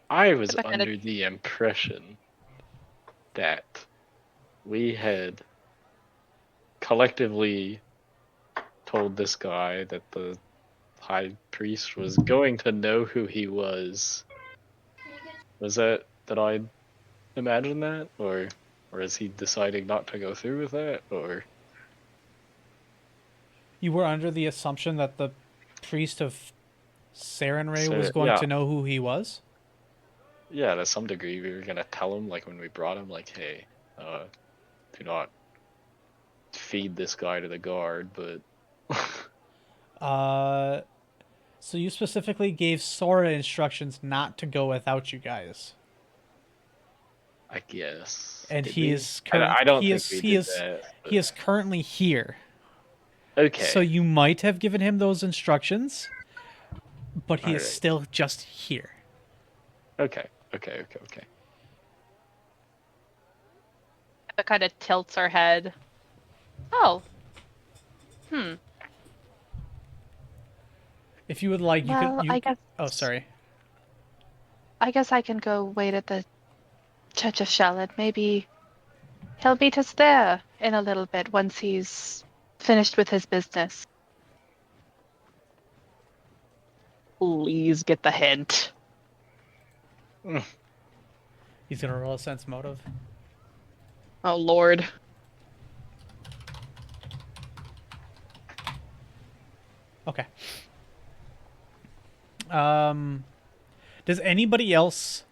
I was If I kinda- under the impression that we had collectively told this guy that the high priest was going to know who he was. Was that did I imagine that, or is he deciding not to go through with that, or You were under the assumption that the priest of Sarenrae was so? going Yeah, to know who he was? yeah. To some degree, we were gonna tell him, like when we brought him, like, hey, do not feed this guy to the guard, but Uh, so you specifically gave Sora instructions not to go without you guys. I guess. And Did he we? is current I don't he think is we he did is that. he is currently here. So Okay. you might have given him those instructions, but he All is right. still just here. Okay. Okay. Okay. Okay. It kind of tilts her head. Oh. If you would like, you could Well, you Oh, sorry. I guess I can go wait at the Church of Charlotte. Maybe he'll meet us there in a little bit once he's finished with his business. Please get the hint. He's gonna roll a sense motive. Oh Lord. Okay. Does anybody else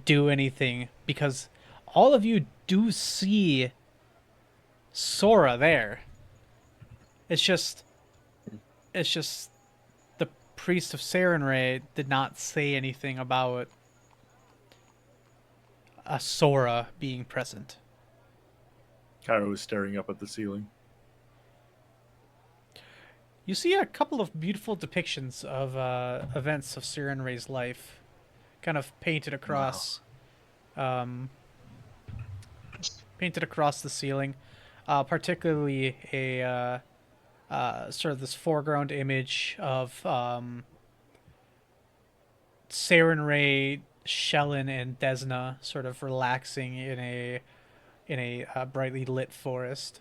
do anything? Because all of you do see Sora there. It's just the priest of Sarenrae did not say anything about a Sora being present. Cairo was staring up at the ceiling. You see a couple of beautiful depictions of events of Sarenrae's life, kind of painted across, painted across the ceiling. Particularly a sort of this foreground image of Sarenrae, Shellen, and Desna sort of relaxing in a brightly lit forest.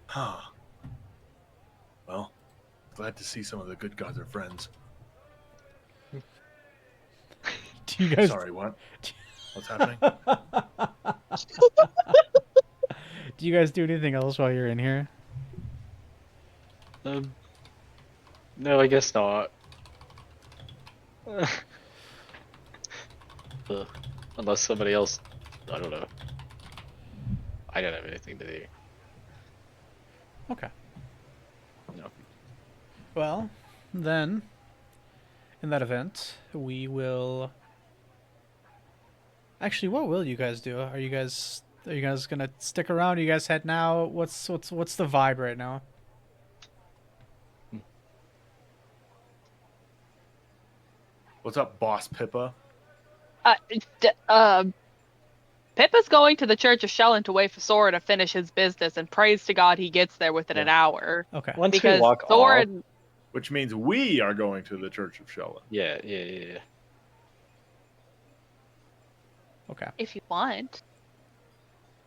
Huh. Well, glad to see some of the good gods are friends. Do you guys? Sorry, what? What's happening? Do you guys do anything else while you're in here? No, I guess not. Unless somebody else, I don't know. I don't have anything to do. Okay. No. Well, then, in that event, we will. Actually, what will you guys do? Are you guys gonna stick around? Are you guys head now? What's the vibe right now? What's up, Boss Pippa? Pippa's going to the Church of Shellen to wait for Sora to finish his business, and prays to God he gets there within an hour. Okay. Once we Because walk Sora, off, Which means we are going to the Church of Shellen. yeah. Okay. if you want.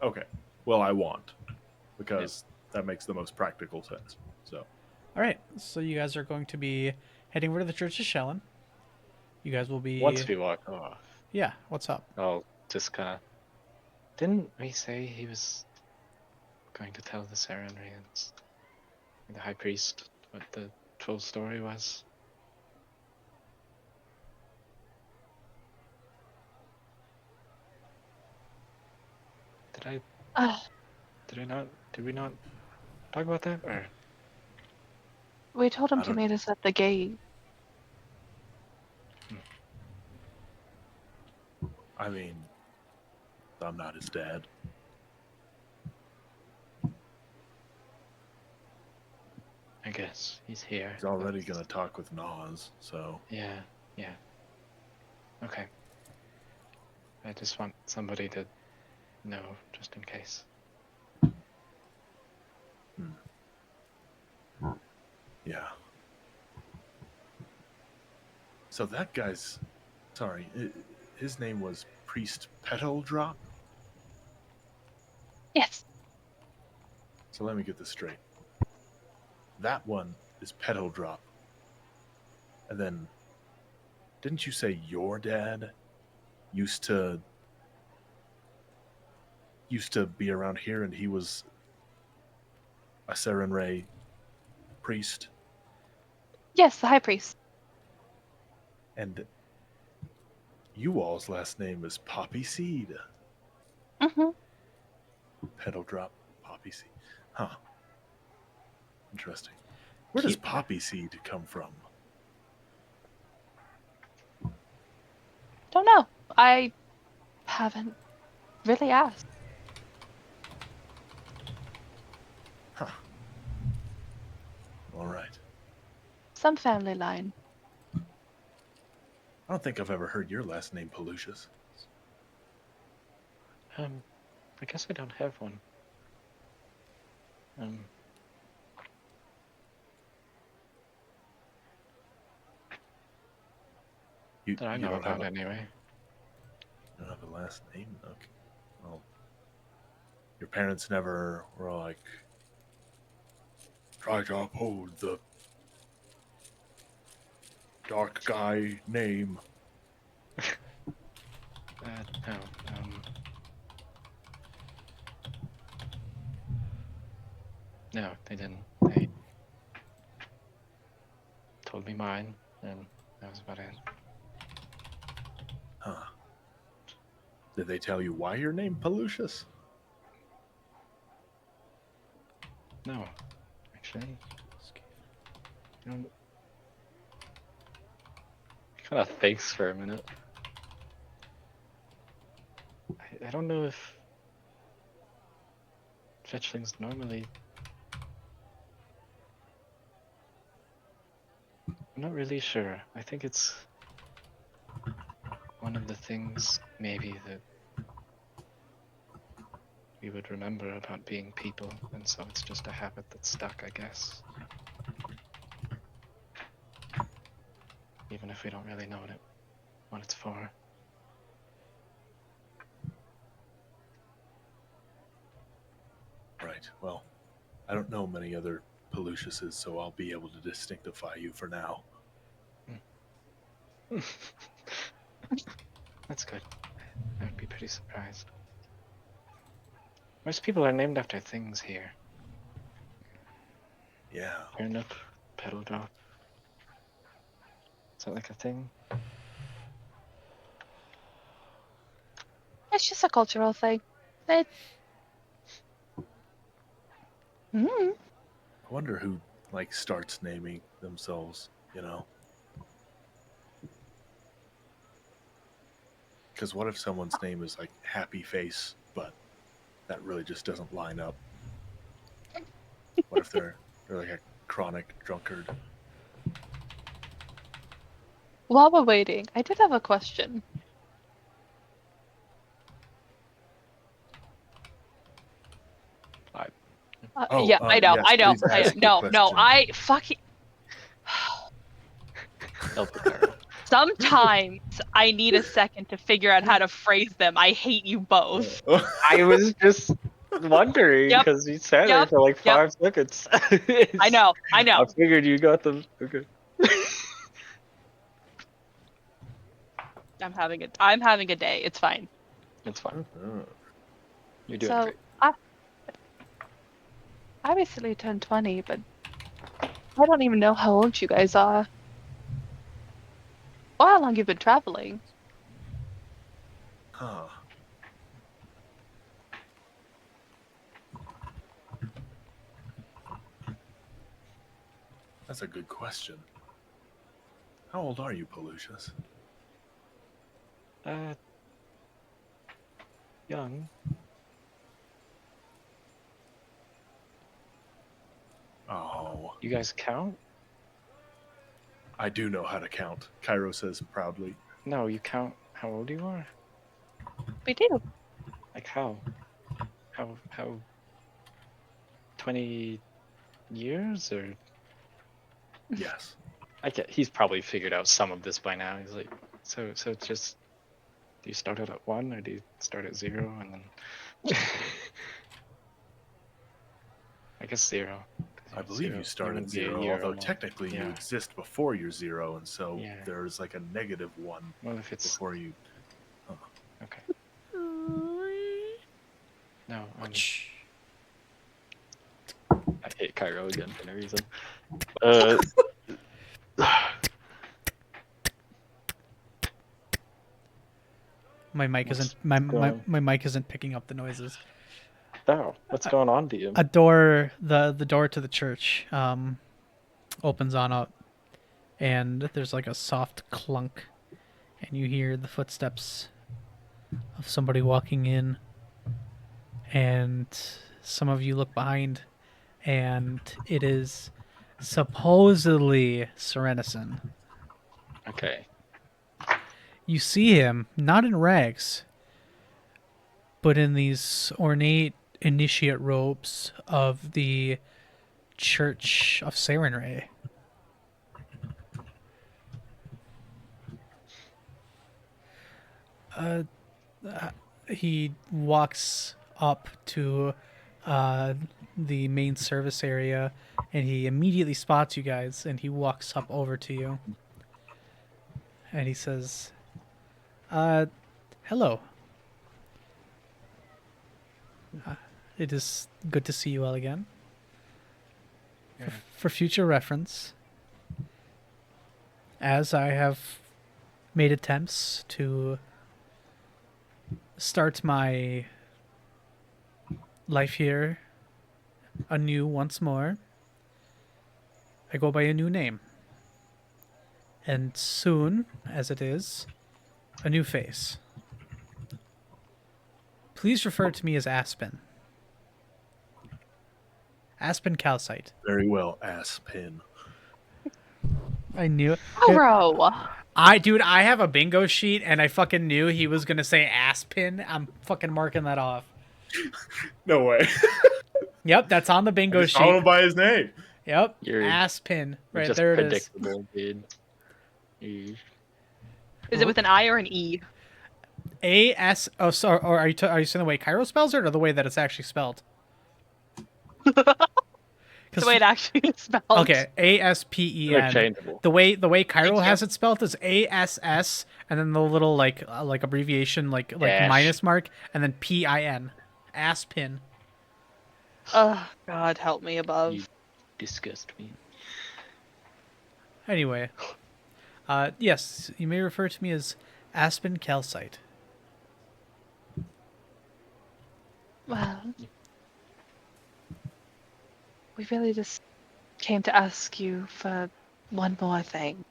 Okay. Well, I want. Because that makes the most practical sense. So. All right. So you guys are going to be heading over to the Church of Shellen. You guys will be. Once we walk off, Yeah. What's up? I'll just kind of. Didn't we say he was going to tell the Sarenraeans, the high priest, what the full story was? Did I? Uh, Did I not? Did we not talk about that? Or we told him I to don't- meet us at the gate. I mean, I'm not his dad. I guess he's here. He's already going to talk with Nas, so. Yeah. Okay. I just want somebody to know, just in case. Yeah. So that guy's. Sorry, his name was Priest Petal Drop? Yes. So let me get this straight. That one is Petal Drop. And then, didn't you say your dad used to be around here and he was a Serenray priest? Yes, the high priest. And you all's last name is Poppy Seed. Mm-hmm. Petal Drop, Poppy Seed. Huh. Interesting. Where does Poppy Seed come from? Don't know. I haven't really asked. Huh. All right. Some family line. I don't think I've ever heard your last name, Pelucius. I guess I don't have one. That I know about anyway. You don't have a last name? Okay. Well, your parents never were like, try to uphold the dark guy name. No. No, they didn't. They told me mine, and that was about it. Huh. Did they tell you why you're named Pelucius? No, actually. Kind of thinks for a minute. I don't know if fetchlings normally. I'm not really sure. I think it's one of the things maybe that we would remember about being people, and so it's just a habit that's stuck, I guess. Even if we don't really know what it's for. Right. Well, I don't know many other Peluciuses, so I'll be able to distinctify you for now. That's good. I would be pretty surprised. Most people are named after things here. Yeah. Turnip, Petal Drop. Is that like a thing? It's just a cultural thing. It... I wonder who starts naming themselves, you know? Because what if someone's name is like Happy Face, but that really just doesn't line up? What if they're like a chronic drunkard? While we're waiting, I did have a question. Yeah, I know, yes, I know. please ask the No, question. I fucking. Sometimes I need a second to figure out how to phrase them. I hate you both. I was just wondering because you sat there for like 5 seconds. I know. I figured you got them. Okay. I'm having a day. It's fine. It's fine. Oh. You're doing great. I recently turned 20, but I don't even know how old you guys are. Or how long you've been traveling. Huh. That's a good question. How old are you, Pelucius? Young. Oh. You guys count? I do know how to count, Cairo says proudly. No, you count how old you are? We do. Like how? How 20 years or? Yes. He's probably figured out some of this by now. He's like, so it's just, do you start out at 1 or do you start at 0 and then? I guess 0. I believe you start at 0, although technically you exist before you're 0, and so there's like a -1 What if it's before you. okay? No, I hate Cairo again for no reason. My mic isn't my mic isn't picking up the noises. Oh, what's going on, DM? A door, the door to the church, opens on up, and there's like a soft clunk, and you hear the footsteps of somebody walking in, and some of you look behind, and it is supposedly Serenison. Okay. You see him not in rags, but in these ornate initiate robes of the Church of Sarenrae. He walks up to the main service area, and he immediately spots you guys, and he walks up over to you. And he says, hello. It is good to see you all again. For future reference, as I have made attempts to start my life here anew once more, I go by a new name. And soon, as it is, a new face. Please refer to me as Aspen. Aspen Calcite. Very well, Aspen. I knew it. Bro. I have a bingo sheet, and I fucking knew he was gonna say Aspen. I'm fucking marking that off. No way. Yep, that's on the bingo sheet. Call him by his name. Yep, Aspen. Right just there it is. Dude. Is it with an I or an E? A-S... Oh, sorry. Or are you saying the way Cairo spells it, or the way that it's actually spelled? The way it actually is spelled. Okay, A-S-P-E-N. Interchangeable. The way Cairo has it spelled is A-S-S, and then the little like abbreviation like minus mark, and then P-I-N. Aspen. Oh, God, help me above. You disgust me. Anyway, yes, you may refer to me as Aspen Calcite. Well, we really just came to ask you for one more thing.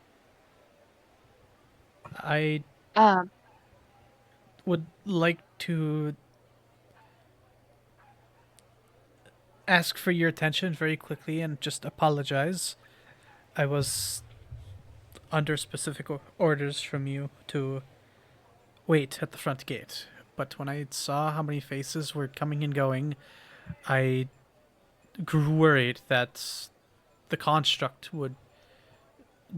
I would like to ask for your attention very quickly and just apologize. I was under specific orders from you to wait at the front gate, but when I saw how many faces were coming and going, I grew worried that the construct would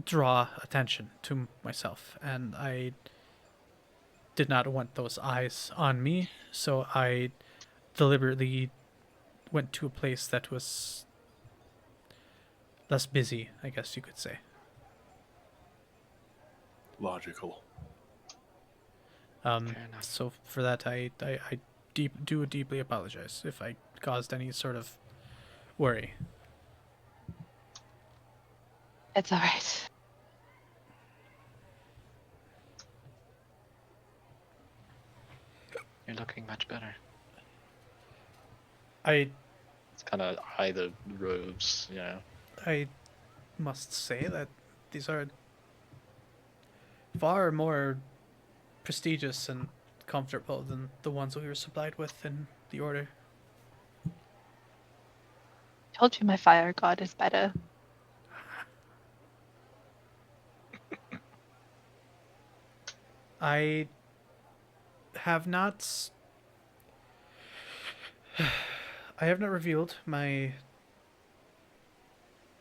draw attention to myself, and I did not want those eyes on me, so I deliberately went to a place that was less busy, I guess you could say. Logical. So for that, I do deeply apologize if I caused any sort of worry. It's all right. You're looking much better. It's kind of the robes, I must say that these are far more prestigious and comfortable than the ones we were supplied with in the order. Told you my fire god is better. I have not revealed my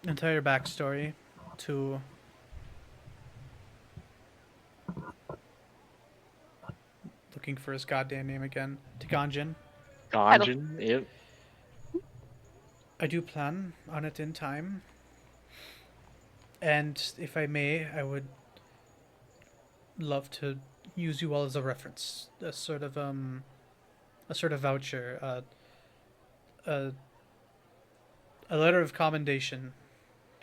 entire backstory to looking for his goddamn name again, to Ganjin. Ganjin, yep. I do plan on it in time. And if I may, I would love to use you all as a reference, a sort of voucher, a letter of commendation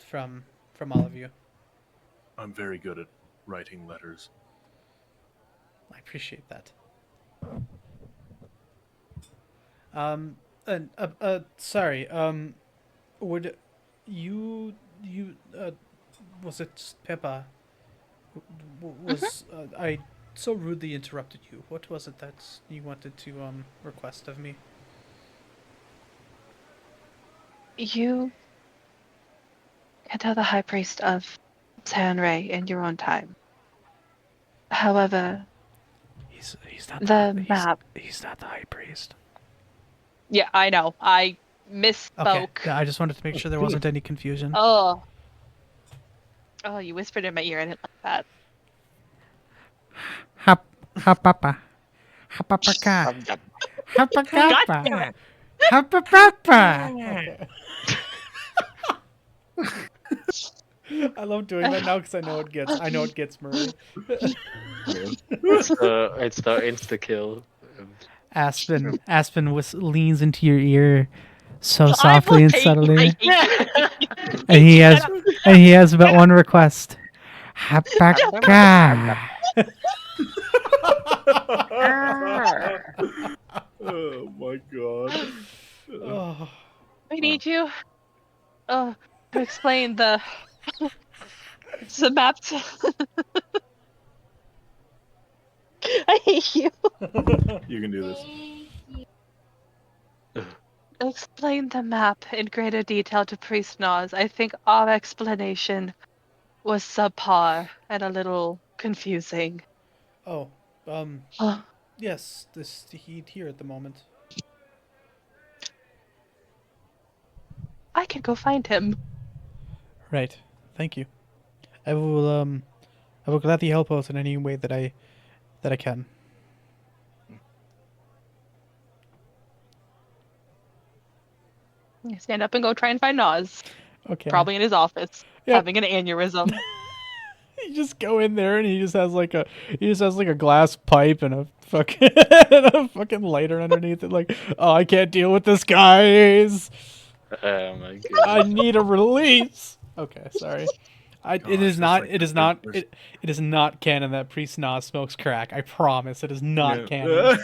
from all of you. I'm very good at writing letters. I appreciate that. Sorry. Would you was it Peppa? Was I so rudely interrupted you? What was it that you wanted to request of me? You can tell the High Priest of Sanray in your own time. However, He's not the map. He's not the high priest. Yeah, I know. I Okay. misspoke. Yeah, I just wanted to make sure there wasn't any confusion. Oh. Oh, you whispered in my ear. I didn't like that. Hapapa. Hapapaka. Hapakapa. Gotcha. Hapapapa. I love doing that now because I know it gets Murray. It's the insta kill. Aspen leans into your ear so I softly and hate- subtly, I and he has but one request. Hapaka. Oh my god. Oh, I need you. To explain the map. I hate you. You can do this. Explain the map in greater detail to Priest Nas. I think our explanation was subpar and a little confusing. oh, Oh, yes, he's here at the moment. I could go find him. Right. Thank you. I will gladly help out in any way that I can. Stand up and go try and find Nas. Okay. Probably in his office, Yep. having an aneurysm. You just go in there and he just has like a glass pipe and a fucking and a fucking lighter underneath it. Like, oh, I can't deal with this, guys. Oh my god. I need a release. Okay, sorry. It Gosh, is that's not. like It the is third not. person. It is not canon that Priest Nas smokes crack. I promise. It is not canon.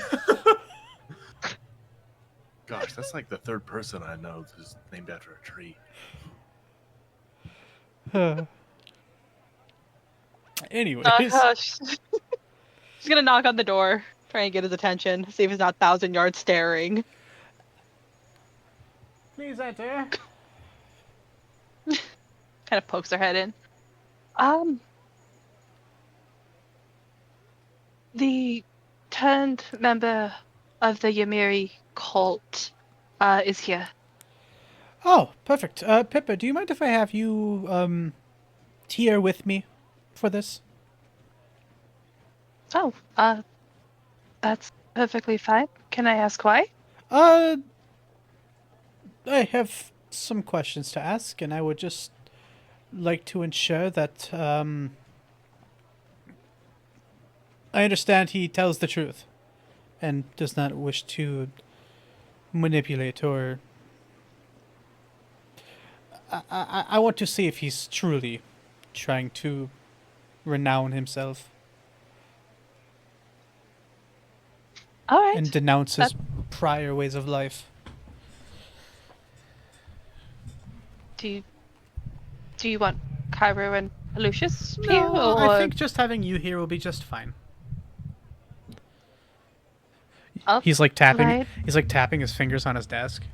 Gosh, that's like the third person I know who's named after a tree. Anyways, She's gonna knock on the door, try and get his attention, see if he's not 1,000 yards staring. please enter. Kind of pokes her head in. The turned member of the Ymiri cult is here. Oh, perfect. Pippa, do you mind if I have you here with me for this? Oh, that's perfectly fine. Can I ask why? I have some questions to ask, and I would just like to ensure that I understand he tells the truth and does not wish to manipulate or. I want to see if he's truly trying to renown himself All right. and denounce his prior ways of life. Do you want Cairo and Lucius here? No, Or... I think just having you here will be just fine. Oh, He's like tapping. right. He's like tapping his fingers on his desk.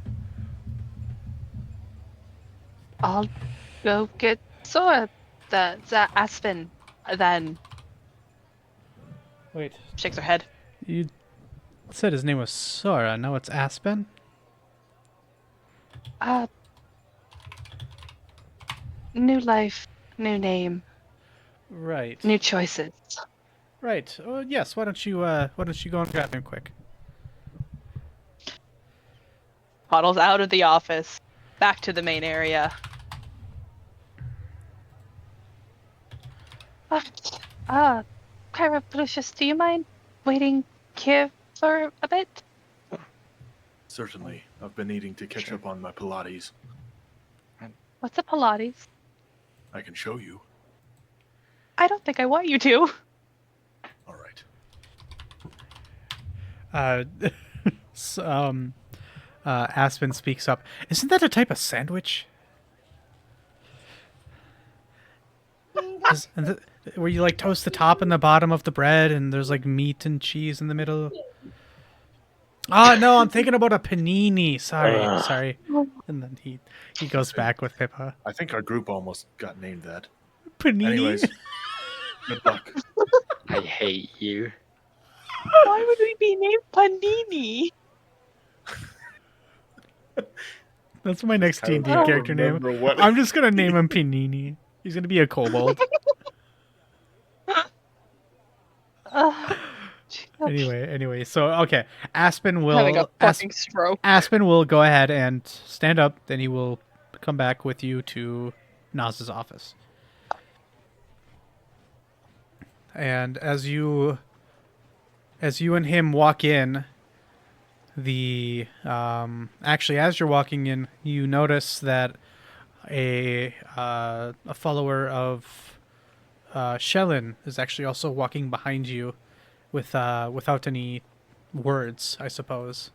I'll go get Sora, the Aspen, then Wait, shakes her head. you said his name was Sora. Now it's Aspen. New life, new name, Right. new choices. Right. Oh yes. Why don't you go and grab him quick? Waddles out of the office back to the main area. Kyra Lucius, do you mind waiting here for a bit? Certainly. I've been needing to catch Sure. up on my Pilates. What's a Pilates? I can show you. I don't think I want you to. All right. Aspen speaks up. Isn't that a type of sandwich? Where you like toast the top and the bottom of the bread, and there's like meat and cheese in the middle. Oh no, I'm thinking about a panini. Sorry. And then he goes back with Pippa. I think our group almost got named that. Panini. Anyways, good luck. I hate you. Why would we be named Panini? That's my next I don't D&D character name. remember what- I'm just gonna name him Panini. He's gonna be a kobold. Anyway, so okay, Aspen Having a will fucking stroke. Aspen will go ahead and stand up. Then he will come back with you to Naz's office. And as you and him walk in, actually as you're walking in, you notice that a follower of Shellin is actually also walking behind you with without any words, I suppose.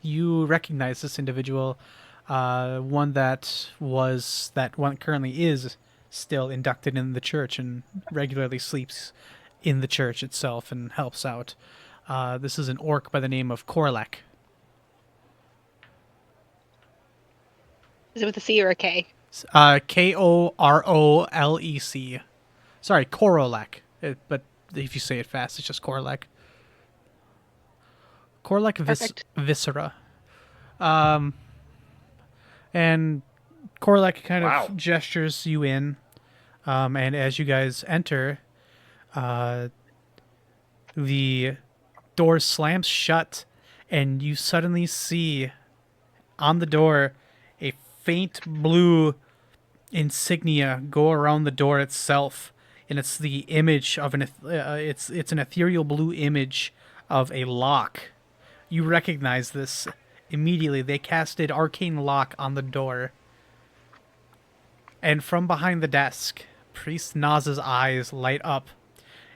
You recognize this individual, one currently is still inducted in the church and regularly sleeps in the church itself and helps out. This is an orc by the name of Korlek. Is it with a C or a K? Korolec. Sorry, Korolek. But if you say it fast, it's just Korlek. Korlek Perfect. Viscera. And Korlek kind of gestures you in. And as you guys enter, the door slams shut, and you suddenly see on the door a faint blue insignia go around the door itself, and it's the image of it's an ethereal blue image of a lock. You recognize this immediately. They casted arcane lock on the door, and from behind the desk, Priest Naz's eyes light up,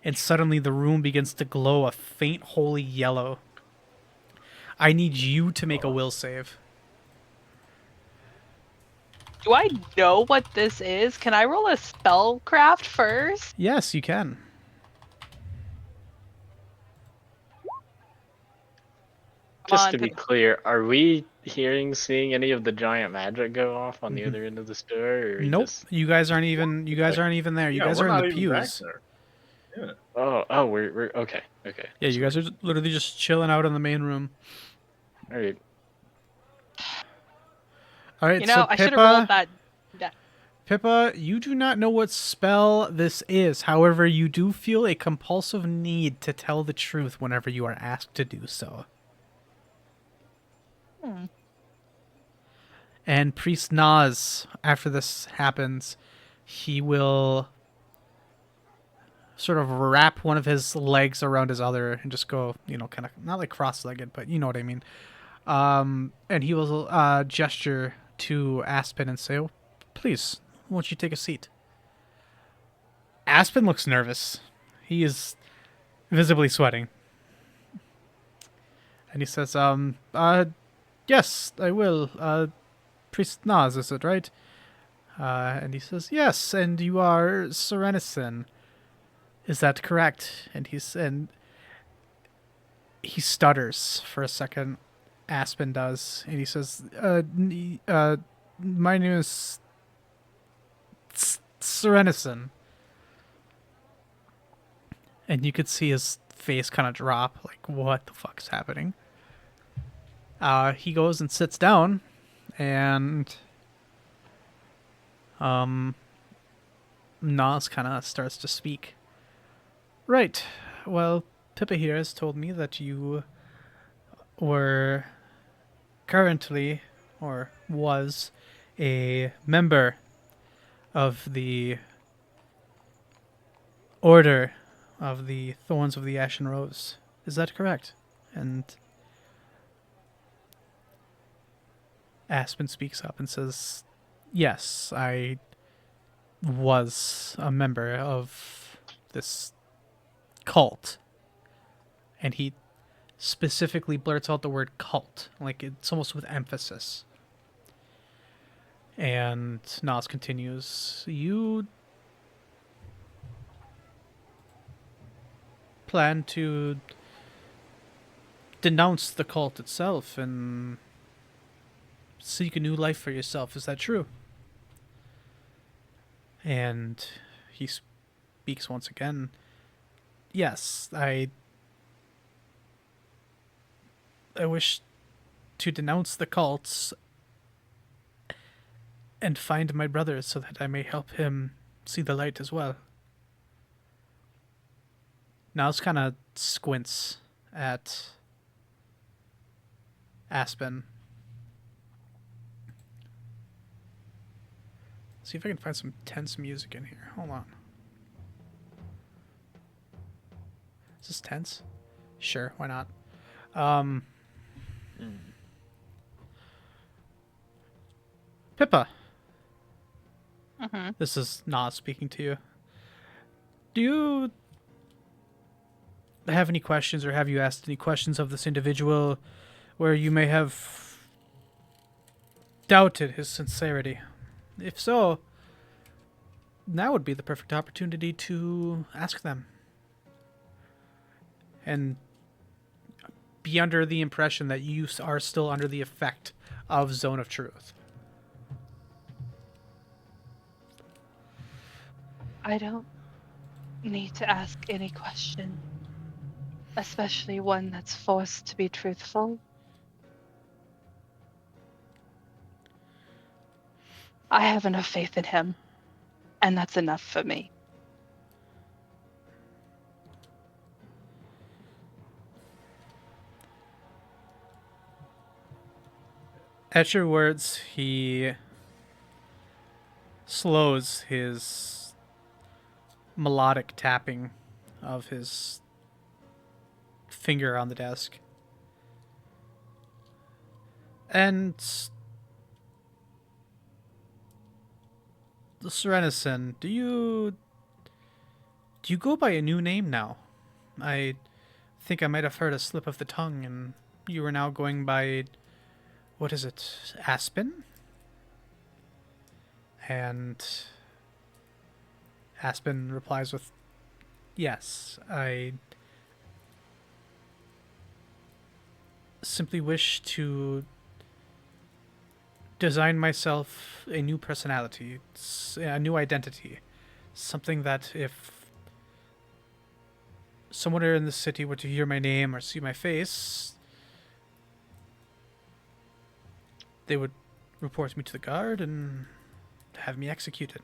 and suddenly the room begins to glow a faint holy yellow. I need you to make a will save. Do I know what this is? Can I roll a spellcraft first? Yes, you can. Just on, to be Pip- clear, are we seeing any of the giant magic go off on the other end of the store? Or are we Nope. just- You guys aren't even there. You Yeah, guys we're are in not the even back pews. there. Oh, we're okay. Yeah, you guys are literally just chilling out in the main room. All right. All right, You know, so I should have rolled that. Pippa, you do not know what spell this is. However, you do feel a compulsive need to tell the truth whenever you are asked to do so. And Priest Naz, after this happens, he will sort of wrap one of his legs around his other and just go, kind of, not like cross-legged, but you know what I mean. And he will gesture to Aspen and say, "Oh, please, won't you take a seat?" Aspen looks nervous. He is visibly sweating. And he says, yes, I will. Priest Naz, is it right? And he says, yes, and you are Serenison. Is that correct? And he stutters for a second. Aspen does, and he says, my name is Serenison. And you could see his face kind of drop, like, what the fuck's happening? He goes and sits down, and Nas kind of starts to speak. Right. Well, Pippa here has told me that you were currently, or was, a member of the Order of the Thorns of the Ashen Rose. Is that correct? And Aspen speaks up and says, yes, I was a member of this cult. And he specifically blurts out the word cult, like it's almost with emphasis. And Nas continues, you plan to denounce the cult itself and seek a new life for yourself. Is that true? And he speaks once again. Yes, I wish to denounce the cults and find my brother so that I may help him see the light as well. Niles kind of squints at Aspen. See if I can find some tense music in here. Hold on. Is this tense? Sure, why not? Pippa. Mm-hmm. This is Nas speaking to you. Do you have any questions, or have you asked any questions of this individual where you may have doubted his sincerity? If so, now would be the perfect opportunity to ask them. And be under the impression that you are still under the effect of Zone of Truth. I don't need to ask any question, especially one that's forced to be truthful. I have enough faith in him, and that's enough for me. At your words, he slows his melodic tapping of his finger on the desk. And the Serenison, do you go by a new name now? I think I might have heard a slip of the tongue, and you are now going by, what is it, Aspen? And Aspen replies with, yes, I simply wish to design myself a new personality, a new identity. Something that if someone in the city were to hear my name or see my face, they would report me to the guard and have me executed.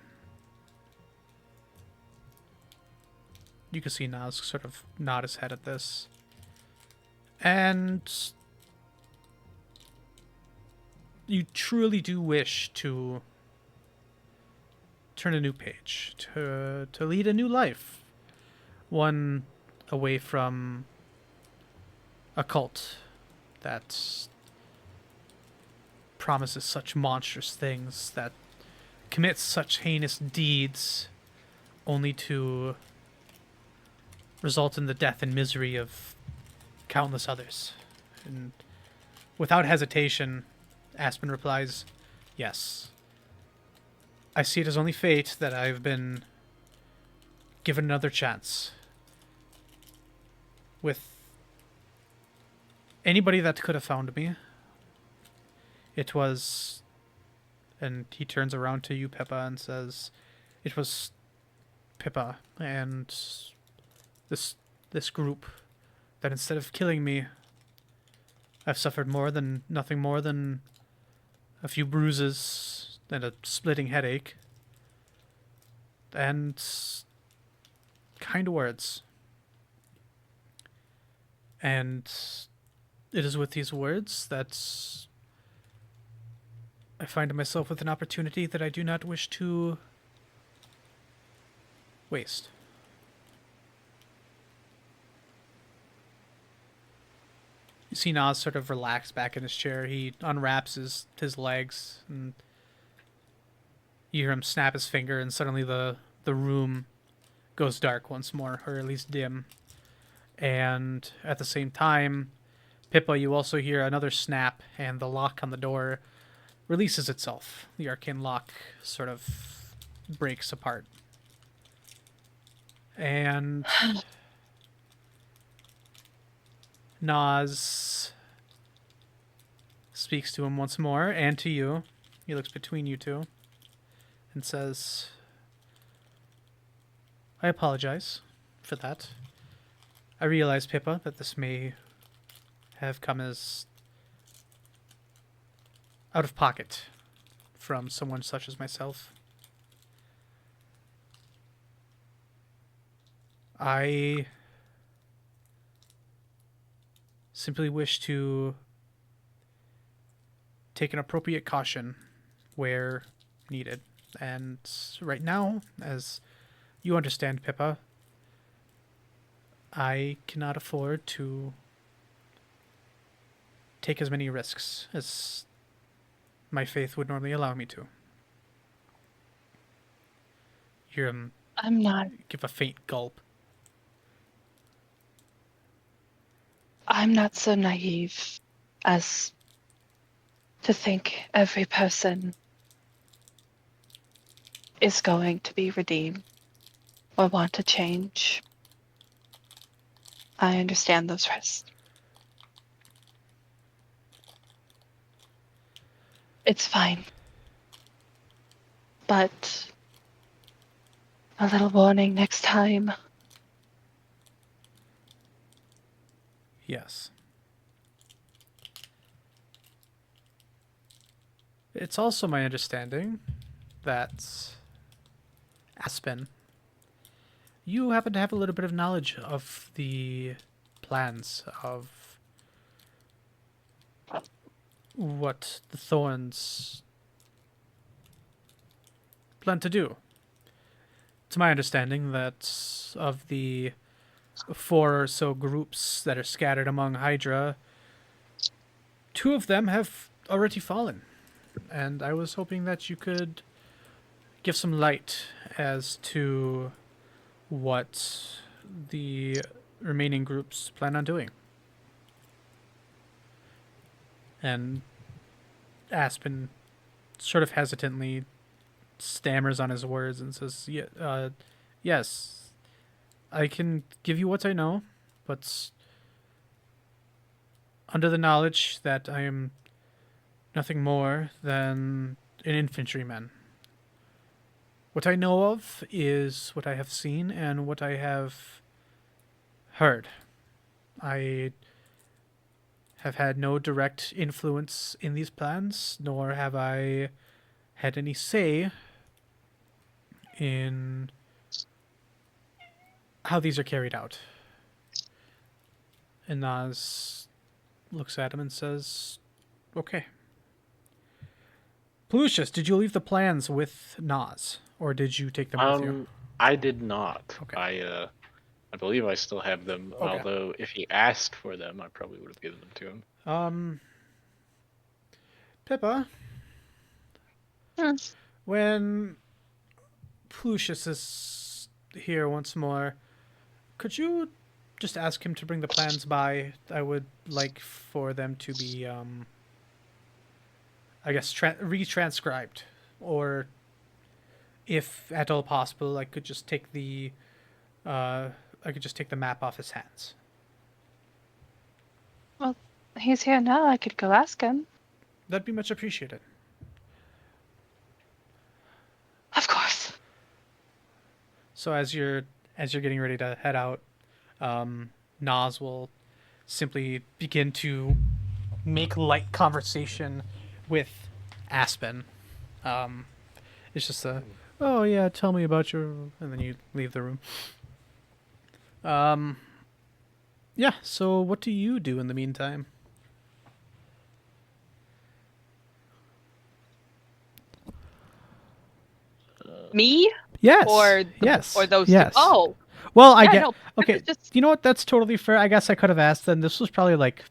You can see Nas sort of nod his head at this. And you truly do wish to turn a new page, to lead a new life. One away from a cult that promises such monstrous things, that commits such heinous deeds, only to result in the death and misery of countless others. And without hesitation, Aspen replies, yes. I see it as only fate that I've been given another chance. With anybody that could have found me, it was... And he turns around to you, Pippa, and says, it was Pippa and this group that instead of killing me, I've suffered nothing more than a few bruises and a splitting headache and kind words. And it is with these words that I find myself with an opportunity that I do not wish to waste. You see Nas sort of relax back in his chair. He unwraps his legs, and you hear him snap his finger, and suddenly the room goes dark once more, or at least dim. And at the same time, Pippa, you also hear another snap, and the lock on the door releases itself. The arcane lock sort of breaks apart. And Nas speaks to him once more, and to you. He looks between you two and says, I apologize for that. I realize, Pippa, that this may have come as out of pocket from someone such as myself. I simply wish to take an appropriate caution where needed. And right now, as you understand, Pippa, I cannot afford to take as many risks as my faith would normally allow me to. Hear him I'm not. give a faint gulp. I'm not so naive as to think every person is going to be redeemed or want to change. I understand those risks. It's fine. But a little warning next time. Yes. It's also my understanding that Aspen, you happen to have a little bit of knowledge of the plans of what the Thorns plan to do. It's my understanding that of the 4 or so groups that are scattered among Hydra, 2 of them have already fallen. And I was hoping that you could give some light as to what the remaining groups plan on doing. And Aspen sort of hesitantly stammers on his words and says, yes, I can give you what I know, but under the knowledge that I am nothing more than an infantryman. What I know of is what I have seen and what I have heard. I have had no direct influence in these plans, nor have I had any say in how these are carried out. And Nas looks at him and says, okay. Plucius, did you leave the plans with Nas, or did you take them with you? I did not. Okay. I believe I still have them. Okay. Although if he asked for them, I probably would have given them to him. Pippa, Hmm. when Plucius is here once more, could you just ask him to bring the plans by? I would like for them to be, I guess, retranscribed, or if at all possible, I could just take the map off his hands. Well, he's here now. I could go ask him. That'd be much appreciated. Of course. So as you're getting ready to head out, Nas will simply begin to make light conversation with Aspen. It's just oh yeah, tell me about your, and then you leave the room. Yeah. So what do you do in the meantime? Me Yes. or yes. or those yes. two? Oh, Well, I yeah, get. no. Okay. It's just You know what? That's totally fair. I guess I could have asked then. This was probably like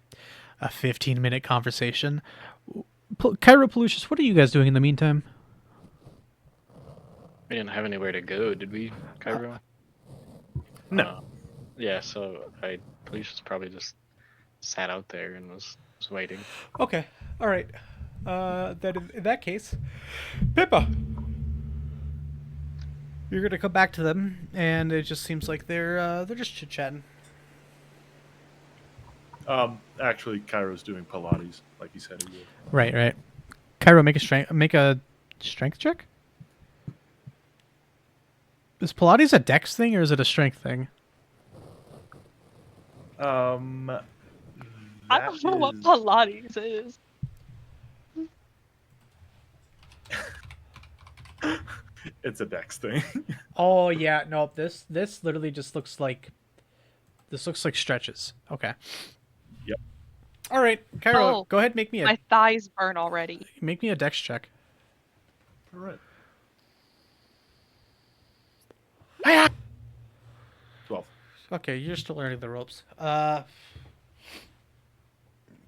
a 15-minute conversation. Cairo Pelusius, what are you guys doing in the meantime? We didn't have anywhere to go, did we, Cairo? No. Yeah, so police just probably just sat out there and was waiting. Okay. All right. Then in that case, Pippa, you're gonna come back to them, and it just seems like they're just chit chatting. Actually, Cairo's doing Pilates, like he said he would. Right. Right. Cairo, make a strength check. Is Pilates a dex thing or is it a strength thing? Um, I that don't know what is- Pilates is. It's a dex thing. Oh yeah, no. This literally just looks like stretches. Okay. Yep. All right, Cairo, Oh, go ahead. Make me my thighs burn already. a dex check. All right. 12. Okay, you're still learning the ropes.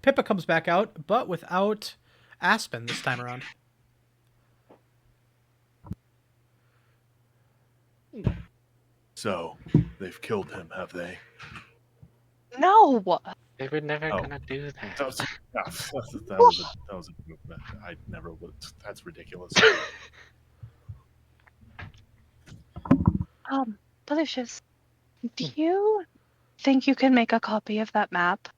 Pippa comes back out, but without Aspen this time around. So, they've killed him, have they? No. They were never Oh. gonna do that. That was, that was a joke. I never would. That's ridiculous. Delicious. Do you think you can make a copy of that map?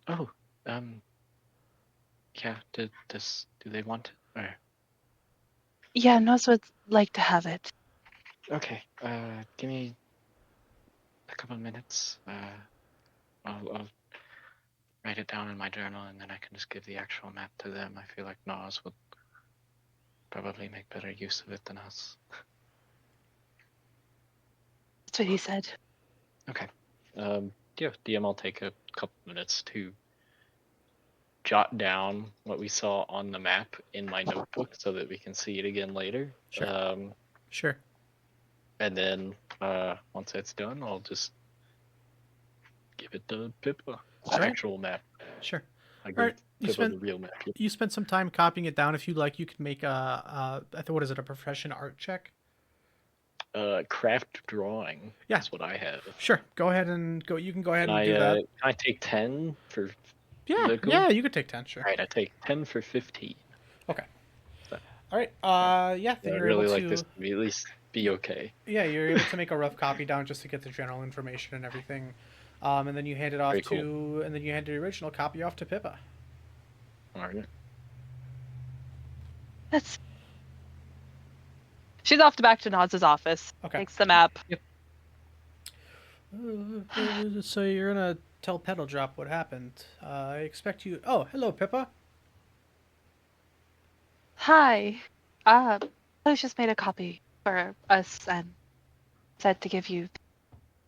Oh, yeah. Do they want it? Or Yeah, Nos would like to have it. okay. Give me a couple of minutes. I'll write it down in my journal, and then I can just give the actual map to them. I feel like Nas would probably make better use of it than us. That's what he said. Okay. Yeah, DM, I'll take a couple minutes to jot down what we saw on the map in my notebook so that we can see it again later. Sure. Sure. And then once that's done, I'll just give it to Pippa. The Alright. actual map. Sure. I give Alright, you Pippa the spent real map. you spent some time copying it down. If you'd like, you could make I think what is it, a profession art check? Craft drawing. Yeah. That's what I have. Sure. Go ahead and go. You can go ahead Can and do that. can I take 10 for Yeah. physical? Yeah. You could take 10. Sure. Alright, I take 10 for 15. Okay. So- All right. Yeah. Then I you're really able like to. this to be, at least be okay. Yeah, you're able to make a rough copy down just to get the general information and everything, and then you hand it off Very to, cool. and then you hand the original copy off to Pippa. Alright. That's. She's off to back to Noz's office. Okay. Takes the map. So you're gonna tell Pedal Drop what happened. I expect you. Oh, hello, Pippa. Hi. I just made a copy for us and said to give you the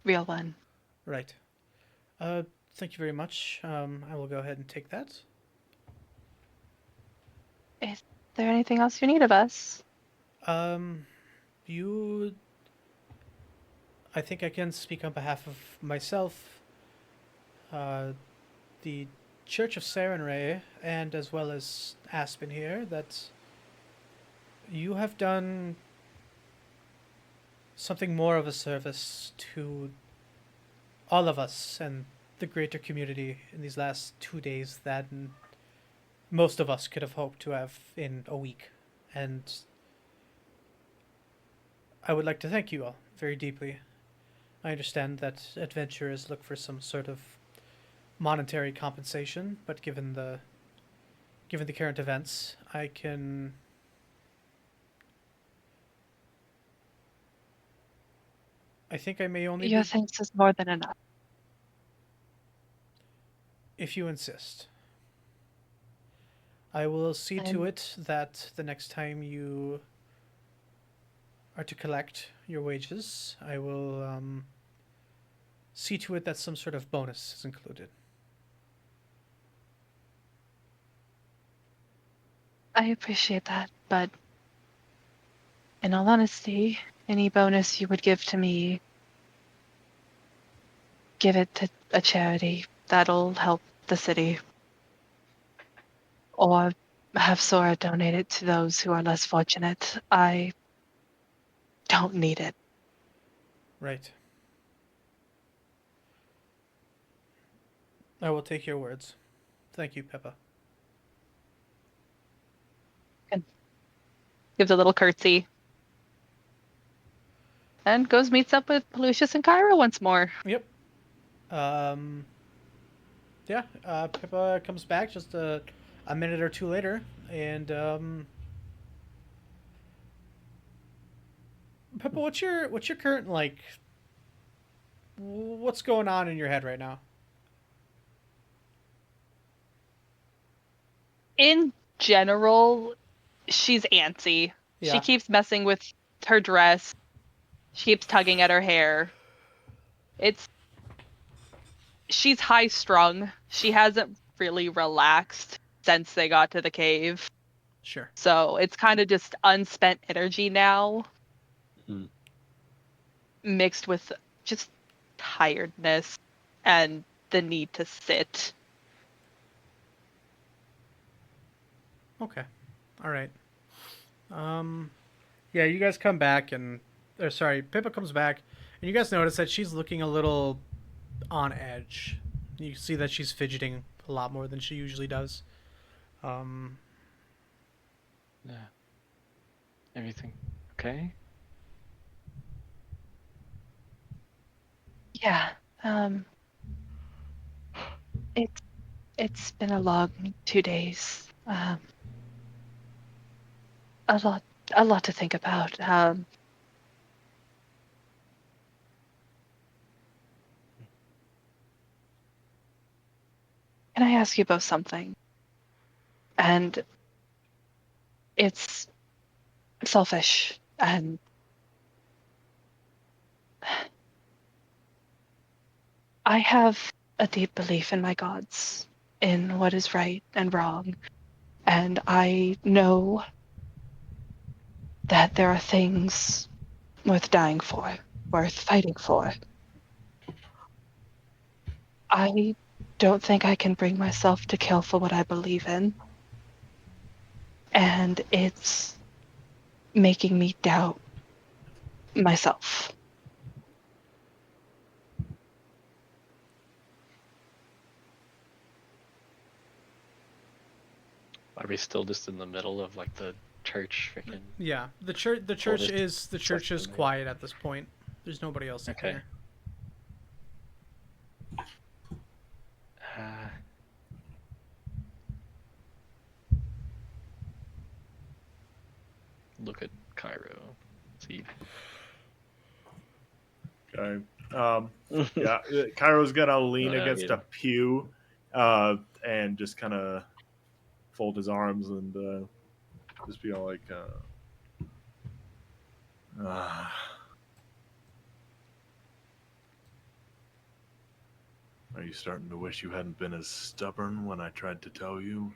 real one. Right. Thank you very much. I will go ahead and take that. Is there anything else you need of us? You. I think I can speak on behalf of myself, the Church of Sarenrae, and as well as Aspen here, that you have done something more of a service to all of us and the greater community in these last 2 days than most of us could have hoped to have in a week. And I would like to thank you all very deeply. I understand that adventurers look for some sort of monetary compensation, but given the current events, I think I may only Your be, thanks is more than enough. if you insist. I will see to I'm- it that the next time you are to collect your wages, I will see to it that some sort of bonus is included. I appreciate that, but in all honesty, any bonus you would give to me, give it to a charity. That'll help the city. Or have Sora donate it to those who are less fortunate. I don't need it. Right. I will take your words. Thank you, Pippa. Gives a little curtsy. And goes meets up with Lucius and Kyra once more. Yep. Yeah, Pippa comes back just a minute or two later, and Pippa, what's your current like? What's going on in your head right now? In general, she's antsy. She Yeah, keeps messing with her dress. She keeps tugging at her hair. She's high strung. She hasn't really relaxed since they got to the cave. sure. So it's kind of just unspent energy now, Hmm. mixed with just tiredness and the need to sit. Okay, all right. Um, yeah, you guys come back and, or sorry, Pippa comes back, and you guys notice that she's looking a little on edge. You see that she's fidgeting a lot more than she usually does. Um, Yeah. Everything okay? Yeah. It's it's been a long 2 days. A lot to think about. Can I ask you both something? And it's selfish, and I have a deep belief in my gods, in what is right and wrong, and I know that there are things worth dying for, worth fighting for. I don't think I can bring myself to kill for what I believe in, and it's making me doubt myself. Are we still just in the middle of like the church freaking? yeah, the church is Session, yeah. quiet at this point. There's nobody else in Okay. here. Uh, look at Cairo. See. Okay. Yeah, Cairo's gonna lean against a pew, and just kind of fold his arms and just be all like, uh, "Are you starting to wish you hadn't been as stubborn when I tried to tell you?"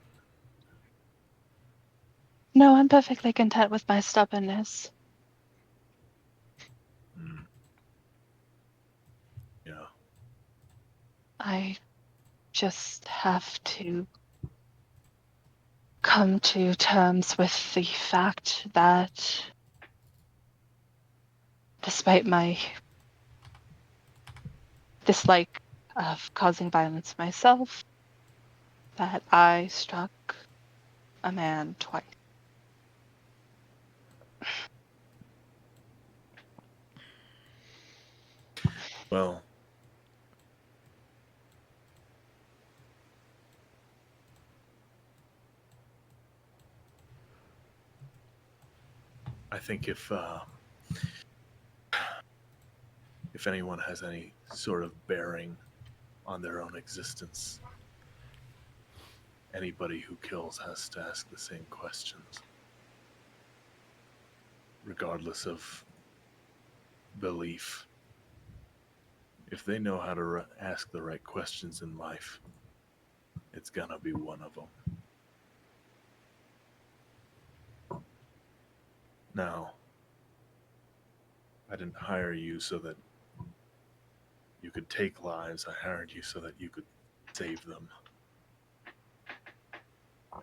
No, I'm perfectly content with my stubbornness. Mm. Yeah. I just have to come to terms with the fact that despite my dislike of causing violence myself, that I struck a man twice. Well, I think if anyone has any sort of bearing on their own existence, anybody who kills has to ask the same questions, regardless of belief. If they know how to ask the right questions in life, it's gonna be one of them. Now, I didn't hire you so that you could take lives. I hired you so that you could save them.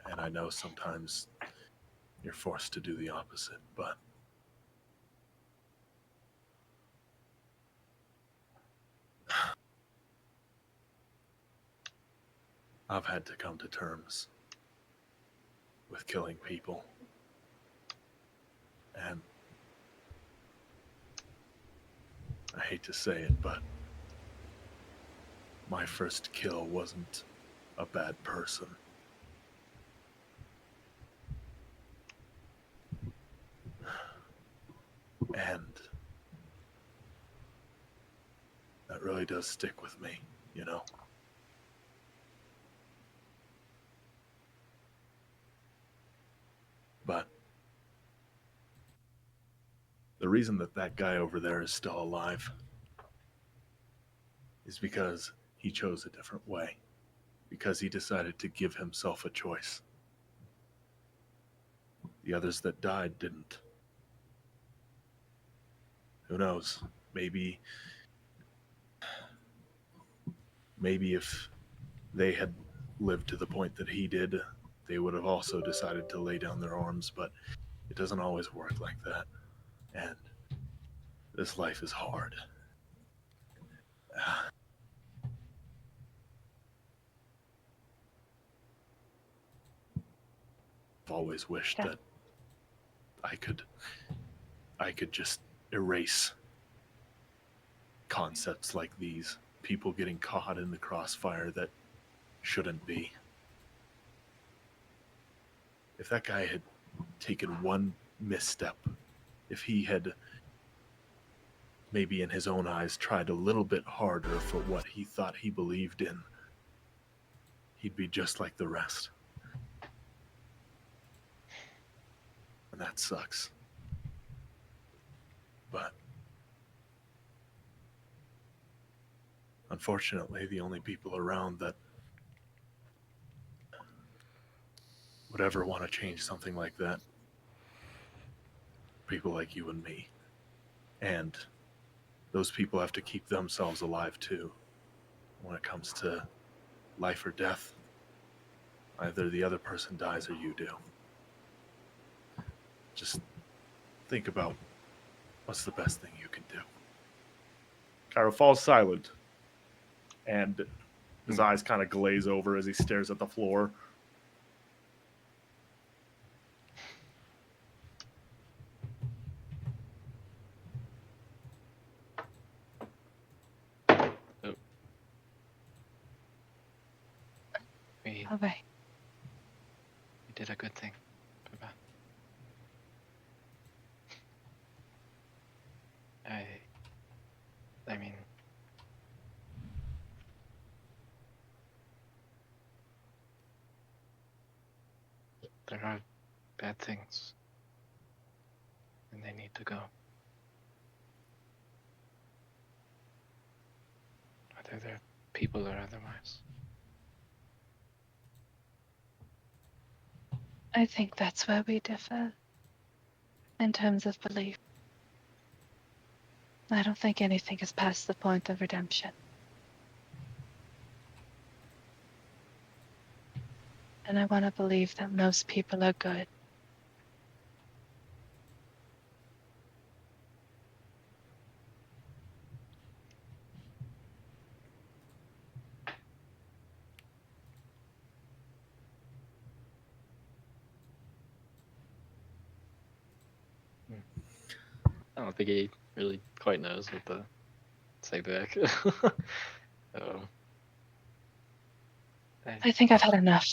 And I know sometimes you're forced to do the opposite, but I've had to come to terms with killing people. And I hate to say it, but my first kill wasn't a bad person. And that really does stick with me, you know? But the reason that that guy over there is still alive is because he chose a different way. Because he decided to give himself a choice. The others that died didn't. Who knows? Maybe if they had lived to the point that he did, they would have also decided to lay down their arms, but it doesn't always work like that. And this life is hard. I've always wished that I could just erase concepts like these. People getting caught in the crossfire that shouldn't be. If that guy had taken one misstep, if he had maybe in his own eyes tried a little bit harder for what he thought he believed in, he'd be just like the rest. And that sucks. But unfortunately, the only people around that would ever want to change something like that, people like you and me. And those people have to keep themselves alive too. When it comes to life or death, either the other person dies or you do. Just think about what's the best thing you can do. Cairo falls silent, and his eyes kind of glaze over as he stares at the floor. Okay. We did a good thing. Bye-bye. I mean, there are bad things, and they need to go. Whether they're people or otherwise. I think that's where we differ in terms of belief. I don't think anything is past the point of redemption. And I want to believe that most people are good. I don't think he really quite knows what to say back. I think I've had enough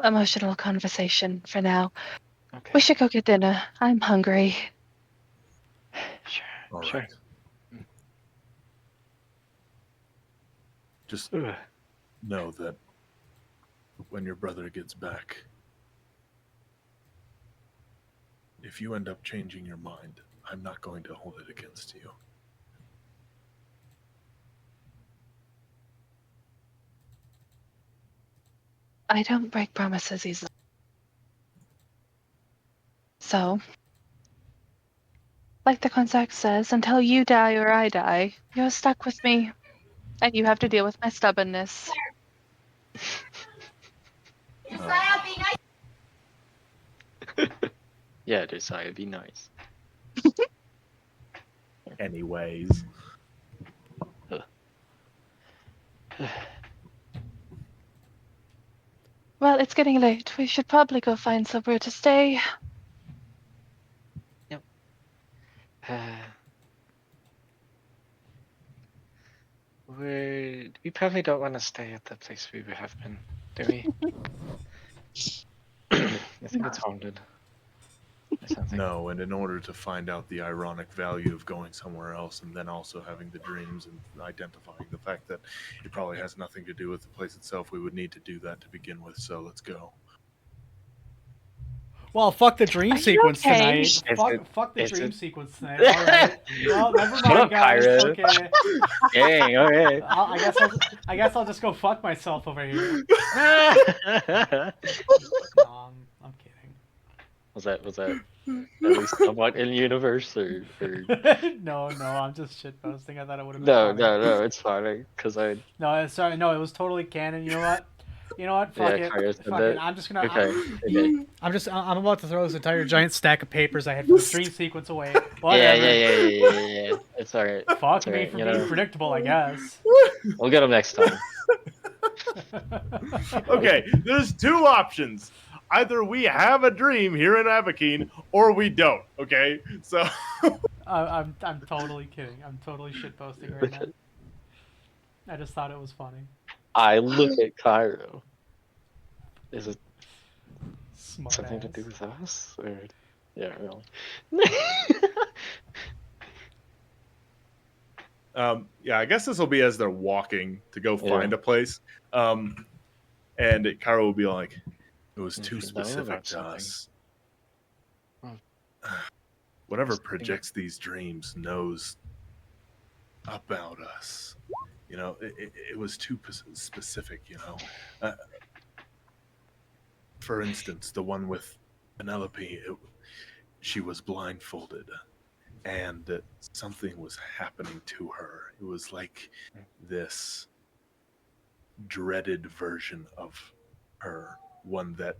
emotional conversation for now. Okay. We should go get dinner. I'm hungry. Sure. All Sure. right. Just Ugh. know that when your brother gets back, if you end up changing your mind, I'm not going to hold it against you. I don't break promises easily. So, Like the contact says, until you die or I die, you're stuck with me. And you have to deal with my stubbornness. Yeah, Josiah, be nice. Anyways. Well, it's getting late. We should probably go find somewhere to stay. We probably don't want to stay at the place we have been, do we? I think it's haunted. Or something. No, and in order to find out the ironic value of going somewhere else and then also having the dreams and identifying the fact that it probably has nothing to do with the place itself, we would need to do that to begin with, so let's go. Well, fuck the dream Are you sequence okay? tonight. Fuck the is dream it- sequence tonight. All right. Well, never Shut mind, up, guys. Kyra. Okay. Dang, alright. I guess I'll just go fuck myself over here. No, I'm kidding. Was that at least somewhat in universe or No, I'm just shitposting. I thought it would have been no, funny. no, it's funny because I No, sorry, no, it was totally canon. You know what? Fuck Yeah, it. Kyra said Fuck that. it. I'm just gonna. okay. I'm about to throw this entire giant stack of papers I had for the dream sequence away. Whatever. Yeah. It's alright. Fuck It's me alright, for you being know. predictable, I guess. We'll get them next time. Okay, there's two options. Either we have a dream here in Abakeen, or we don't. Okay, so I'm totally kidding. I'm totally shitposting right now. I just thought it was funny. I look at Cairo. Is it Smart something to ass. do with us? Or yeah, really. yeah, I guess this will be as they're walking to go Yeah. find a place. And Kyra will be like, "It was You too should know specific about to something." us. Hmm. Whatever Something- projects these dreams knows about us. You know, it was too specific. You know, for instance, the one with Penelope, she was blindfolded, and something was happening to her. It was like this dreaded version of her, one that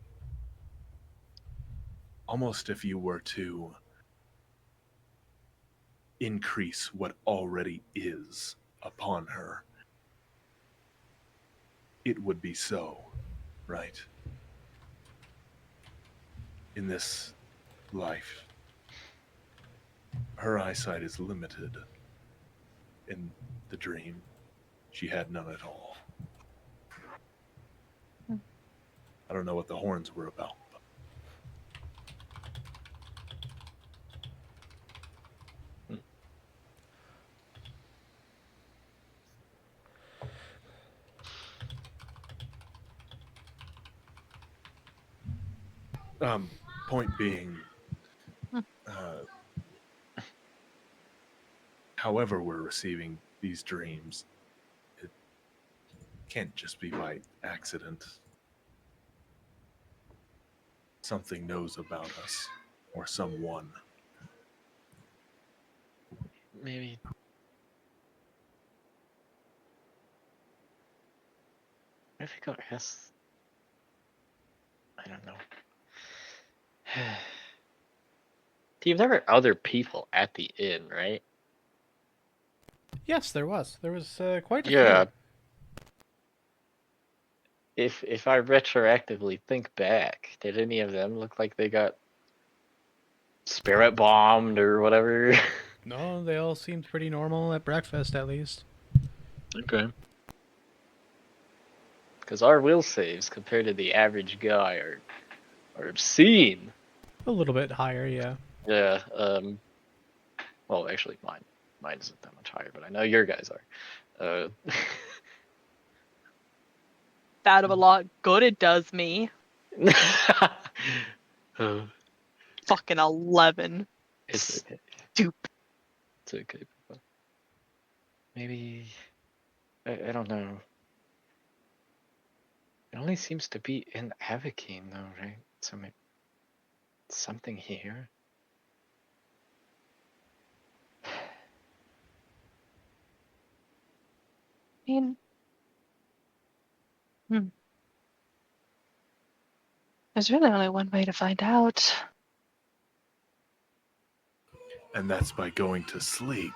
almost if you were to increase what already is upon her, it would be so, right? In this life, her eyesight is limited. In the dream, she had none at all. I don't know what the horns were about. Point being, however we're receiving these dreams, it can't just be by accident. Something knows about us, or someone. Maybe. If we go ask, I don't know. There were other people at the inn, right? Yes, there was. There was quite a Yeah. few. If I retroactively think back, did any of them look like they got spirit bombed or whatever? No, they all seemed pretty normal at breakfast, at least. Okay. Because our will saves compared to the average guy are obscene. A little bit higher, yeah. Yeah. Well, actually, mine isn't that much higher, but I know your guys are. Out of a lot good it does me. Fucking 11. It's okay. Stupid. It's okay. Papa. Maybe I don't know. It only seems to be in Abakeen though, right? So maybe something here. mean, there's really only one way to find out. And that's by going to sleep.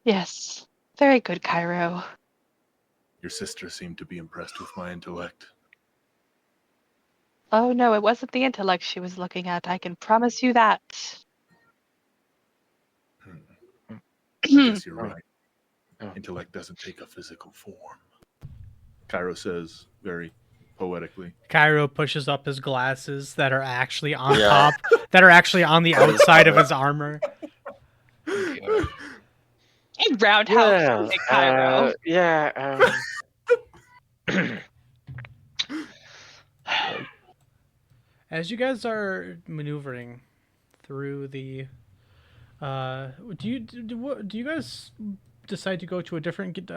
Yes. Very good, Cairo. Your sister seemed to be impressed with my intellect. Oh no, it wasn't the intellect she was looking at. I can promise you that. I guess you're right. Oh. Intellect doesn't take a physical form. Cairo says very poetically. Cairo pushes up his glasses that are actually on Yeah. top, that are actually on the outside of his armor. Yeah. Hey, roundhouse. Hey, Cairo. As you guys are maneuvering through the, do you guys decide to go to a different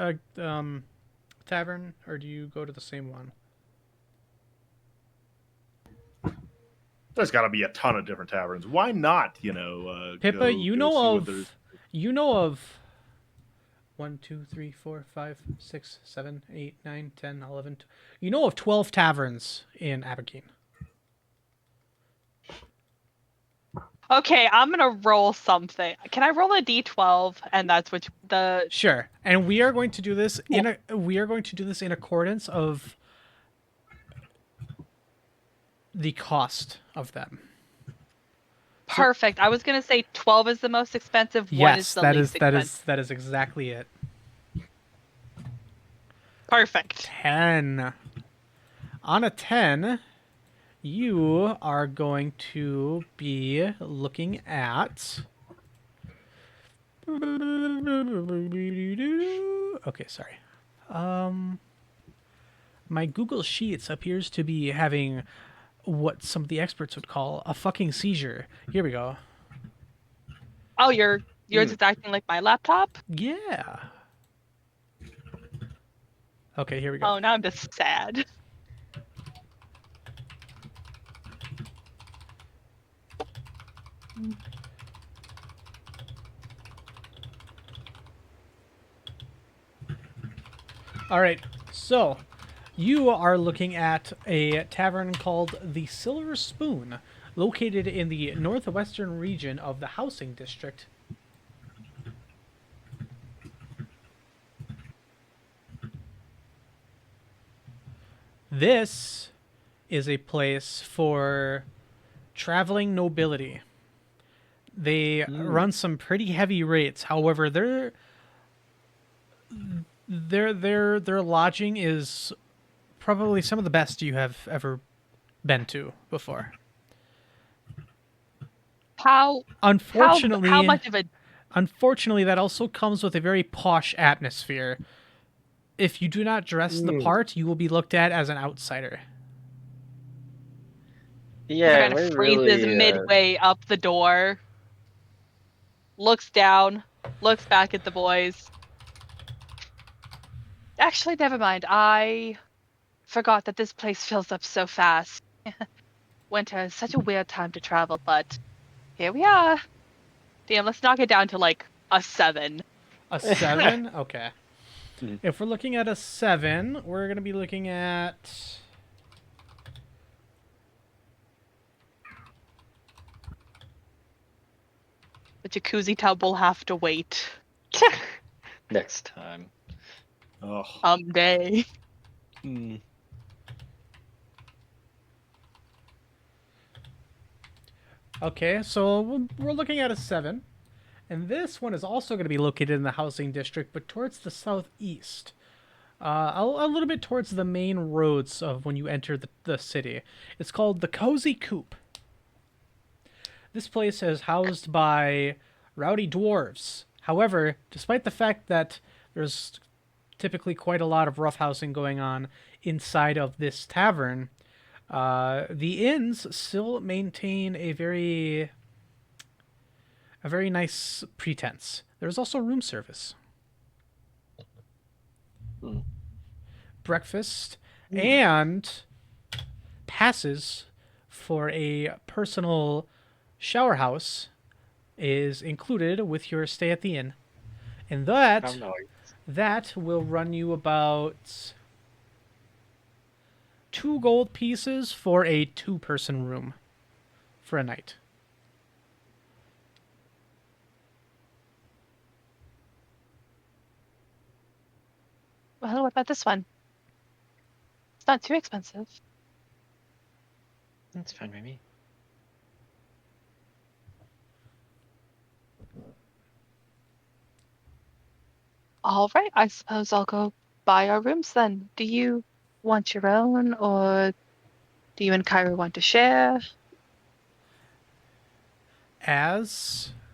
tavern, or do you go to the same one? There's got to be a ton of different taverns. Why not? Pippa, go you see know what of 1, 2, 3, 4, 5, 6, 7, 8, 9, 10, 11. You know of 12 taverns in Abakeen. Okay, I'm gonna roll something. Can I roll a d12? And that's which the Sure, and we are going to do this in accordance of the cost of them. perfect. I was gonna say 12 is the most expensive. One is Yes, the that least is that expensive. is that is exactly it. Perfect. 10. On a 10, you are going to be looking at. Okay, sorry. My Google Sheets appears to be having what some of the experts would call a fucking seizure. Here we go. Oh, yours is acting like my laptop? Yeah. Okay, here we go. Oh, now I'm just sad. All right, so you are looking at a tavern called the Silver Spoon, located in the northwestern region of the housing district. This is a place for traveling nobility. They run some pretty heavy rates. However, their lodging is probably some of the best you have ever been to before. How Unfortunately, much of a unfortunately, that also comes with a very posh atmosphere. If you do not dress the part, you will be looked at as an outsider. Yeah, kind of we're freezes really. midway up the door, looks down, looks back at the boys. Actually, never mind. I forgot that this place fills up so fast. Winter is such a weird time to travel, but here we are. Damn, let's knock it down to like a 7. A 7? Okay. Mhm. If we're looking at a 7, we're going to be looking at... The jacuzzi tub will have to wait. Next time. Oh, Someday. Okay, so we're looking at a 7. And this one is also going to be located in the housing district, but towards the southeast. A little bit towards the main roads of when you enter the city. It's called the Cozy Coop. This place is housed by rowdy dwarves. However, despite the fact that there's typically quite a lot of roughhousing going on inside of this tavern, the inns still maintain a very nice pretense. There's also room service, breakfast, and passes for a personal shower house is included with your stay at the inn. And How that nice. that will run you about 2 gold pieces for a 2-person room for a night. Well, what about this one? It's not too expensive. That's fine by me. All right, I suppose I'll go buy our rooms then. Do you want your own, or do you and Kyra want to share?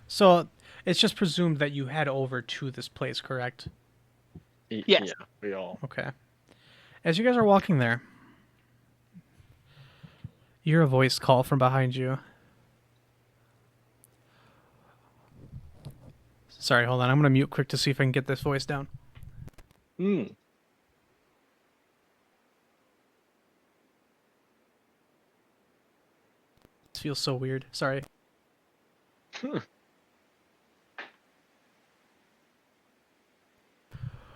So it's just presumed that you head over to this place, correct? Yes. Yeah, we all. Okay. As you guys are walking there, you hear a voice call from behind you. Sorry, hold on. I'm going to mute quick to see if I can get this voice down. Hmm. This feels so weird. Sorry.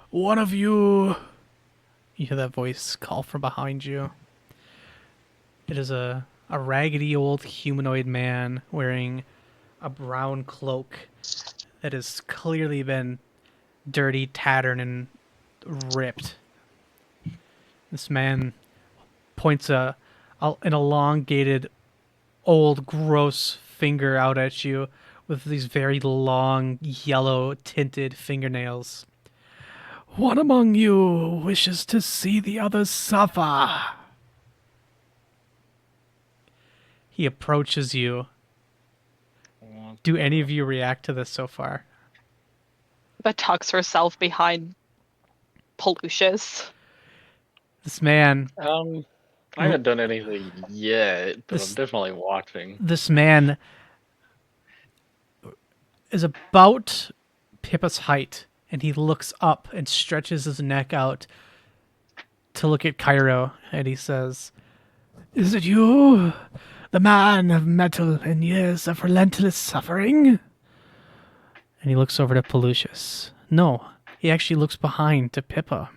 One of you... You hear that voice call from behind you. It is a raggedy old humanoid man wearing a brown cloak that has clearly been dirty, tattered, and ripped. This man points an elongated, old, gross finger out at you with these very long, yellow-tinted fingernails. One among you wishes to see the others suffer. He approaches you. Do any of you react to this so far? But tucks herself behind Pelucius. This man, I haven't done anything yet, but This- I'm definitely watching. this man is about Pippa's height, and he looks up and stretches his neck out to look at Cairo, and he says, "Is it you, the man of metal and years of relentless suffering?" And he looks over to Pelucius. No, he actually looks behind to Pippa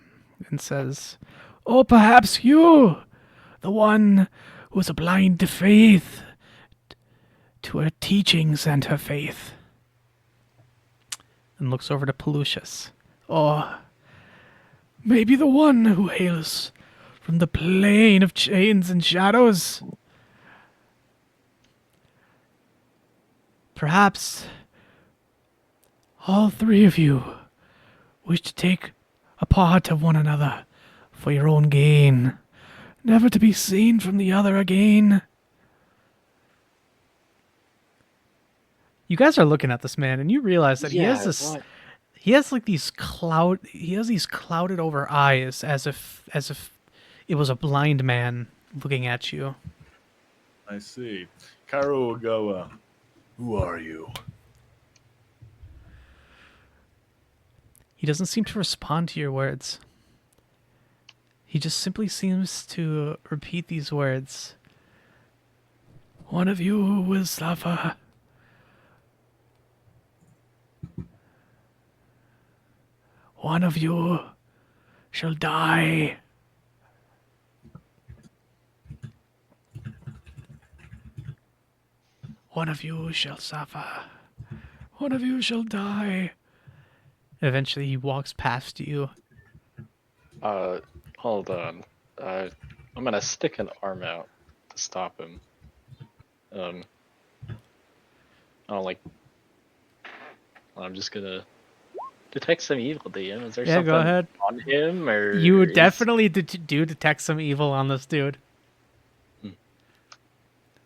and says, "Oh, perhaps you, the one who was blind to faith, to her teachings and her faith." And looks over to Pelucius. "Or maybe the one who hails from the plane of chains and shadows. Perhaps all 3 of you wish to take a part of one another for your own gain, never to be seen from the other again." You guys are looking at this man, and you realize that he has like these clouded over eyes, as if it was a blind man looking at you. I see. Cairo will go, who are you? He doesn't seem to respond to your words. He just simply seems to repeat these words. "One of you will suffer. One of you shall die." "One of you shall suffer. One of you shall die." Eventually he walks past you. Hold on. I'm gonna stick an arm out to stop him. I'm just gonna detect some evil, DM. Is there Yeah, something go ahead. on him, or You is- definitely do detect some evil on this dude.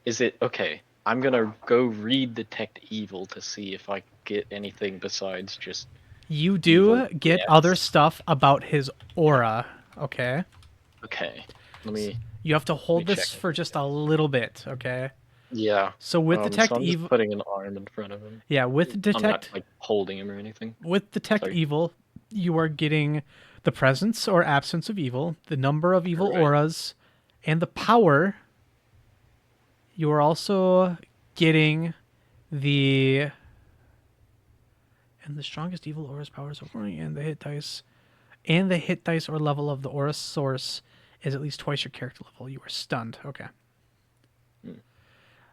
Is it okay? I'm gonna go read detect evil to see if I get anything besides just. You do Evil, get yes. other stuff about his aura, okay? Okay, let me. You have to hold Let me this check. for just a little bit, okay? Yeah. So with detect so I'm just evil, putting an arm in front of him. yeah, with I'm detect not like holding him or anything. with detect Sorry. evil, you are getting the presence or absence of evil, the number of evil Right. auras, and the power. You are also getting the And the strongest evil aura's powers are and the hit dice. And the hit dice or level of the aura source is at least twice your character level. You are stunned. Okay.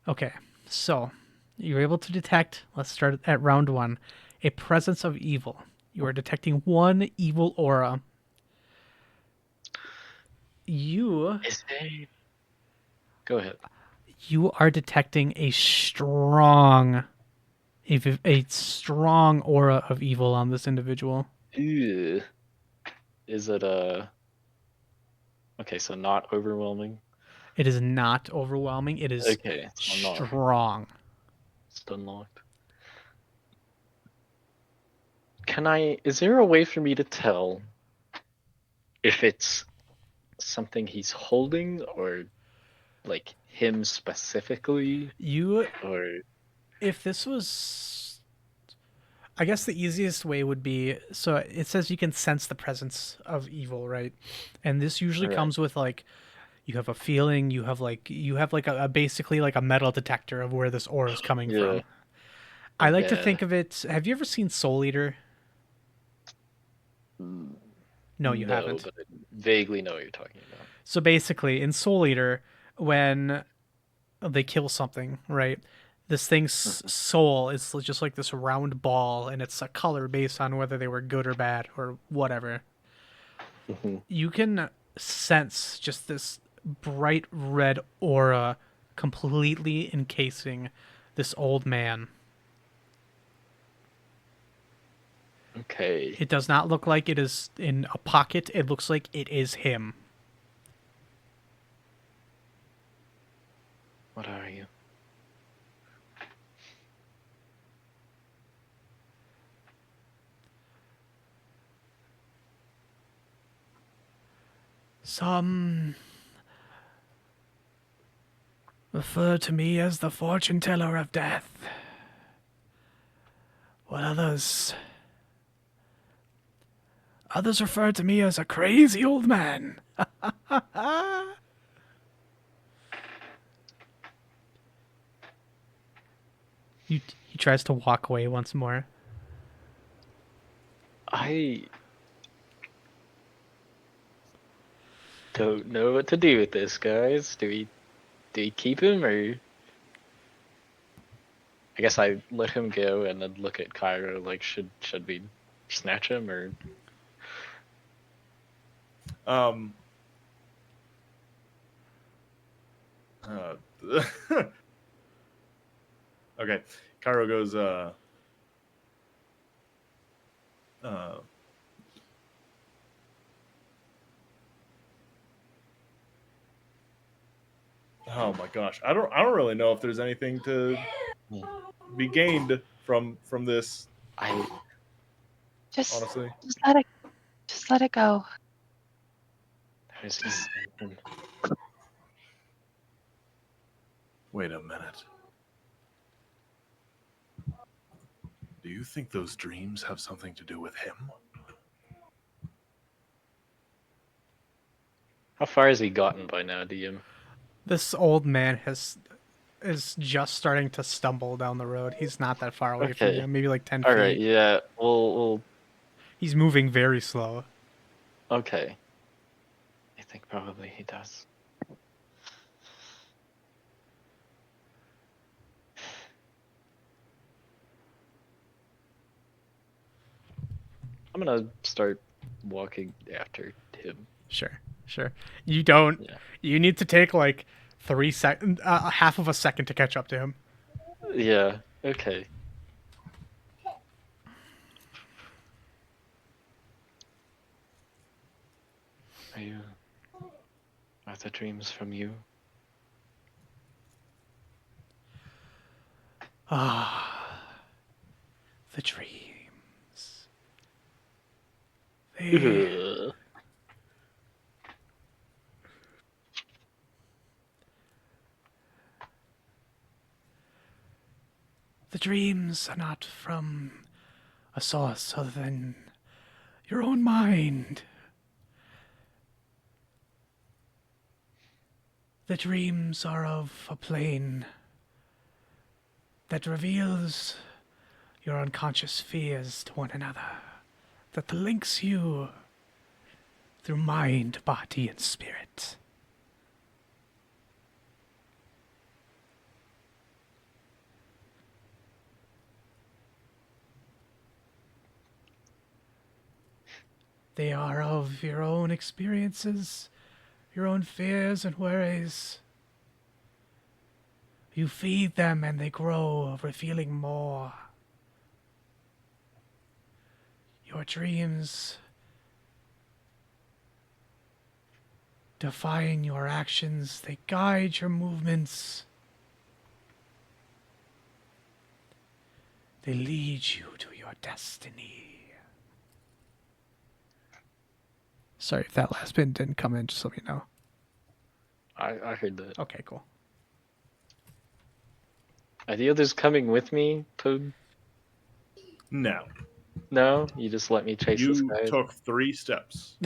Okay. So, you're able to detect, let's start at round 1, a presence of evil. You are detecting one evil aura. You Go ahead. are detecting a strong aura of evil on this individual. Ew. Is it okay, so not overwhelming? It is not overwhelming. It is Okay, so not strong. stun locked. Is there a way for me to tell if it's something he's holding or like him specifically or If this was, I guess the easiest way would be, so it says you can sense the presence of evil, right? And this usually Right. comes with like, you have a feeling, you have like a basically like a metal detector of where this aura is coming from. I like to think of it. Have you ever seen Soul Eater? No, you haven't. But I vaguely know what you're talking about. So basically, in Soul Eater, when they kill something, right? This thing's soul is just like this round ball, and it's a color based on whether they were good or bad or whatever. You can sense just this bright red aura completely encasing this old man. Okay. It does not look like it is in a pocket. It looks like it is him. What are you? Some refer to me as the fortune teller of death, while others refer to me as a crazy old man. He tries to walk away once more. I don't know what to do with this, guys. Do we keep him or I guess I let him go and then look at Kyra like should we snatch him or Um. Okay, Cairo goes. Oh my gosh, I don't really know if there's anything to be gained from this. Just, Honestly, just let it go. there's just something. wait a minute. Do you think those dreams have something to do with him? How far has he gotten by now, DM? This old man is just starting to stumble down the road. He's not that far away from Okay. you, maybe like 10 All feet. right, yeah. We'll He's moving very slow. okay. I think probably he does. I'm gonna start walking after him. Sure. You don't. Yeah. You need to take like 3 seconds, half of a second to catch up to him. Yeah. Okay. Are the dreams from you? The dreams. Ugh. The dreams are not from a source other than your own mind. The dreams are of a plane that reveals your unconscious fears to one another that links you through mind, body, and spirit. They are of your own experiences, your own fears and worries. You feed them and they grow, revealing more. Your dreams define your actions, they guide your movements. They lead you to your destiny. Sorry if that last bit didn't come in, just let me know. I heard that. Okay, cool. Are the others coming with me, Poon? No. No? You just let me chase this You guy? took 3 steps.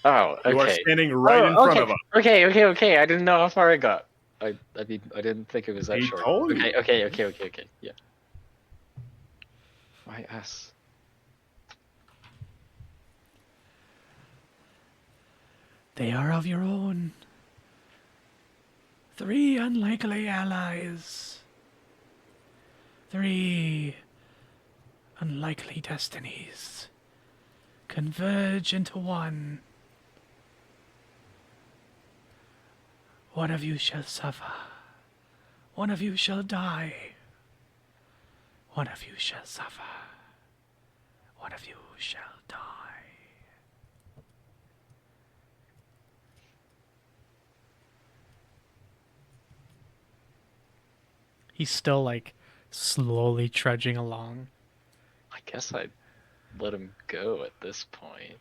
Oh, okay. You are standing right in front okay. of us. Okay. I didn't know how far I got. I mean, I didn't think it was that He short. told you. Okay. Yeah. My ass. They are of your own. 3 unlikely allies. 3 unlikely destinies converge into one. One of you shall suffer. One of you shall die. One of you shall suffer. One of you shall die. He's still, like, slowly trudging along. I guess I'd let him go at this point.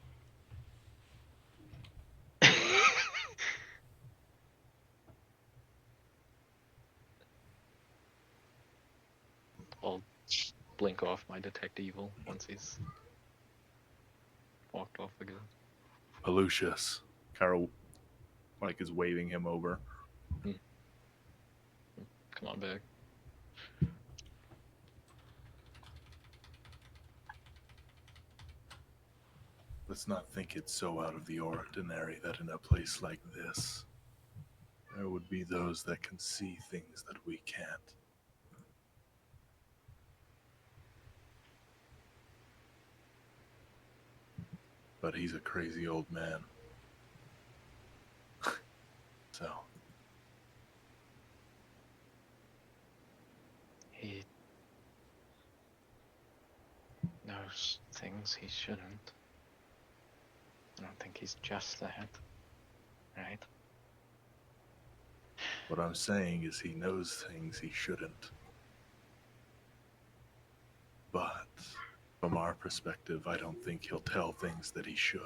I'll blink off my detect evil once he's walked off again. Lucius. Carol, like, is waving him over. Come on back. Let's not think it's so out of the ordinary that in a place like this, there would be those that can see things that we can't. But he's a crazy old man. So, He knows things he shouldn't. I don't think he's just that. Right? what I'm saying is he knows things he shouldn't. But, from our perspective, I don't think he'll tell things that he should.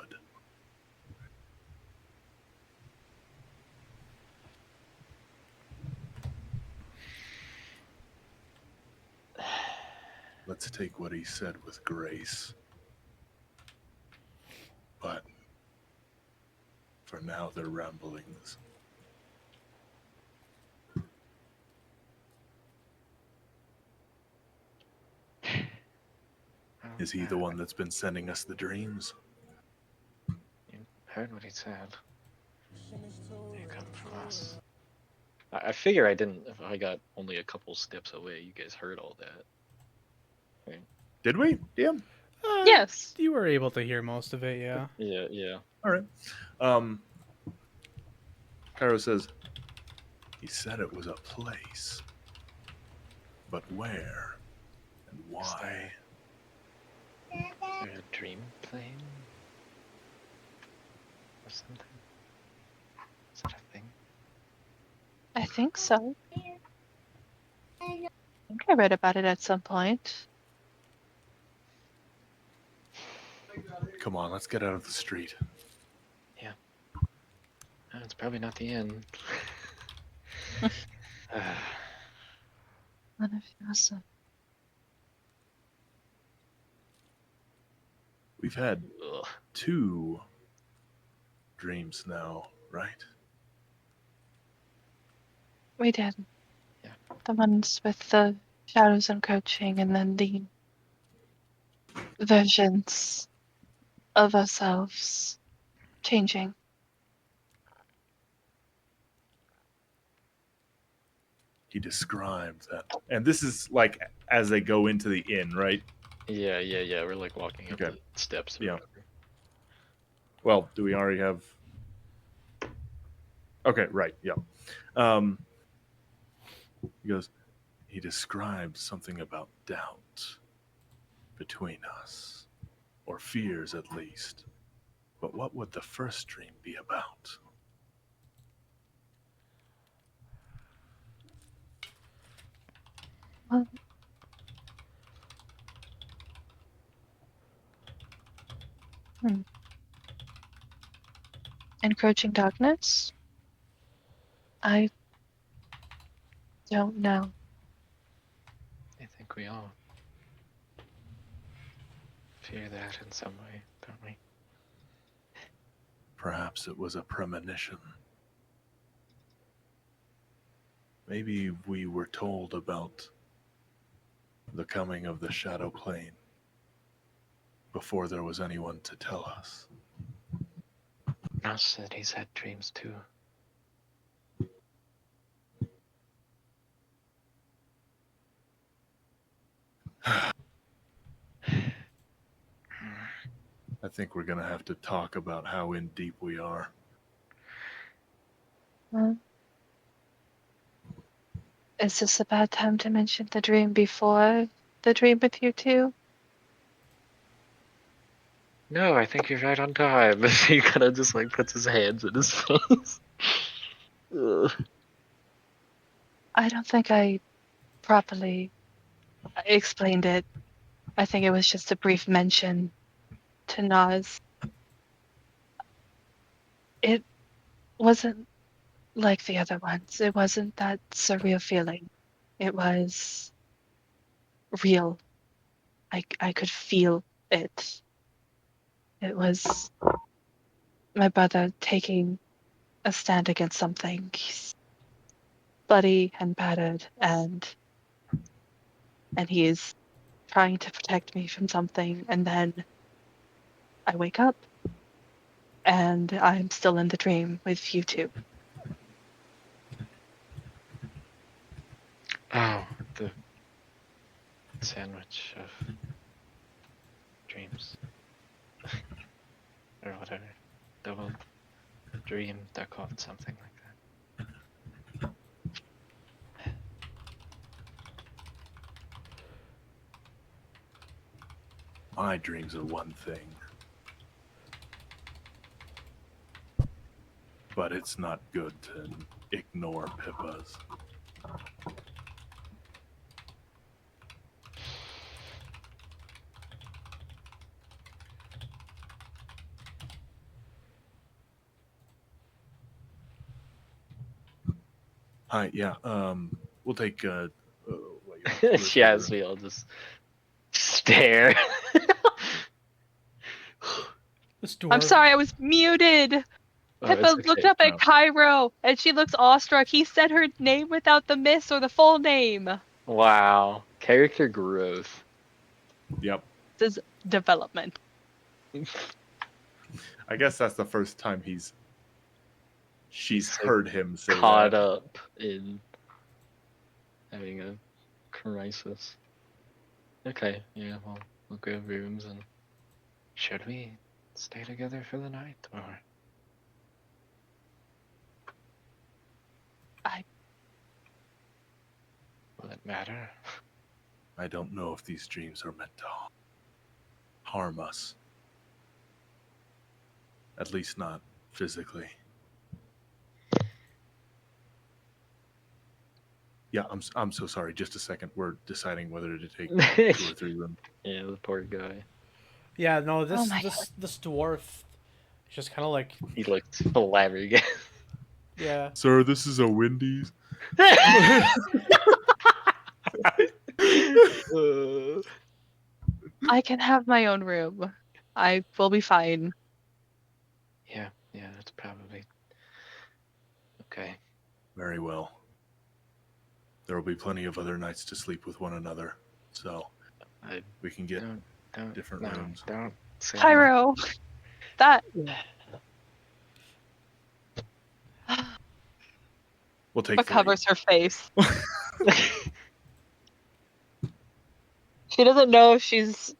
Let's take what he said with grace. But, for now, they're ramblings. Is he the one that's been sending us the dreams? You heard what he said. You come from us. I figure I didn't. If I got only a couple steps away, you guys heard all that. Right? Did we? Yeah. Yes. You were able to hear most of it, yeah. Yeah. All right. Cairo says, he said it was a place. But where? And why? Is there a dream plane? Or something? Is that a thing? I think so. I think I read about it at some point. Come on, let's get out of the street. It's probably not the end. Awesome. We've had Ugh. 2 dreams now, right? We did. Yeah. The ones with the shadows encroaching, and then the versions of ourselves changing. He described that, and this is like as they go into the inn, right? Yeah. We're like walking up Okay. the steps or Yeah. whatever. Well, do we already have? Okay, right. Yeah. He goes. He described something about doubt between us, or fears at least. But what would the first dream be about? Well, encroaching darkness? I don't know. I think we all fear that in some way, don't we? Perhaps it was a premonition. Maybe we were told about the coming of the Shadow Plane before there was anyone to tell us. Nas said he's had dreams too. I think we're gonna have to talk about how in deep we are. Well, is this a bad time to mention the dream before the dream with you two? No, I think you're right on time. He kind of just like puts his hands in his face. Ugh. I don't think I properly explained it. I think it was just a brief mention to Nas. It wasn't like the other ones. It wasn't that surreal feeling. It was real. I could feel it. It was my brother taking a stand against something. He's bloody and battered, and he is trying to protect me from something. And then I wake up, and I'm still in the dream with you two. Oh, the sandwich of dreams. Or whatever. Double dream, they're called something like that. My dreams are one thing, but it's not good to ignore Pippa's. Hi, yeah. We'll take what, two or three Yes, rooms. we all just stare. This I'm dwarf. sorry, I was muted. Oh, Pippa it's looked okay. up at No. Cairo, and she looks awestruck. He said her name without the miss or the full name. Wow. Character growth. Yep. This is development. I guess that's the first time she's like, heard him say Caught that. up in having a crisis. Okay, yeah, well, we'll go rooms and should we stay together for the night or I will it matter? I don't know if these dreams are meant to harm us. At least not physically. Yeah, I'm so sorry. Just a second. We're deciding whether to take 2 or 3 rooms. Yeah, the poor guy. Yeah, no, Oh my God. this dwarf is just kind of like, He looked flabbergasted. yeah. Sir, this is a Wendy's. I can have my own room. I will be fine. Yeah, that's probably okay. Very well. There will be plenty of other nights to sleep with one another, so I we can get don't Don't, Different no, rooms. Don't say Pyro. That. We'll take What 3. covers her face? She doesn't know if she's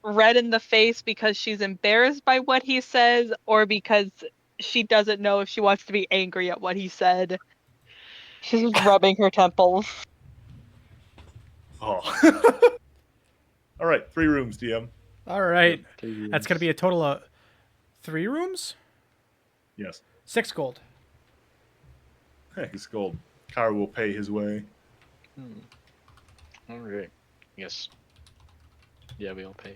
red in the face because she's embarrassed by what he says, or because she doesn't know if she wants to be angry at what he said. She's just rubbing her temples. Oh. All right, 3 rooms, DM. All right. Yep, That's going to be a total of 3 rooms? Yes. 6 gold. He's gold. Kyra will pay his way. All right. Yes. Yeah, we all pay.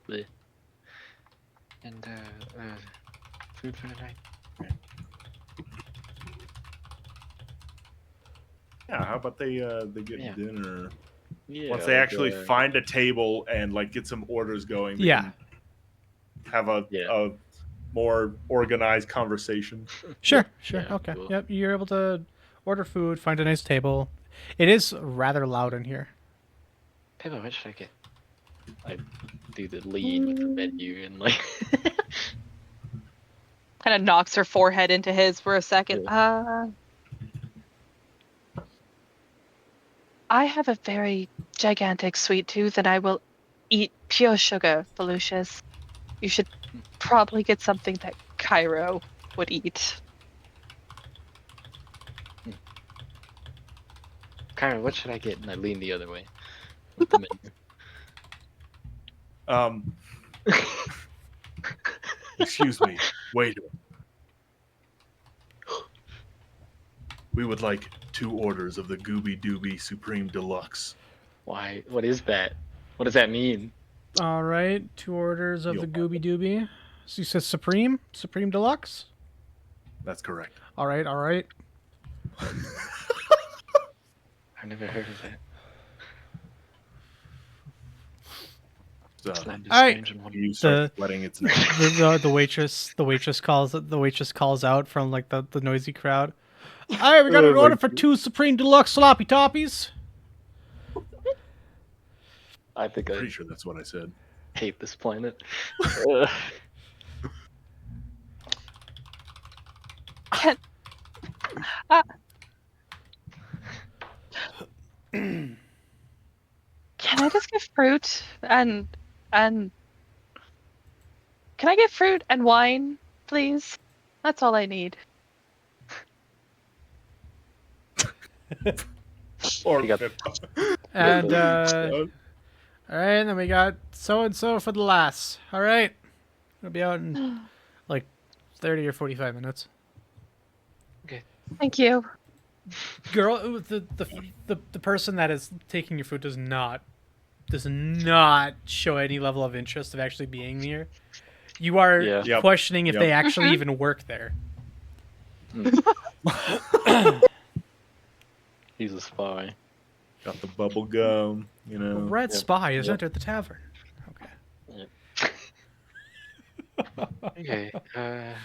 Bleh. And food for the night. Yeah, how about they get Yeah. dinner Yeah. once they actually find a table and like get some orders going. They Yeah. can have a Yeah. more organized conversation. Sure, Yeah, sure. yeah, Okay. cool. Yep, you're able to order food, find a nice table. It is rather loud in here. Pippa, what should I get? I do the lean with the menu and like. Kind of knocks her forehead into his for a second. I have a very gigantic sweet tooth, and I will eat pure sugar, Volusius. You should probably get something that Cairo would eat. Kyra, what should I get? And I lean the other way. With the menu. Excuse me, waiter. We would like 2 orders of the Gooby Dooby Supreme Deluxe. Why? What is that? What does that mean? All right, 2 orders of the Gooby Dooby. So you said Supreme? Supreme Deluxe? That's correct. All right, all right. I've never heard of that. So, It's not All right. strange and wonderful. you start sweating its name. The waitress calls out from like the noisy crowd. All right, we got an order for 2 Supreme Deluxe sloppy toppies. I think I Pretty sure that's what I said. hate this planet. Can I just get fruit and can I get fruit and wine, please? That's all I need. Or You got- And all right, then we got so and so for the last. All right, it'll be out in like 30 or 45 minutes. Thank you. Girl, the person that is taking your food does not show any level of interest of actually being here. You are Yeah. Yep. questioning if Yep. they actually even work there. He's a spy. got the bubble gum, you A know. red spy has Yep. entered the tavern. Okay. Okay.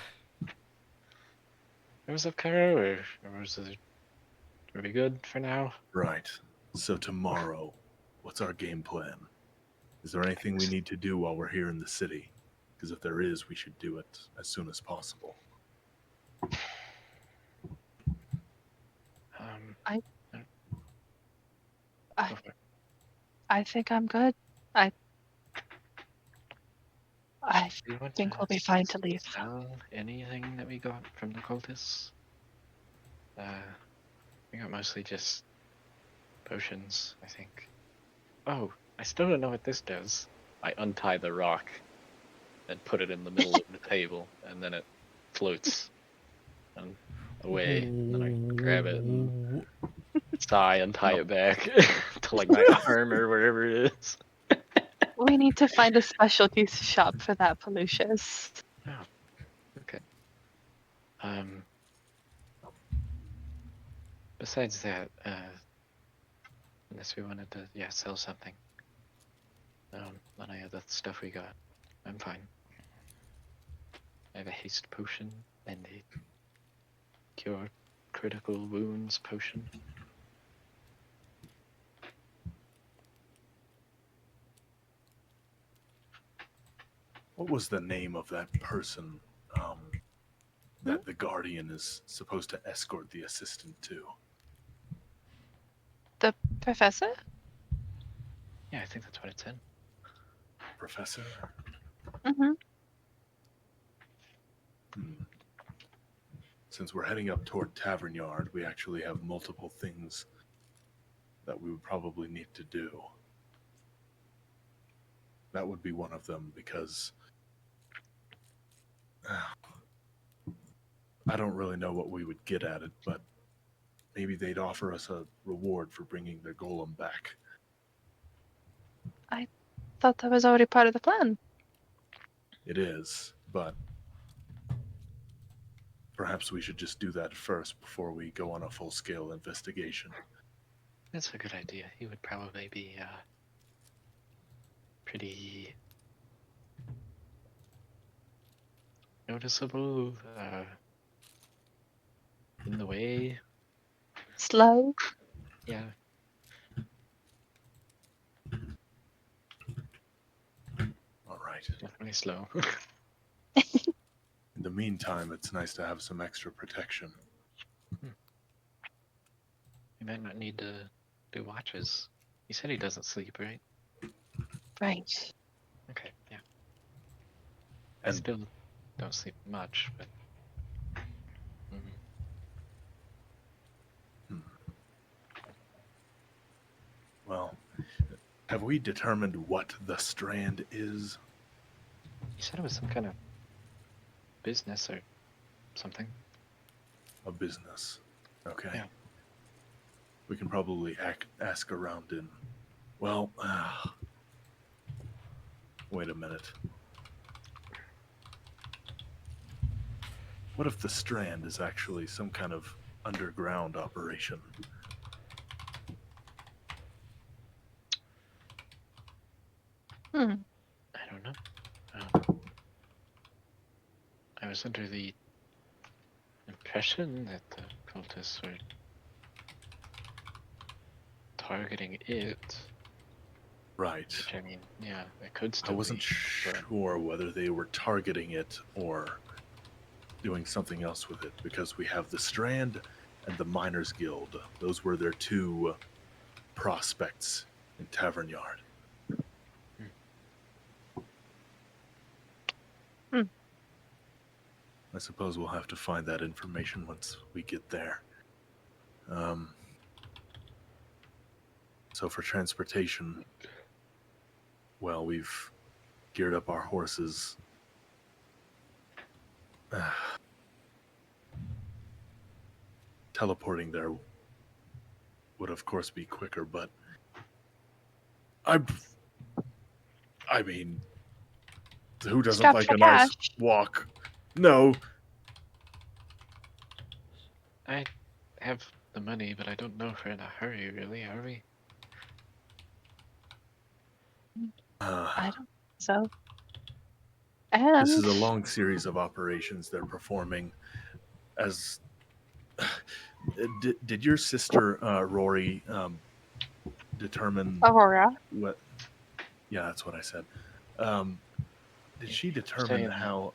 Was up, Cairo, or was it? Are we good for now? Right. So tomorrow, what's our game plan? Is there anything we need to do while we're here in the city? Because if there is, we should do it as soon as possible. Go for it. I think I'm good. I Do you want think we'll be fine to leave. Sell anything that we got from the cultists? We got mostly just potions, I think. Oh, I still don't know what this does. I untie the rock and put it in the middle of the table, and then it floats and away. And then I grab it and sigh and tie it back to like my arm or wherever it is. We need to find a specialty shop for that, Volusius. Okay. Besides that, unless we wanted to, sell something. None of the stuff we got. I'm fine. I have a haste potion and a cure critical wounds potion. What was the name of that person that the Guardian is supposed to escort the assistant to? The professor? Yeah, I think that's what it said. Professor? Mm-hmm. Since we're heading up toward Tavern Yard, we actually have multiple things that we would probably need to do. That would be one of them, because I don't really know what we would get at it, but maybe they'd offer us a reward for bringing their golem back. Thought that was already part of the plan. It is, but perhaps we should just do that first before we go on a full-scale investigation. That's a good idea. He would probably be pretty noticeable, in the way. Slow. Yeah. All right. Definitely slow. In the meantime, it's nice to have some extra protection. He might not need to do watches. He said he doesn't sleep, right? Right. Okay, yeah. I And still don't sleep much, but... well, have we determined what the Strand is? He said it was some kind of business or something. A business. Okay. Yeah. We can probably ask around in... Well, wait a minute. What if the Strand is actually some kind of underground operation? Hmm. I don't know. I was under the impression that the cultists were targeting it. Right. Which, I mean, yeah, it could I still wasn't be. sure whether they were targeting it or doing something else with it, because we have the Strand and the Miners Guild. Those were their two prospects in Tavern Yard. I suppose we'll have to find that information once we get there. So for transportation, well, we've geared up our horses. Teleporting there would, of course, be quicker, but I mean, who doesn't Strapped like for a nice cash. walk? No. I have the money, but I don't know if we're in a hurry, really, are we? I don't think so. This is a And long series of operations they're performing. As did your sister Rory determine Aurora. what? Yeah, that's what I said. Did she You're determine saying how?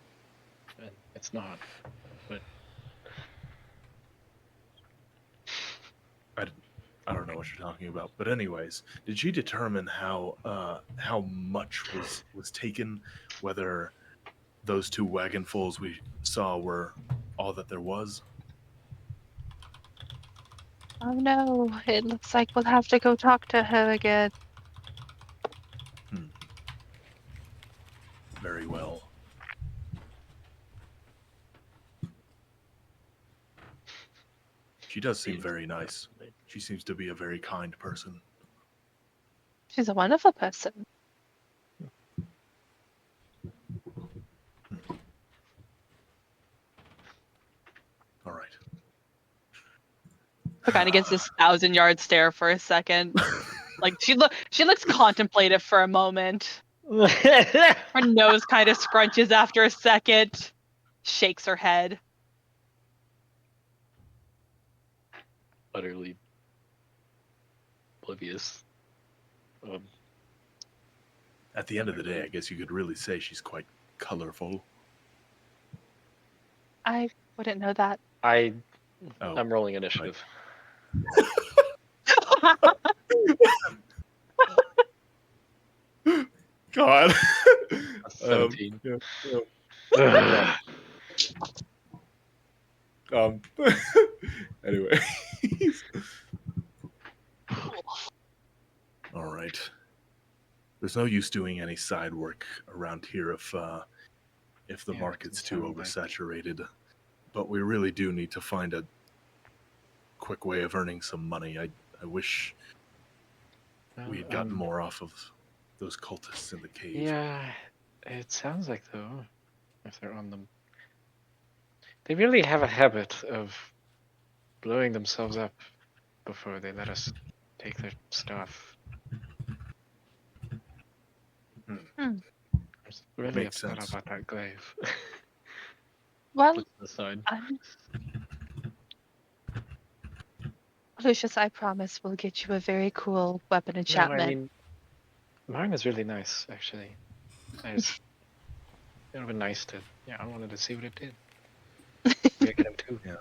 that it's not, but I don't know what you're talking about, but anyways, did she determine how much was taken? Whether those two wagonfuls we saw were all that there was? Oh no, it looks like we'll have to go talk to her again. Very well. She does seem very nice. She seems to be a very kind person. She's a wonderful person. All right. Kind of gets this 1,000-yard stare for a second. Like she looks contemplative for a moment. Her nose kind of scrunches after a second. Shakes her head. utterly oblivious. At the end of the day, I guess you could really say she's quite colorful. I wouldn't know that. I'm Oh, rolling initiative. God. A 17. Yeah, yeah. Ugh. Anyway. All right. There's no use doing any side work around here if the Yeah, market's doesn't too sound like- oversaturated. But we really do need to find a quick way of earning some money. I wish Well, we had gotten more off of those cultists in the cave. Yeah, it sounds like though, if they're on them, they really have a habit of blowing themselves up before they let us take their stuff. Hmm. I'm really Makes upset sense. about that glaive. Well, Puts it aside. Lucius, I promise we'll get you a very cool weapon No, I enchantment. mean, mine is really nice, actually. I just, it would have been nice to, I wanted to see what it did. Maybe I could have two. Yeah.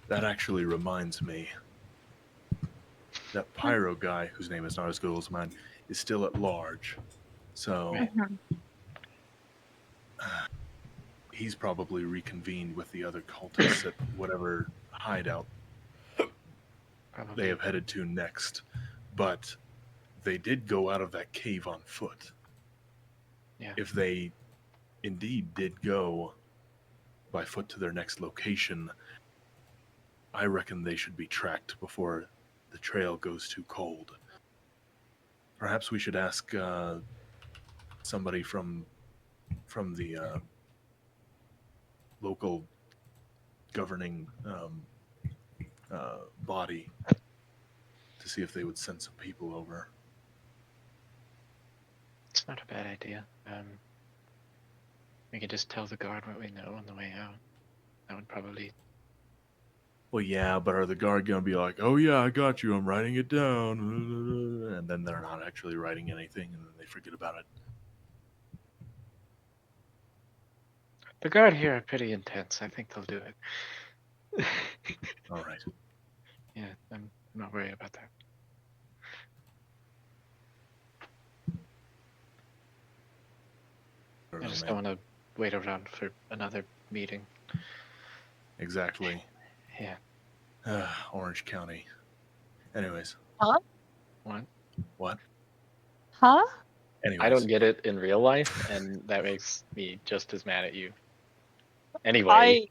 That actually reminds me. That pyro guy, whose name is not as good as mine, is still at large. So Right. Mhm. he's probably reconvened with the other cultists at whatever hideout they Probably. have headed to next. But they did go out of that cave on foot. Yeah. If they indeed did go by foot to their next location, I reckon they should be tracked before the trail goes too cold. Perhaps we should ask somebody from the local governing body to see if they would send some people over. It's not a bad idea. We could just tell the guard what we know on the way out. That would probably. Well, yeah, but are the guard going to be like, oh, yeah, I got you, I'm writing it down, and then they're not actually writing anything, and then they forget about it? The guard here are pretty intense. I think they'll do it. All right. Yeah, I'm not worried about that. I just don't want to wait around for another meeting. Exactly. Yeah. Orange County. Anyways. Huh? What? Huh? Anyways. I don't get it in real life, and that makes me just as mad at you. Anyway. I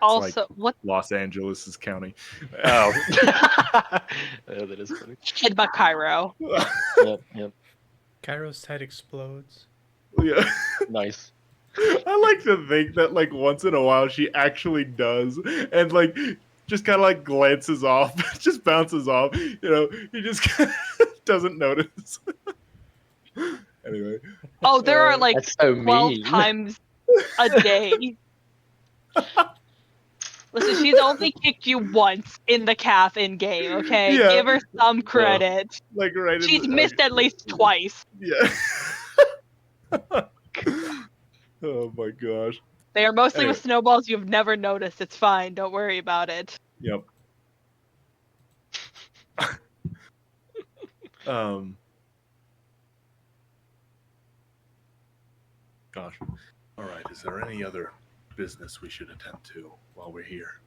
also like- what Los Angeles is county. Oh. Oh, that is funny. head about Cairo. Yep. Cairo's head explodes. Yeah. Nice. I like to think that like once in a while she actually does, and like just kind of like glances off, just bounces off. You know, he just doesn't notice. Anyway. Oh, there are like That's so 12 mean. times a day. Listen, she's only kicked you once in the calf in game, okay? Yeah. Give her some credit. Like right. She's in the, missed at least twice. Yeah. Oh my gosh. They are mostly Anyway. with snowballs you've never noticed. It's fine. Don't worry about it. Yep. Gosh. All right. Is there any other business we should attend to while we're here?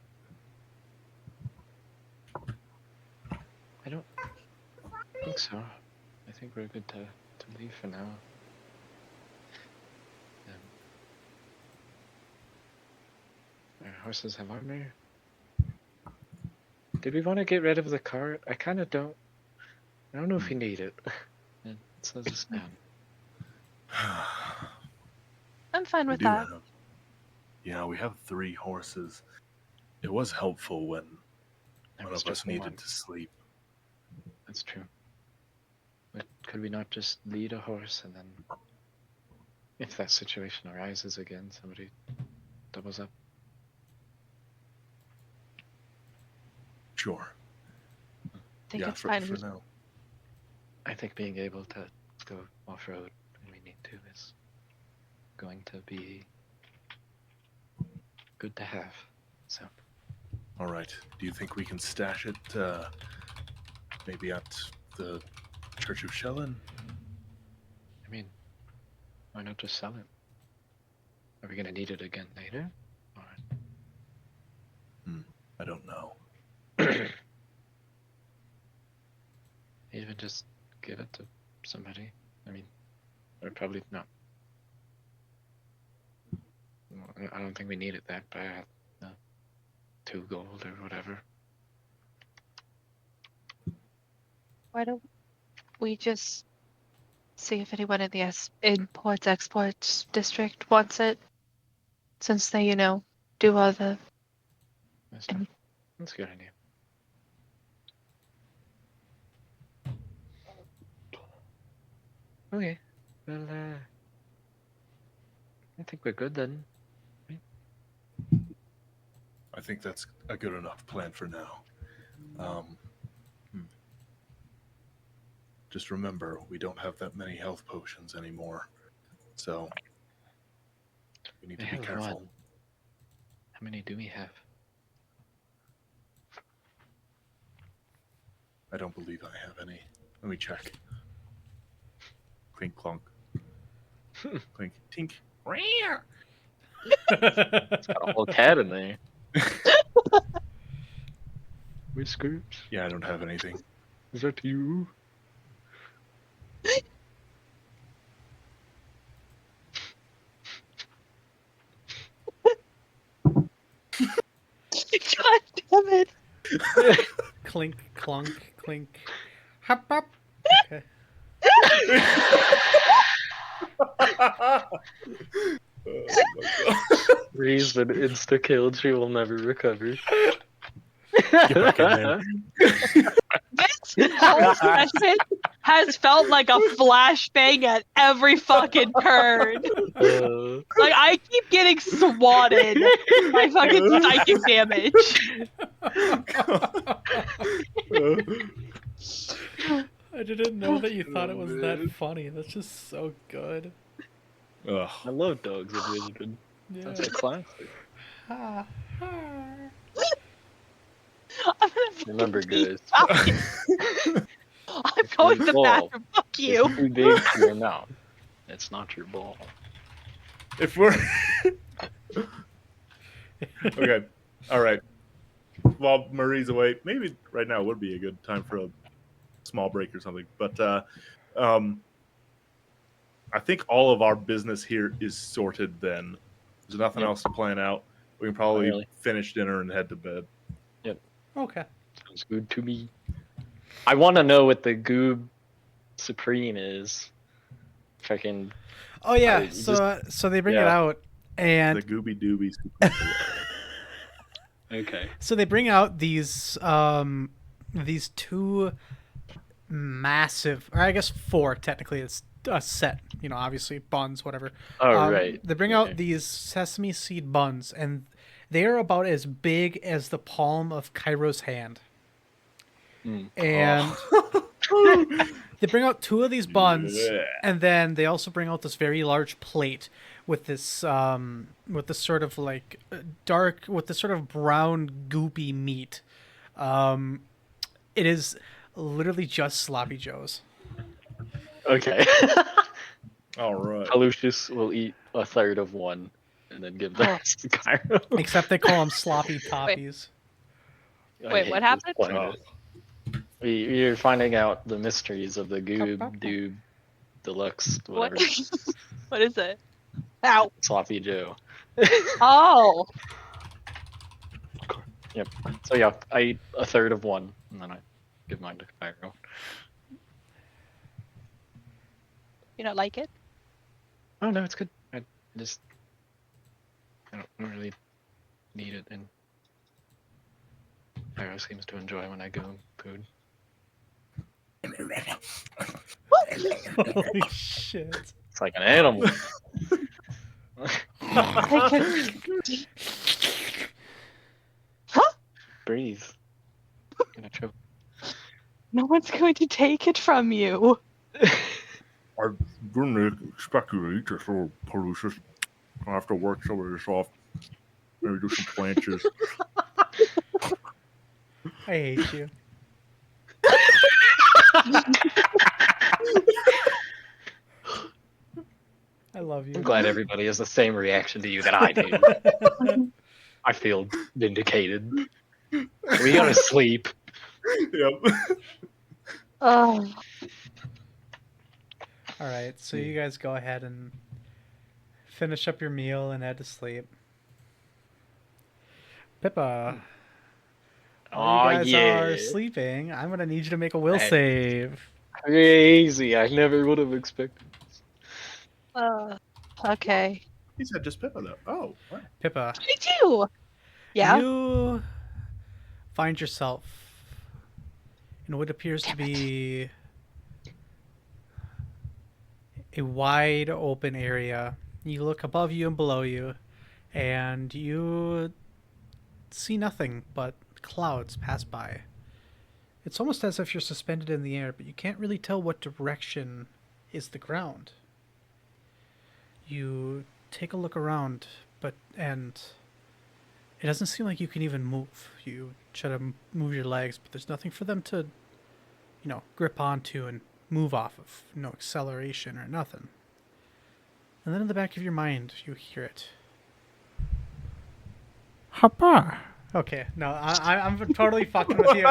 I don't think so. I think we're good to leave for now. Our horses have armor. Did we want to get rid of the cart? I kind of don't. I don't know if we need it. It slows us down. I'm fine We with do that. have. Yeah, we have 3 horses. It was helpful when There one was of us just needed one. to sleep. That's true. But could we not just lead a horse and then, if that situation arises again, somebody doubles up? Sure. I think Yeah, it's for fine. now. I think being able to go off road when we need to is going to be good to have. So All right. Do you think we can stash it maybe at the Church of Shellen? I mean, why not just sell it? Are we gonna need it again later? Or... I don't know. Even just give it to somebody. I mean, or probably not. I don't think we need it that bad. 2 gold or whatever. Why don't we just see if anyone in the imports exports district wants it, since they, do all the. That's a good idea. Okay. Well, I think we're good then. I think that's a good enough plan for now. Just remember, we don't have that many health potions anymore, so we need to be careful. One. How many do we have? I don't believe I have any. Let me check. Clink clunk. Clink tink. It's got a whole cat in there. Whiskers. Yeah, I don't have anything. Is that you? God damn it! Clink, clunk, clink. Hop, hop. Okay. Oh my god. Ree's been insta-killed. She will never recover. Get back in there. This whole session has felt like a flashbang at every fucking turn. Like, I keep getting swatted by fucking psychic damage. I didn't know that you thought it was that funny. That's just so good. Ugh. I love Dogs of Wisdom. Yeah. That's a classic. Ha, ha. I'm gonna Remember, guys. I'm going to the bathroom. Fuck you. It's too big for your mouth. It's not your ball. If we're okay, all right. While Marie's away, maybe right now would be a good time for a small break or something. But I think all of our business here is sorted. Then there's nothing else to plan out. We can probably finish dinner and head to bed. Okay. Sounds good to me. I want to know what the Goob Supreme is. Fucking. Oh yeah, so they bring it out, and The Gooby Dooby. Okay. so they bring out these 2 massive, or I guess 4 technically. It's a set, obviously buns, whatever. Oh right. They bring out these sesame seed buns, and they are about as big as the palm of Cairo's hand. And they bring out 2 of these buns, and then they also bring out this very large plate with this sort of like dark, with this sort of brown goopy meat. It is literally just sloppy joes. Okay. All right. Lucius will eat a third of one and then give the rest to Cairo. Except they call them sloppy toppies. Wait, what happened? We're finding out the mysteries of the Goob Doob Deluxe, whatever. What is it? Ow. Sloppy Joe. Oh. Yep. So yeah, I eat a third of one, and then I give mine to Cairo. You don't like it? Oh no, it's good. I don't really need it, and Cairo seems to enjoy when I give him food. Holy shit. It's like an animal. Breathe. I'm gonna choke. No one's going to take it from you. I didn't expect you to eat this little Lucius. I'll have to work some of this off. Maybe do some planches. I hate you. I love you. I'm glad everybody has the same reaction to you that I do. I feel vindicated. We go to sleep. Yep. Oh, All right, so you guys go ahead and finish up your meal and head to sleep. Pippa, while you guys are sleeping, I'm gonna need you to make a will Hey. save. Crazy. I never would have expected this. okay. He said just Pippa though. Oh, wow. Pippa, Me too. Yeah. you find yourself in what appears to be a wide open area. You look above you and below you, and you see nothing but clouds pass by. It's almost as if you're suspended in the air, but you can't really tell what direction is the ground. You take a look around, and it doesn't seem like you can even move. You try to move your legs, but there's nothing for them to, grip onto and move off of. No acceleration or nothing. And then in the back of your mind, you hear it. Papa. Okay, no, I'm totally fucking with you.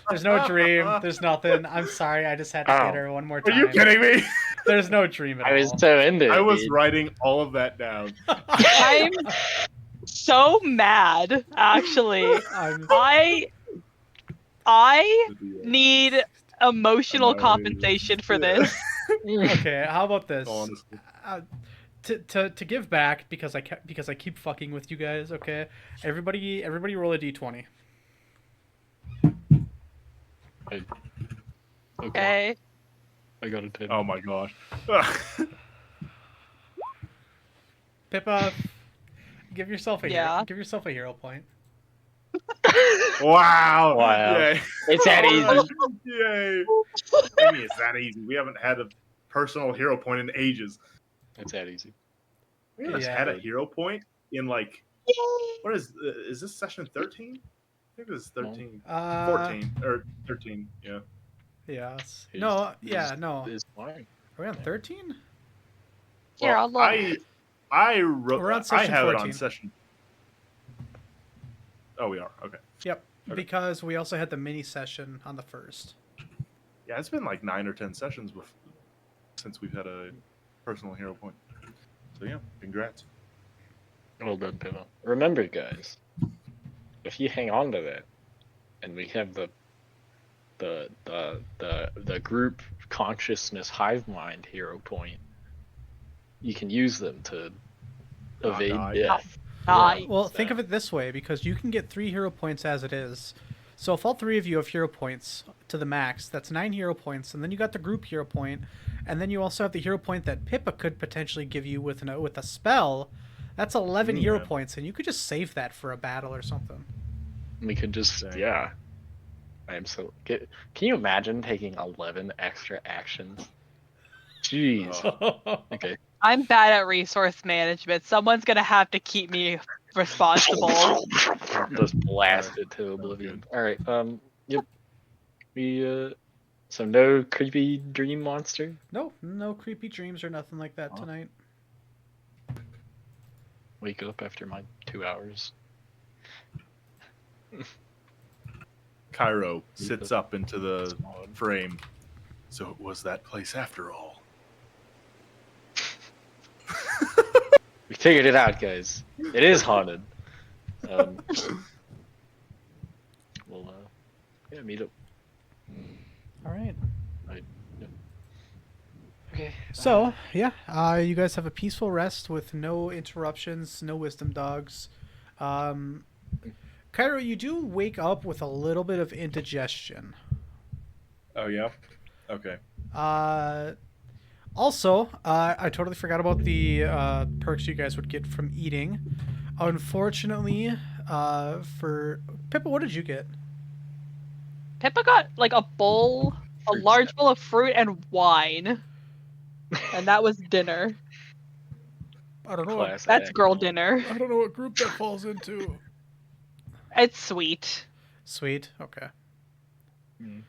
There's no dream. There's nothing. I'm sorry. I just had to get her one more Are time. you kidding me? There's no dream at I was all. so into it. I was dude. writing all of that down. I'm so mad, actually. I'm I need emotional Annihilated. compensation for this. okay. How about this? Honestly. To give back because I keep fucking with you guys. Okay, everybody roll a d20. Okay. I got a 10. Oh my gosh. Pippa, give yourself a Yeah. give yourself a hero point. Wow. Wow. Yay. It's that easy. Yay. I mean, it's that easy. We haven't had a personal hero point in ages. It's that easy. We haven't Yeah. had a hero point in like, what is this session 13? I think this is 13. 14 or 13. Yeah. Yes. Is- No. Yeah. No. Is fine. Are we on 13? Here, I'll look. I wrote. We're on I session have 14. it on session. Oh, we are. Okay. Yep. Okay. Because we also had the mini session on the first. Yeah, it's been like 9 or 10 sessions since we've had a personal hero point. So yeah, congrats. Well done, Pimmo. Remember, guys, if you hang on to that, and we have the group consciousness hive mind hero point, you can use them to evade die. death. Nice. Well, think of it this way, because you can get 3 hero points as it is. So if all 3 of you have hero points to the max, that's 9 hero points, and then you got the group hero point, and then you also have the hero point that Pippa could potentially give you with a spell. That's 11 hero Yeah. points, and you could just save that for a battle or something. We could just, Dang. yeah. Can you imagine taking 11 extra actions? Jeez. Oh. Okay. I'm bad at resource management. Someone's gonna have to keep me responsible. Just blast it to oblivion. Alright, yep. So no creepy dream monster? No creepy dreams or nothing like that tonight. Wake up after my 2 hours. Cairo sits up into the frame. So it was that place after all. We figured it out, guys. It is haunted. We'll meet up. All right. Okay. So, yeah, you guys have a peaceful rest with no interruptions, no wisdom dogs. Cairo, you do wake up with a little bit of indigestion. Oh yeah. Okay. Also, I totally forgot about the perks you guys would get from eating. Unfortunately, for Pippa, what did you get? Pippa got like a large bowl of fruit and wine. And that was dinner. I don't know. Class That's act. girl dinner. I don't know what group that falls into. It's sweet. Sweet. Okay. Hmm.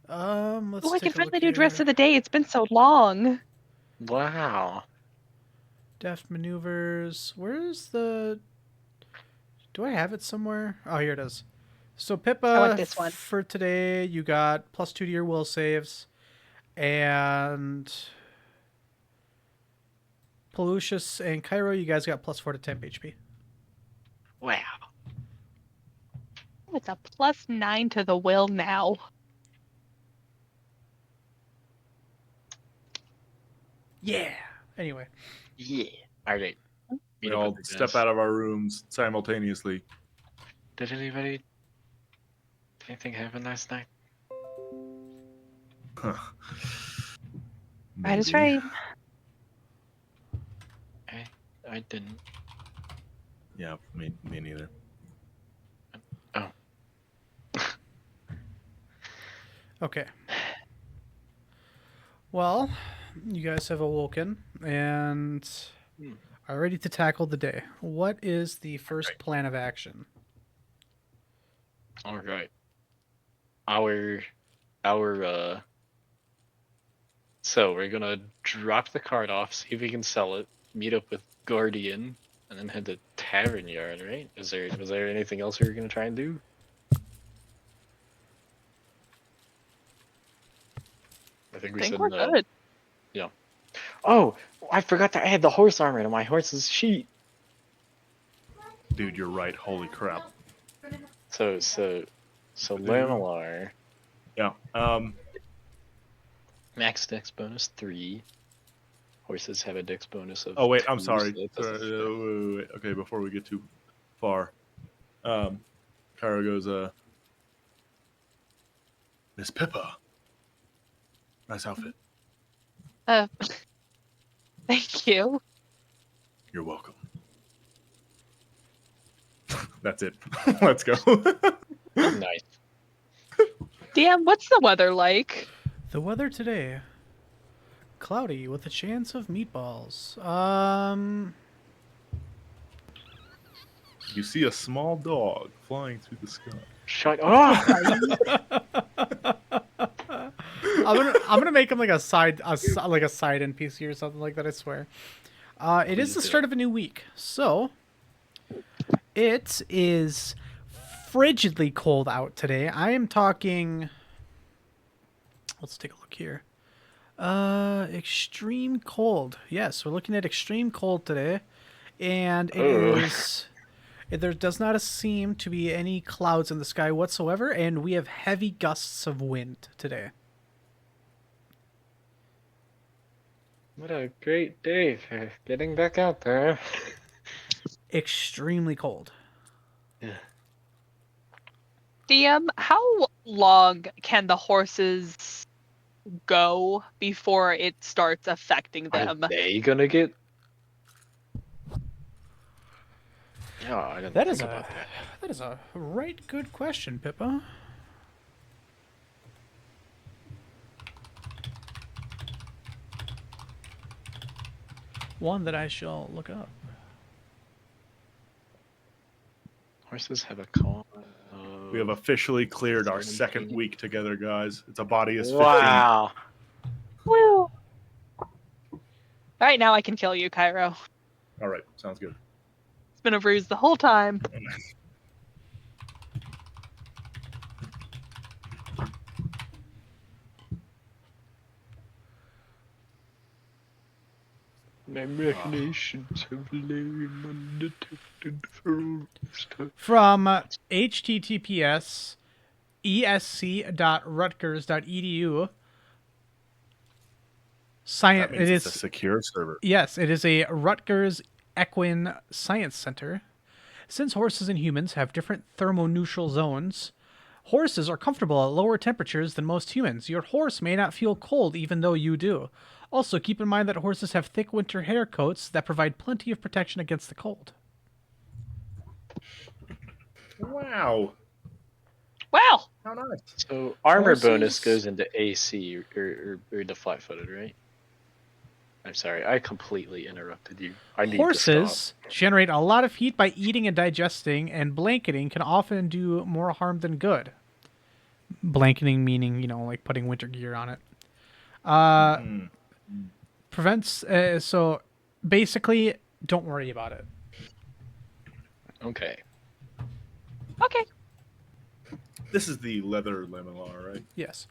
Let's Oh, I take can a look finally do dress here. of the day. It's been so long. Wow. Deft maneuvers. Where's the? Do I have it somewhere? Oh, here it is. So I want Pippa, this one. for today, you got +2 to your will saves, and Pelucius and Cairo, you guys got +4 to temp HP. Wow. Oh, it's a +9 to the will now. Yeah. Anyway, Yeah. All right. We all step out of our rooms simultaneously. Did anything happen last night? Right is Maybe. right. I didn't. Yeah, me neither. Oh. okay. Well, you guys have awoken and are ready to tackle the day. What is the first plan of action? All right. Our So we're gonna drop the card off, see if we can sell it, meet up with Guardian, and then head to Tavern Yard, right? Was there anything else we were gonna try and do? I think I we think said we're no. good. Yeah. Oh, I forgot to add the horse armor to my horse's sheet. Dude, you're right. Holy crap. So Lamilar, Yeah. max dex bonus 3. Horses have a dex bonus of Oh wait, I'm 2, sorry. so that Sorry, doesn't wait. Okay, before we get too far, Kyra goes, Miss Pippa. Nice outfit. Thank you. You're welcome. That's it. Let's go. nice. DM, what's the weather like? The weather today. Cloudy with a chance of meatballs. You see a small dog flying through the sky. Shut up! I'm gonna make him like a side NPC or something like that. I swear. It is Please the do. start of a new week, so it is frigidly cold out today. I am talking. Let's take a look here. Extreme cold. Yes, we're looking at extreme cold today, and it Oh. is. There does not seem to be any clouds in the sky whatsoever, and we have heavy gusts of wind today. What a great day for getting back out there. Extremely cold. Yeah. DM, how long can the horses go before it starts affecting them? Are they gonna get? Yeah, I didn't That think is about that. that is a right good question, Pippa. One that I shall look up. Horses have a con. We have officially cleared our second 17. week together, guys. It's a body is 15. Wow. Woo! Alright, now I can kill you, Cairo. All right, sounds good. It's been a ruse the whole time. My machinations have lain undetected for all this time. From https esc.rutgers.edu. That means it's a secure server. Yes, it is a Rutgers Equine Science Center. Since horses and humans have different thermoneutral zones, horses are comfortable at lower temperatures than most humans. Your horse may not feel cold even though you do. Also, keep in mind that horses have thick winter hair coats that provide plenty of protection against the cold. Wow. Wow! How nice. So armor bonus Horses- goes into AC or the flat-footed, right? I'm sorry, I completely interrupted you. I need to Horses generate a lot of heat by eating and digesting, and blanketing can often do more harm than good. Blanketing meaning, like putting winter gear on it. Mm. Prevents, so basically, don't worry about it. stop. Okay. Okay. This is the leather laminar, right? Yes.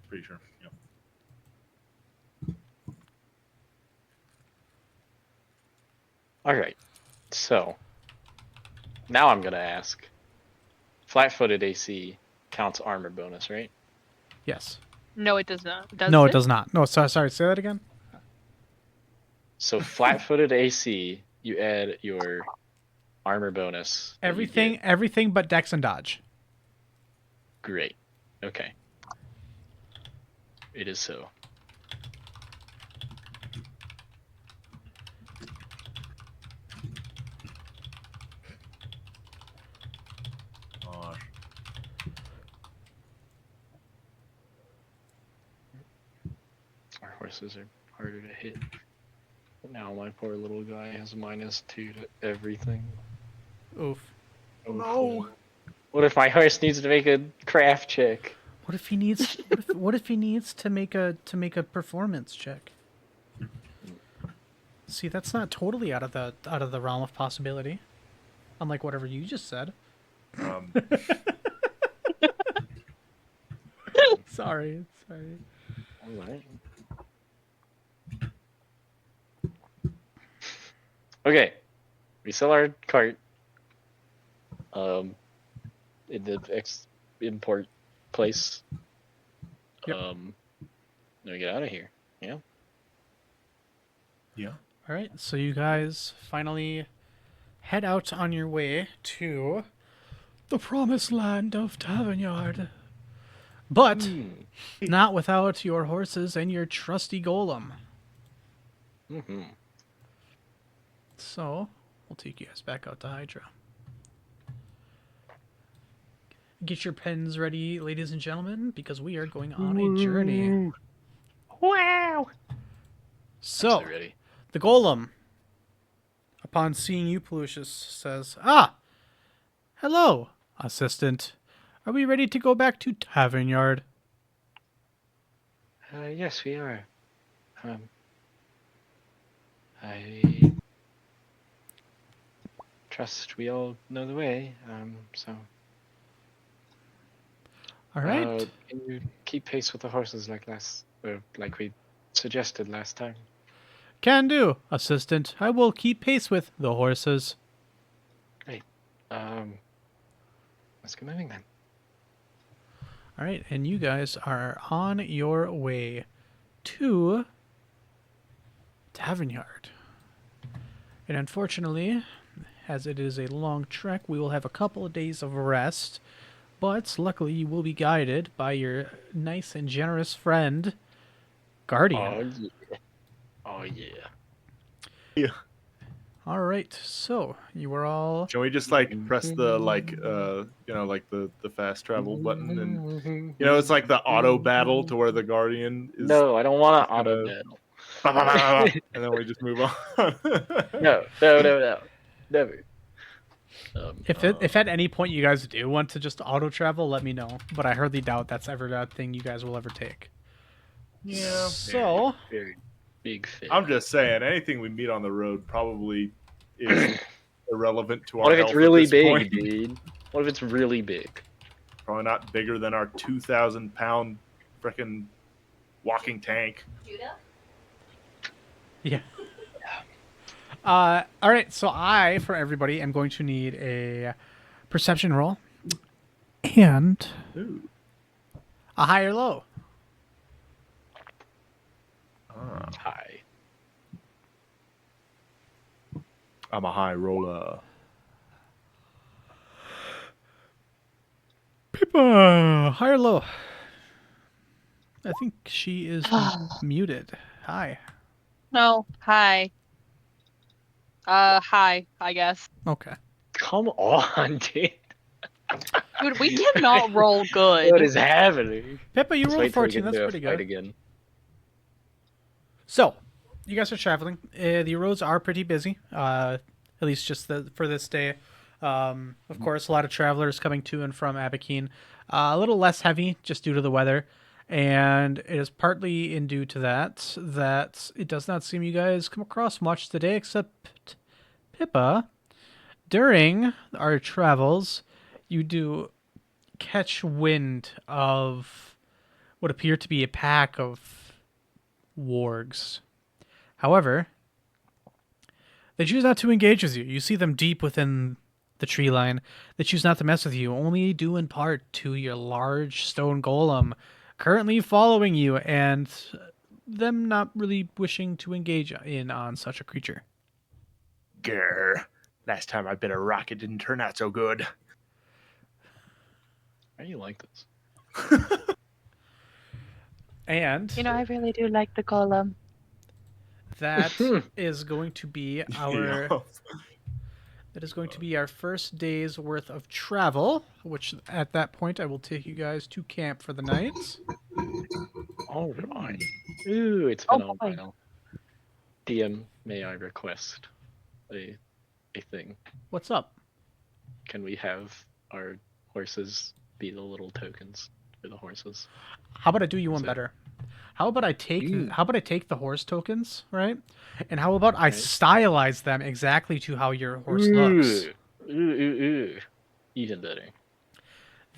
Pretty sure. Yeah. All right. So now I'm gonna ask. Flat-footed AC counts armor bonus, right? Yes. No, it does not. No, it does not. No, sorry, say that again. So flat-footed AC, you add your armor bonus. that you get. Everything but Dex and Dodge. Great. Okay. It is so. Gosh. Our horses are harder to hit. But now my poor little guy has -2 to everything. Oof. Oh No. What if my horse needs to make a craft check? What if he needs? What if he needs to make a performance check? See, that's not totally out of the realm of possibility. Unlike whatever you just said. Um, Sorry. All right. Okay, we sell our cart. In the import place. Yep. Then we get out of here. Yeah. yeah. All right, so you guys finally head out on your way to the promised land of Tavernyard. But not without your horses and your trusty golem. Mm-hmm. So, we'll take you guys back out to Hydra. Get your pens ready, ladies and gentlemen, because we are going on a journey. Wow. So, I'm so ready. the golem, upon seeing you, Pelusius, says, "Ah, hello, assistant. Are we ready to go back to Tavernyard?" Yes, we are. I trust we all know the way. So. All right. Can you keep pace with the horses like we suggested last time? Can do, assistant. I will keep pace with the horses. Great. Let's get moving then. All right, and you guys are on your way to Tavernyard. And unfortunately, as it is a long trek, we will have a couple of days of rest. But luckily, you will be guided by your nice and generous friend, Guardian. Oh yeah. Oh yeah. Yeah. All right, so you are all. Can we just press the the fast travel button, and it's like the auto battle to where the Guardian is. No, I don't want to gonna- auto battle. and then we just move on. No. Never. If at any point you guys do want to just auto travel, let me know. But I hardly doubt that's ever that thing you guys will ever take. Yeah. So Very big fit. I'm just saying, anything we meet on the road probably is irrelevant to our What if health it's at really this big, point. dude? What if it's really big? Probably not bigger than our 2,000-pound freaking walking tank. yeah. All right. So I, for everybody, am going to need a perception roll and Ooh. a high or low. Hi. I'm a high roller. Pippa, high or low? I think she is muted. Hi. No, hi. Hi, I guess. Okay. Come on, dude. Dude, we cannot roll good. What is happening? Pippa, you Let's rolled wait till we 14. get That's into a pretty fight good. again. So, you guys are traveling. The roads are pretty busy, at least just for this day. Of course, a lot of travelers coming to and from Abakeen. A little less heavy just due to the weather. And it is partly in due to that it does not seem you guys come across much today except Pippa. During our travels, you do catch wind of what appear to be a pack of wargs. However, they choose not to engage with you. You see them deep within the tree line. They choose not to mess with you, only due in part to your large stone golem currently following you and them not really wishing to engage in on such a creature. Grr. Last time I bit a rock, it didn't turn out so good. Why do you like this? And You know, I really do like the golem. that is going to be our Yeah. that is going to be our first day's worth of travel, which at that point I will take you guys to camp for the night. All right. Ooh, it's Oh, been a boy. while. DM, may I request a thing? What's up? Can we have our horses be the little tokens for the horses? How about I do you one So- better? How about I take Ooh. how about I take the horse tokens, right? And how about I Right. stylize them exactly to how your horse looks? Ooh. Even better.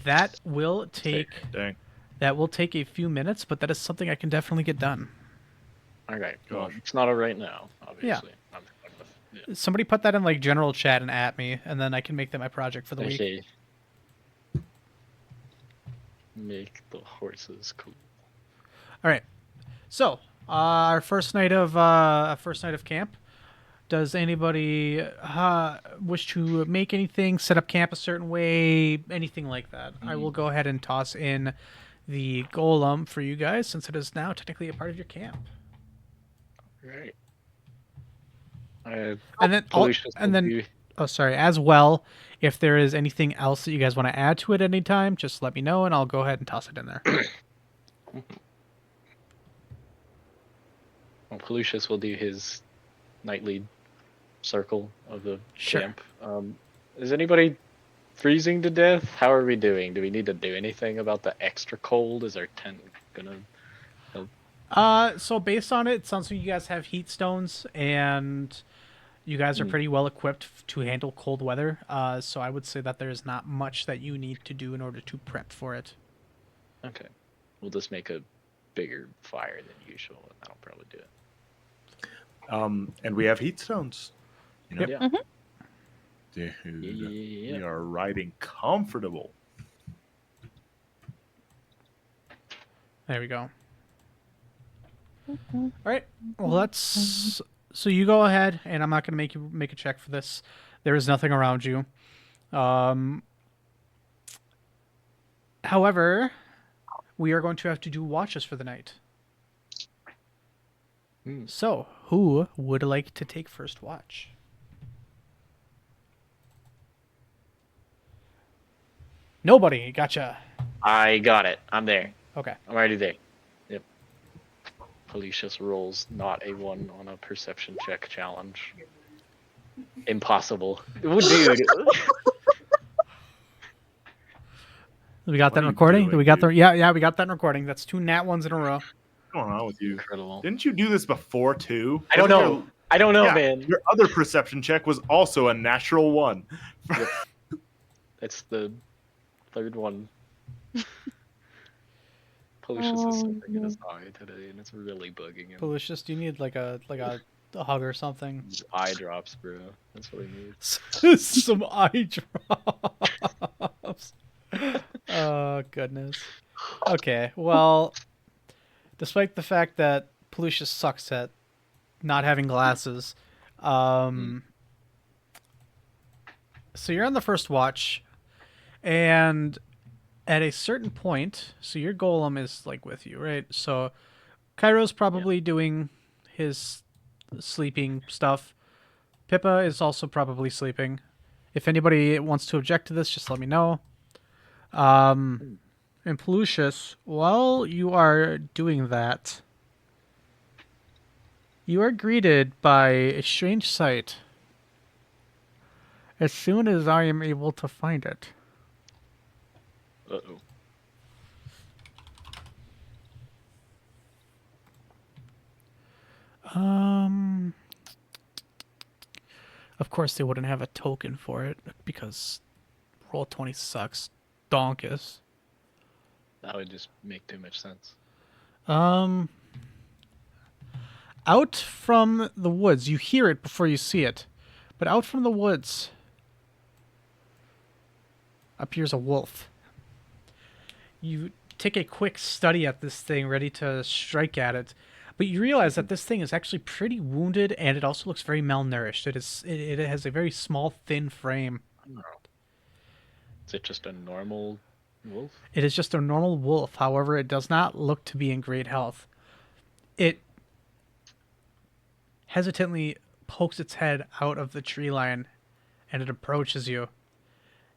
That will take Dang. a few minutes, but that is something I can definitely get done. All right. Well, Gosh. it's not a right now, obviously. Yeah. Somebody put that in like general chat and at me, and then I can make that my project for the week. Okay. Make the horses cool. All right. So, our first night of camp. Does anybody wish to make anything, set up camp a certain way, anything like that? I will go ahead and toss in the golem for you guys, since it is now technically a part of your camp. Right. And then, Pollutions will do- oh, sorry. As well, if there is anything else that you guys want to add to it at any time, just let me know, and I'll go ahead and toss it in there. Well, Pollucius will do his nightly circle of the Sure. camp. Is anybody freezing to death? How are we doing? Do we need to do anything about the extra cold? Is our tent gonna... So based on it, it sounds like you guys have heat stones, and you guys are pretty well equipped to handle cold weather. So I would say that there's not much that you need to do in order to prep for it. Okay. We'll just make a bigger fire than usual, and that'll probably do it. And we have heat stones. You know? Yep. Yeah. Dude, Yeah. we are riding comfortable. There we go. All right. Well, let's. So you go ahead, and I'm not going to make you make a check for this. There is nothing around you. However, we are going to have to do watches for the night. So, who would like to take first watch? Nobody. Gotcha. I got it. I'm there. Okay. I'm already there. Yep. Policius rolls not a 1 on a perception check challenge. Impossible. Dude. We got What that are you recording. doing, We got the dude? yeah, we got that recording. That's 2 nat ones in a row. What's going on with you? Incredible. Didn't you do this before too? I don't Wasn't know. I don't know, yeah, man. Your other perception check was also a natural 1. That's the third one. Policius is something in his eye today, and it's really bugging him. Policious, do you need like a hug or something? His eye drops, bro. That's what he needs. Some eye drops. Oh goodness. Okay, well, despite the fact that Policious sucks at not having glasses, so you're on the first watch, and at a certain point, so your golem is like with you, right? So Cairo's probably doing his sleeping stuff. Pippa is also probably sleeping. If anybody wants to object to this, just let me know. And Pollucius, while you are doing that, You are greeted by a strange sight. As soon as I am able to find it. Uh-oh. Of course they wouldn't have a token for it because Roll20 sucks. Donkus. That would just make too much sense. Out from the woods, you hear it before you see it, but out from the woods appears a wolf. You take a quick study at this thing, ready to strike at it, but you realize that this thing is actually pretty wounded, and it also looks very malnourished. It has a very small, thin frame. Is it just a normal wolf? It is just a normal wolf. However, it does not look to be in great health. It hesitantly pokes its head out of the tree line, and it approaches you.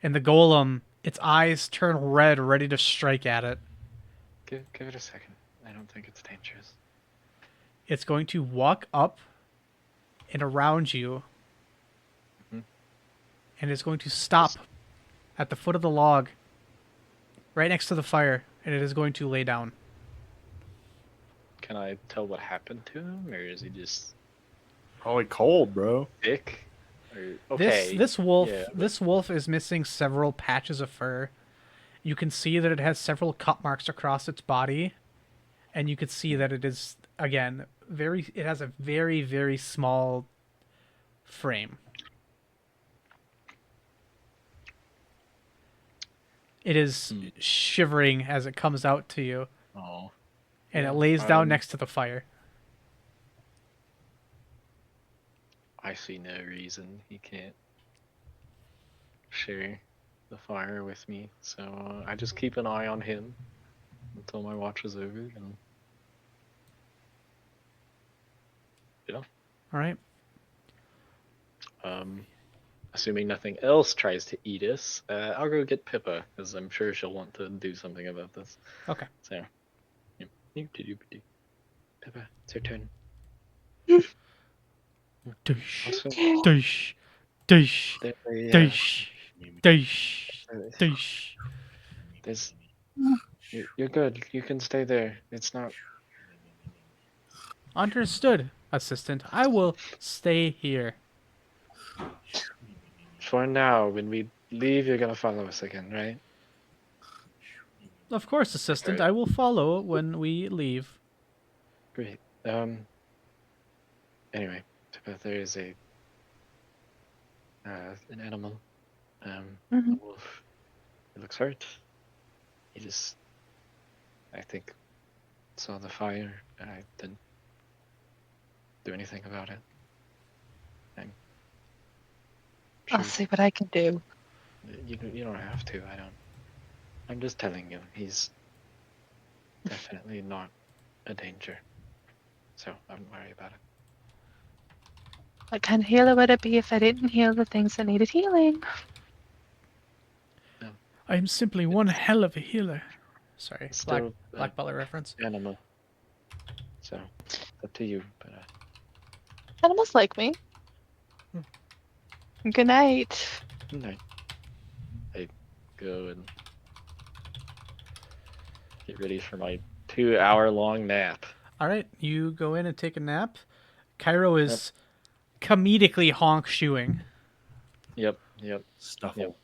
And the golem, its eyes turn red, ready to strike at it. Give it a second. I don't think it's dangerous. It's going to walk up and around you, and it's going to stop at the foot of the log, right next to the fire, and it is going to lay down. Can I tell what happened to him, or is he just Probably cold, bro. sick? Or, okay. This wolf yeah, this wolf is missing several patches of fur. You can see that it has several cut marks across its body, and you can see that it is again it has a very, very small frame. It is shivering as it comes out to you, Oh. and Yeah, it lays down next to the fire. I see no reason he can't share the fire with me, so I just keep an eye on him until my watch is over, and yeah. All right. Assuming nothing else tries to eat us, I'll go get Pippa, because I'm sure she'll want to do something about this. Okay. So, Pippa, it's your turn. Dish, Also, dish, dish, there, dish, dish, dish. there's, you're good. You can stay there. It's not. Understood, assistant. I will stay here. For now, when we leave, you're gonna follow us again, right? Of course, assistant. Right. I will follow when we leave. Great. Anyway, there is an animal. A wolf. It looks hurt. He just, I think, saw the fire. I didn't do anything about it. I'll see what I can do. You don't have to. I don't. I'm just telling you, he's definitely not a danger. So I wouldn't worry about it. What kind of healer would it be if I didn't heal the things that needed healing? I am simply one hell of a healer. Sorry, Still, Black Butler reference. Animal. So, up to you. But Animals like me. Good night. no. I go and get ready for my 2-hour-long nap. All right, you go in and take a nap. Cairo is comedically honk shoeing. Yep. Snuffle. Yep.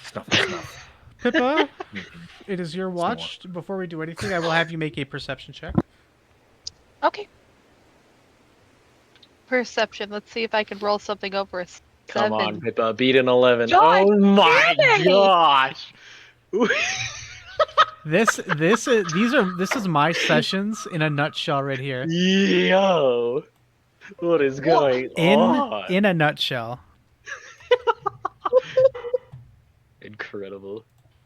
Snuff. Pippa, it is your watch. Before we do anything, I will have you make a perception check. Okay. Perception. Let's see if I can roll something over a 7. Come on, Pippa, beat an 11. Josh, oh my damn it! gosh! This is my sessions in a nutshell right here. Yo, what is going on? In a nutshell. Incredible.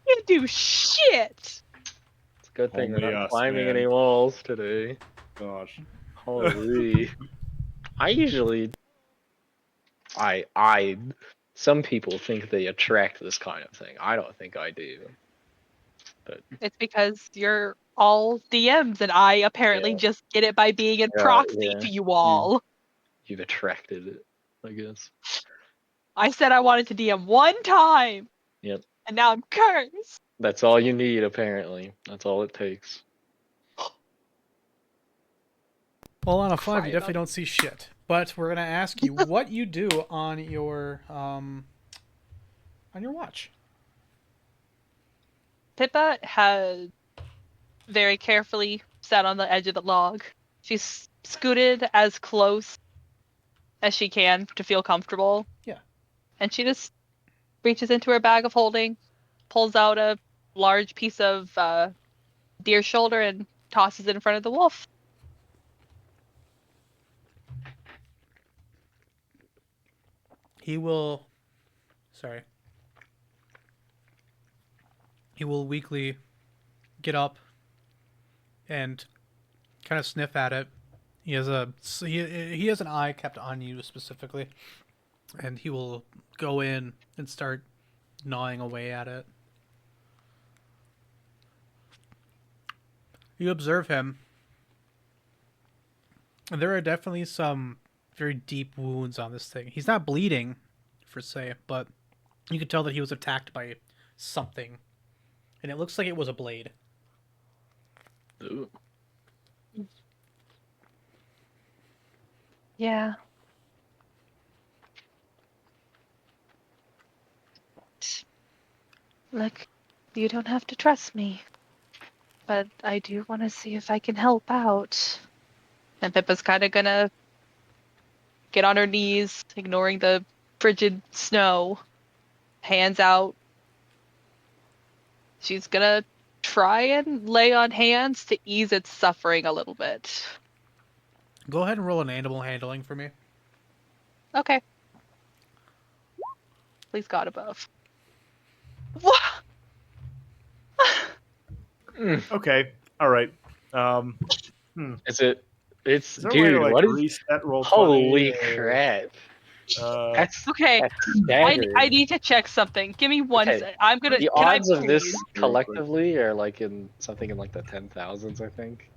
You do shit. It's a good thing we're Only not us, climbing man. any walls today. Gosh. Holy. I usually. Some people think they attract this kind of thing. I don't think I do. But It's because you're all DMs, and I apparently Yeah. just get it by being in Yeah, proxy yeah. to you all. You've attracted it, I guess. I said I wanted to DM one time, Yep. and now I'm cursed. That's all you need, apparently. That's all it takes. Well, on a 5, Cry you definitely about don't see shit. But we're gonna ask you what you do on your watch. Pippa has very carefully sat on the edge of the log. She's scooted as close as she can to feel comfortable. Yeah. And she just reaches into her bag of holding, pulls out a large piece of deer shoulder, and tosses it in front of the wolf. He will. Sorry. He will weakly get up and kind of sniff at it. He has he has an eye kept on you specifically, and he will go in and start gnawing away at it. You observe him, and there are definitely some very deep wounds on this thing. He's not bleeding, per se, but you can tell that he was attacked by something, and it looks like it was a blade. Ooh. Yeah. Look, you don't have to trust me, but I do want to see if I can help out. And Pippa's kind of gonna get on her knees, ignoring the frigid snow, hands out. She's gonna try and lay on hands to ease its suffering a little bit. Go ahead and roll an animal handling for me. Okay. Please God above. What? Okay. All right. Is it? It's Is there a way to dude. like What is? reset roll 20? Holy crap! That's Okay. that's I staggering. need to check something. Give me one Okay. sec. I'm gonna. The Can I odds of this please? collectively are like in something in like the 10,000s, I think.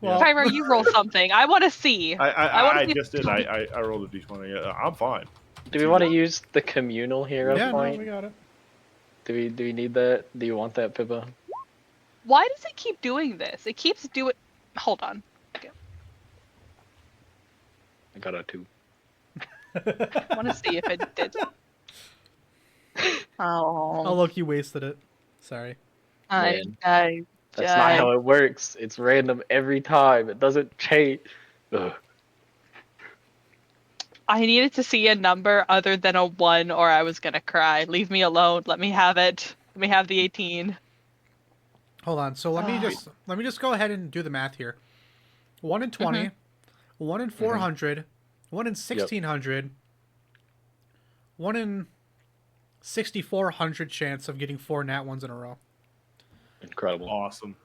Well, Kyra, you roll something. I want to see. want I to see. just did. I rolled a d20. I'm fine. Do we want to use the communal hero yeah, no, point? we got it. Do we need that? Do you want that, Pippa? Why does it keep doing this? It keeps doing. Hold on. Okay. I got a 2. I want to see if it did. Oh, Oh. look, you wasted it. Sorry. Man. I That's not how it works. It's random every time. It doesn't change. Ugh. I needed to see a number other than a 1 or I was gonna cry. Leave me alone. Let me have it. Let me have the 18. Hold on. So let me just go ahead and do the math here. 1 in 20, 1 in 400, 1 in 1600, 1 in 6400 chance of getting 4 nat ones in a row. Incredible. Awesome.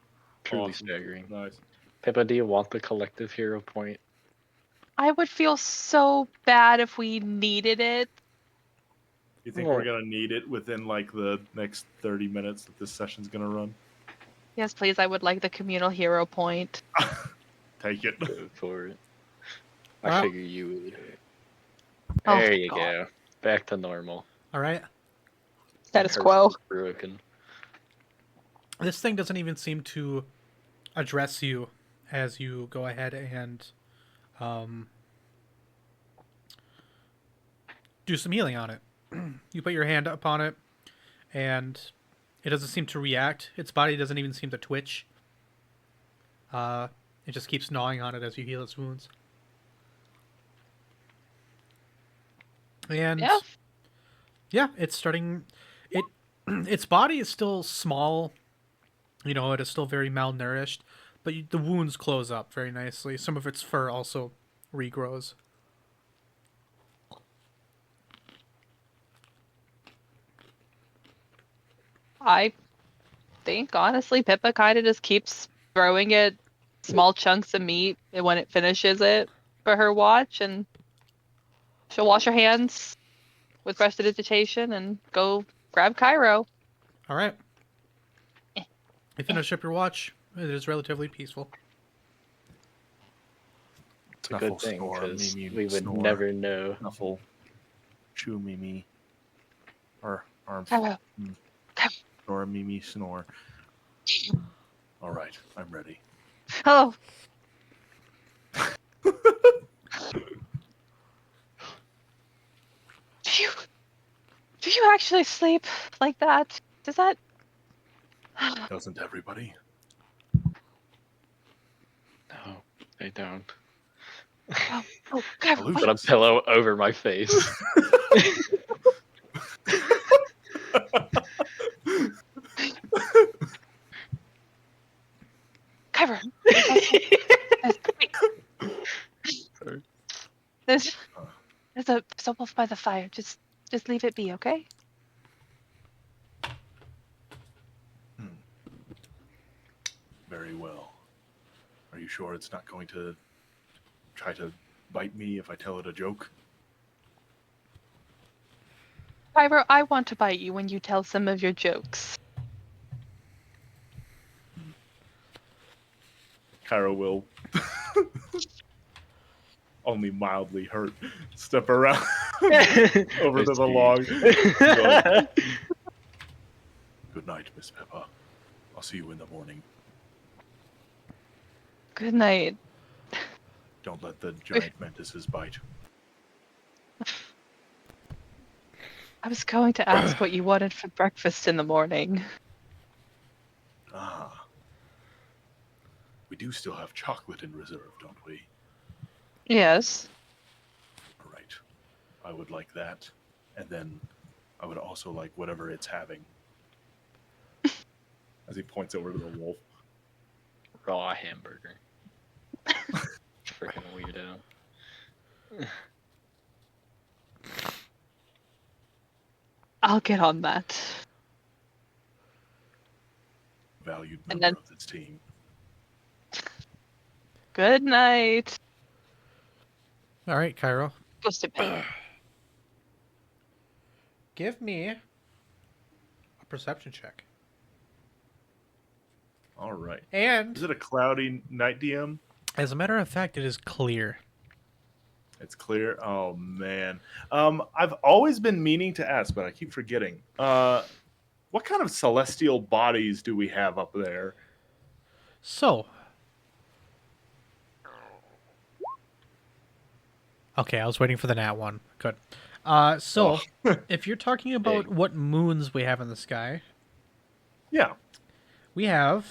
Truly Awesome. staggering. Nice. Pippa, do you want the collective hero point? I would feel so bad if we needed it. You think we're gonna need it within like the next 30 minutes that this session's gonna run? Yes, please. I would like the communal hero point. Take it. Go for it. Well- I figure you would. Oh, There you God. go. Back to normal. All right. Status Curse quo. is broken. This thing doesn't even seem to address you as you go ahead and do some healing on it. You put your hand upon it, and it doesn't seem to react. Its body doesn't even seem to twitch. It just keeps gnawing on it as you heal its wounds. And yeah, it's starting. Its body is still small. You know, it is still very malnourished, but the wounds close up very nicely. Some of its fur also regrows. I think, honestly, Pippa kind of just keeps throwing it small chunks of meat when it finishes it for her watch, and she'll wash her hands with prestidigitation and go grab Cairo. All right. You finish up your watch. It is relatively peaceful. It's a good thing, snore, because Mimi, we would snore. never know. Snuffle, chew, Mimi, or arm, Cairo. snore, Mimi, snore. All right, I'm ready. Oh, do you actually sleep like that? Does that? Doesn't everybody? No, they don't. Oh, Cairo, Illusion. wait. Put a pillow over my face. Cairo. There's a wolf by the fire. Just leave it be, okay? Very well. Are you sure it's not going to try to bite me if I tell it a joke? Cairo, I want to bite you when you tell some of your jokes. Cairo will only mildly hurt. Step around over to the log. Good night, Miss Peppa. I'll see you in the morning. Good night. Don't let the giant mantises bite. I was going to ask what you wanted for breakfast in the morning. Ah. We do still have chocolate in reserve, don't we? Yes. All right. I would like that. And then I would also like whatever it's having. As he points over to the wolf. Raw hamburger. Freaking weirdo. I'll get on that. Valued And member then- of this team. Good night. All right, Cairo. Goes to bed. Give me a perception check. All right. And Is it a cloudy night, DM? as a matter of fact, it is clear. It's clear. Oh man. I've always been meaning to ask, but I keep forgetting. What kind of celestial bodies do we have up there? So. Okay, I was waiting for the nat one. Good. So, if you're talking about Big. what moons we have in the sky, Yeah. we have.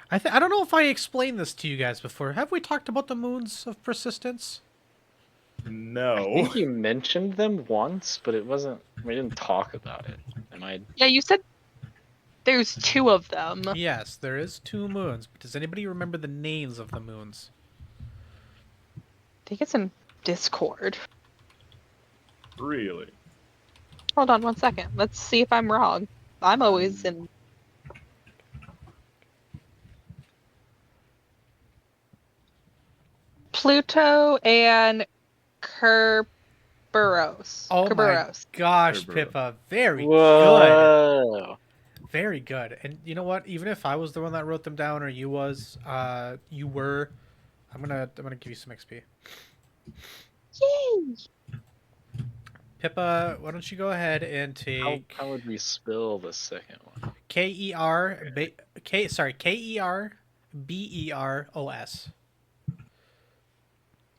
I don't know if I explained this to you guys before. Have we talked about the moons of persistence? I No. think you mentioned them once, but it wasn't. We didn't talk about it. Am I? Yeah, you said there's 2 of them. Yes, there is 2 moons. But does anybody remember the names of the moons? I think it's in Discord. Really? Hold on 1 second. Let's see if I'm wrong. I'm always in. Pluto and Kerberos. Oh my Kerberos. gosh, Kerberos. Pippa. Very good. Whoa! Very good. And you know what? Even if I was the one that wrote them down or you you were, I'm gonna give you some XP. Yay! Pippa, why don't you go ahead and take How would we spell the second one? KERBEROS.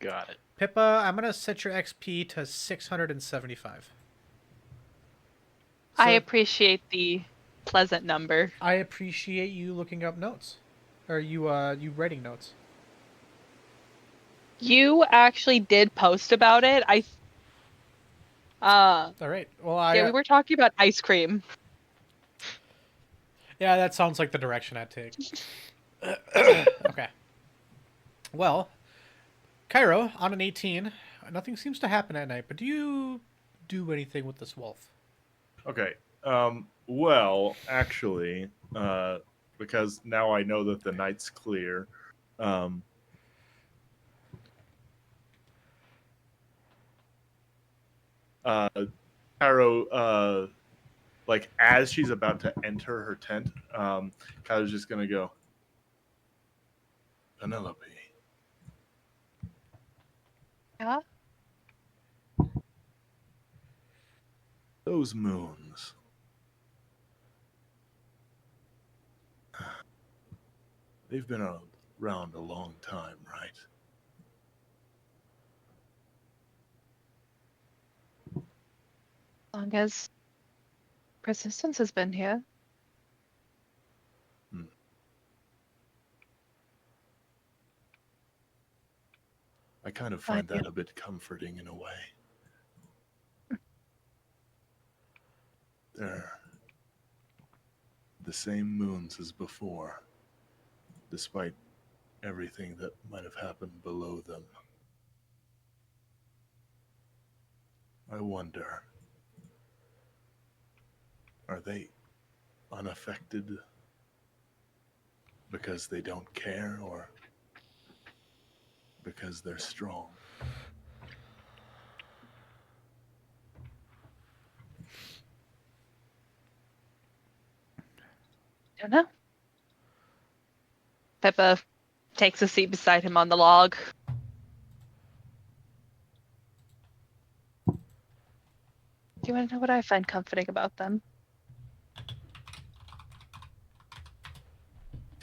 Got it. Pippa, I'm gonna set your XP to 675. I So, appreciate the pleasant number. I appreciate you looking up notes, or you writing notes. You actually did post about it. All right. Well, Yeah, we were talking about ice cream. Yeah, that sounds like the direction I'd take. Okay. Well, Cairo, on an 18, nothing seems to happen at night, but do you do anything with this wolf? Okay. Well, actually, because now I know that the night's clear. Caro like as she's about to enter her tent, Kyla's just gonna go, Penelope. Yeah. Those moons. They've been around a long time, right? As long as persistence has been here. I kind of find that a bit comforting in a way. They're the same moons as before, despite everything that might have happened below them. I wonder, are they unaffected because they don't care, or because they're strong? Don't know. Pippa takes a seat beside him on the log. Do you want to know what I find comforting about them?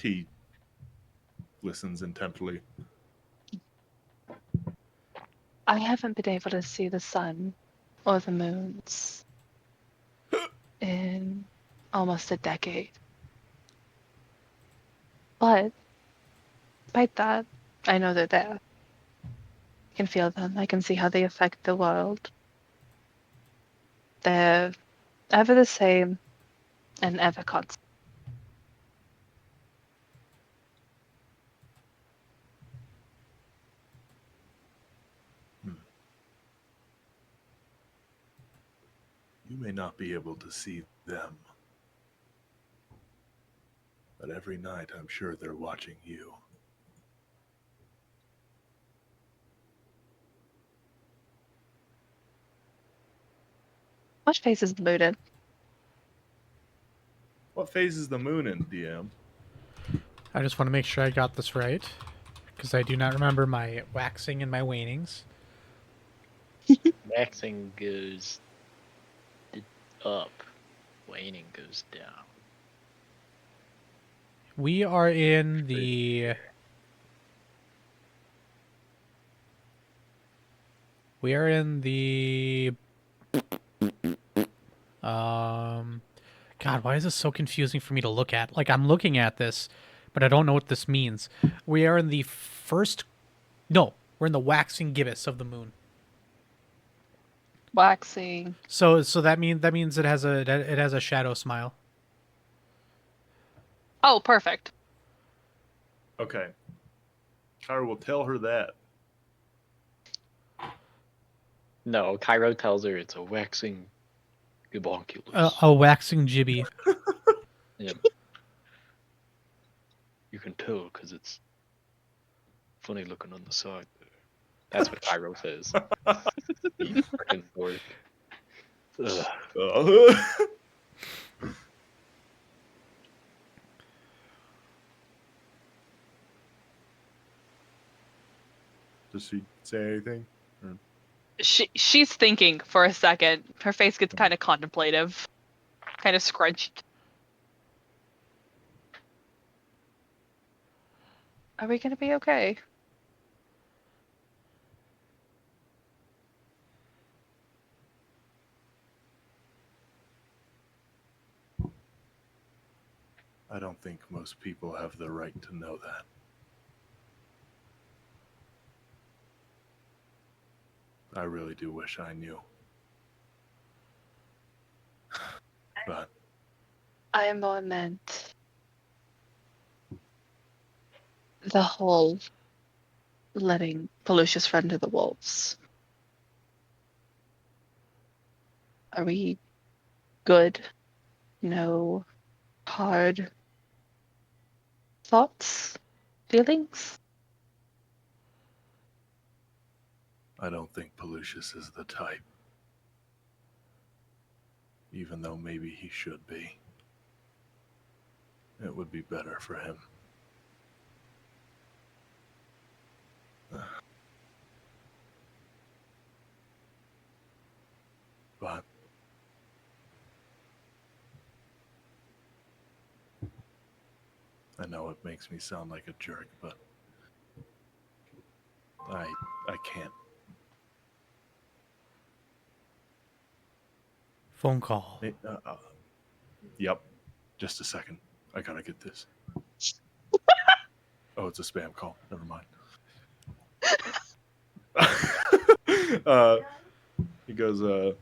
He listens intently. I haven't been able to see the sun or the moons in almost a decade. But despite that, I know they're there. I can feel them. I can see how they affect the world. They're ever the same and ever constant. You may not be able to see them, but every night I'm sure they're watching you. What phase is the moon in? What phase is the moon in, DM? I just want to make sure I got this right, because I do not remember my waxing and my wanings. Waxing goes up, waning goes down. We are in the... We are in the... God, why is this so confusing for me to look at? Like, I'm looking at this, but I don't know what this means. We are in the first... No, we're in the waxing gibbous of the moon. Waxing. So that means it has a shadow smile. Oh, perfect. Okay. Kyra will tell her that. No, Cairo tells her it's a waxing gibonculus. A waxing gibby. Yep. You can tell because it's funny looking on the side there. That's what Cairo says. You freaking dork. Ugh. Does she say anything? She's thinking for a second. Her face gets kind of contemplative, kind of scrunched. Are we gonna be okay? I don't think most people have the right to know that. I really do wish I knew. But I more meant the whole letting Pollucious friend to the wolves. Are we good? No hard thoughts? Feelings? I don't think Pollucious is the type. even though maybe he should be. It would be better for him. But I know it makes me sound like a jerk, but I can't. Phone call. Yep. Just a second. I gotta get this. Oh, it's a spam call. Never mind. He goes,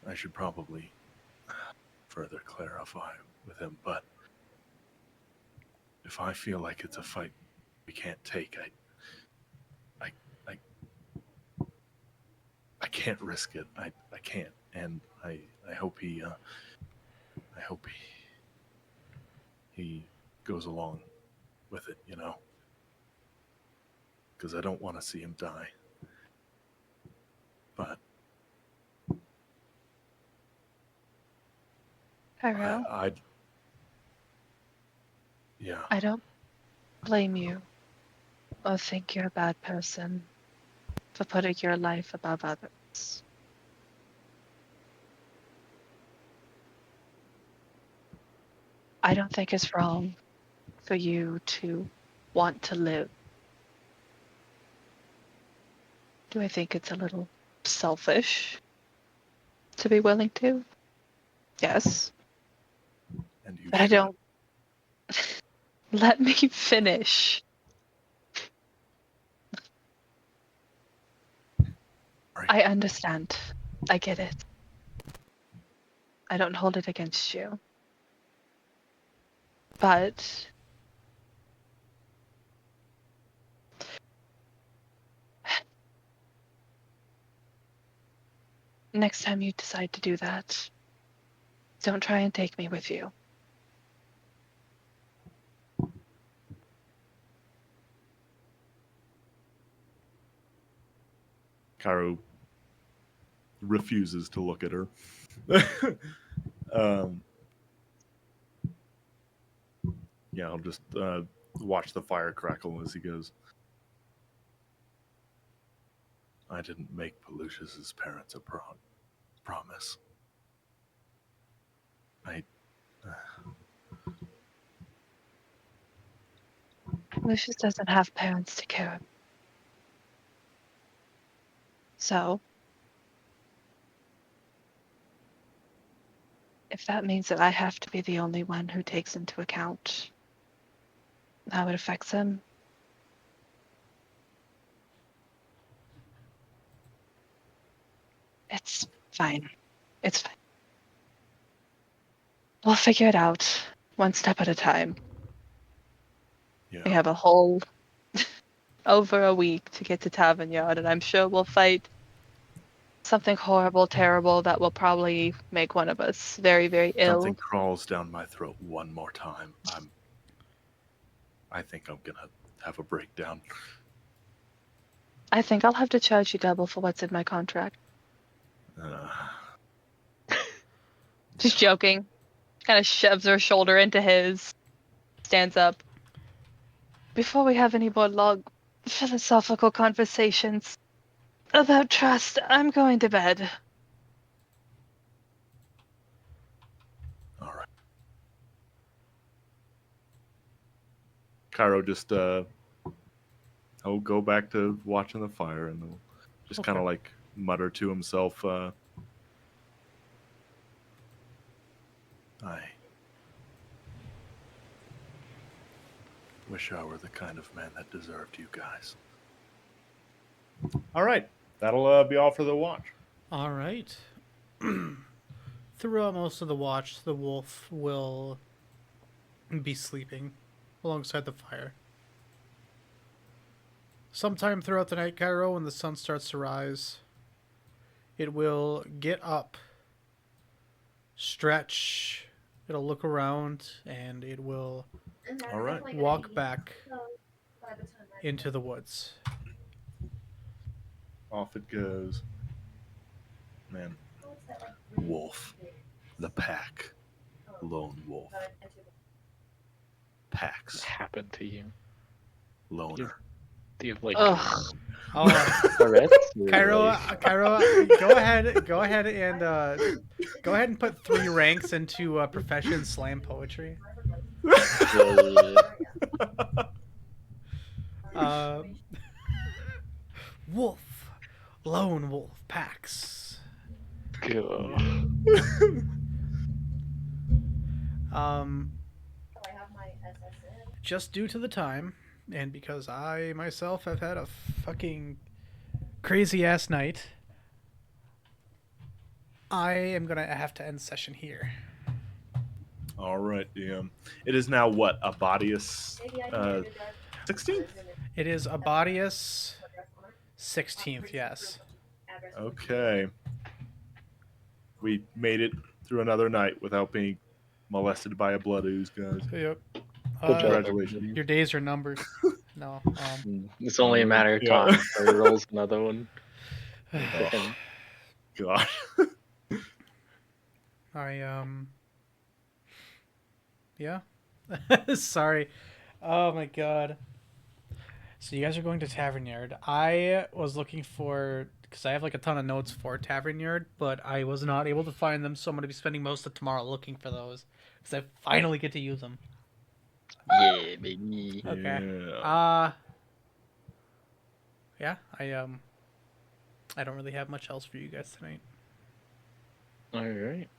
I should probably further clarify with him, but if I feel like it's a fight we can't take, I can't risk it. I can't, and I hope he he goes along with it, you know, because I don't want to see him die. But Cairo, yeah. I don't blame you or think you're a bad person for putting your life above others. I don't think it's wrong for you to want to live. Do I think it's a little selfish to be willing to? Yes. And you But I should. don't. Let me finish. Right. I understand. I get it. I don't hold it against you. But next time you decide to do that, don't try and take me with you. Cairo refuses to look at her. Yeah, I'll just watch the fire crackle as he goes. I didn't make Pelusius's parents a promise. Lucius doesn't have parents to care of. So, if that means that I have to be the only one who takes into account how it affects him, it's fine. It's fine. We'll figure it out one step at a time. Yeah. We have a whole over a week to get to Tavern Yard, and I'm sure we'll fight something horrible, terrible that will probably make one of us very, very ill. Something crawls down my throat one more time. I think I'm gonna have a breakdown. I think I'll have to charge you double for what's in my contract. Just joking. Kind of shoves her shoulder into his. Stands up. Before we have any more long philosophical conversations about trust, I'm going to bed. All right. Cairo just he'll go back to watching the fire and he'll just kind of like mutter to himself, I wish I were the kind of man that deserved you guys. All right. That'll be all for the watch. All right. Throughout most of the watch, the wolf will be sleeping alongside the fire. Sometime throughout the night, Cairo, when the sun starts to rise, it will get up, stretch, it'll look around, and it will All right. walk back into the woods. Off it goes. Man. Wolf. The pack. Lone wolf. Packs. happened to you? Loner. Do you have like Ugh. Oh, Tourette's? Or, Cairo, like- Cairo, go ahead and put 3 ranks into profession slam poetry. Yeah. Uh, wolf, lone wolf packs. Go. Um, just due to the time, and because I myself have had a fucking crazy ass night, I am gonna have to end session here. All right, DM. It is now what? Abadius 16th? It is Abadius 16th, yes. Okay. We made it through another night without being molested by a blood ooze, guys. Yep. Good job, Congratulations. everybody. Your days are numbered. No. It's only a matter of Yeah. time before he rolls another one. For him. God. Yeah. Sorry. Oh my god. So you guys are going to Tavern Yard. I was looking for, because I have like a ton of notes for Tavern Yard, but I was not able to find them, so I'm going to be spending most of tomorrow looking for those, because I finally get to use them. Yeah, baby. Okay. Yeah. Yeah, I don't really have much else for you guys tonight. Alright.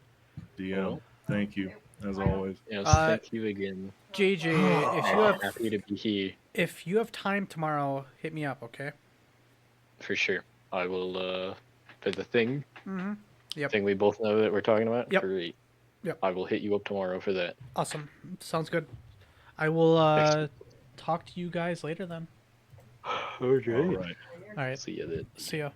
DM, Well. thank you, as always. Yes, Uh, thank you again. JJ, if you I'm have happy to be here. if you have time tomorrow, hit me up, okay? For sure. I will, for the thing. Mm-hmm. Yep. Thing we both know that we're talking about? Yep. Great. Yep. I will hit you up tomorrow for that. Awesome. Sounds good. I will Excellent. talk to you guys later then. Okay. All right. All right. See you then. See ya.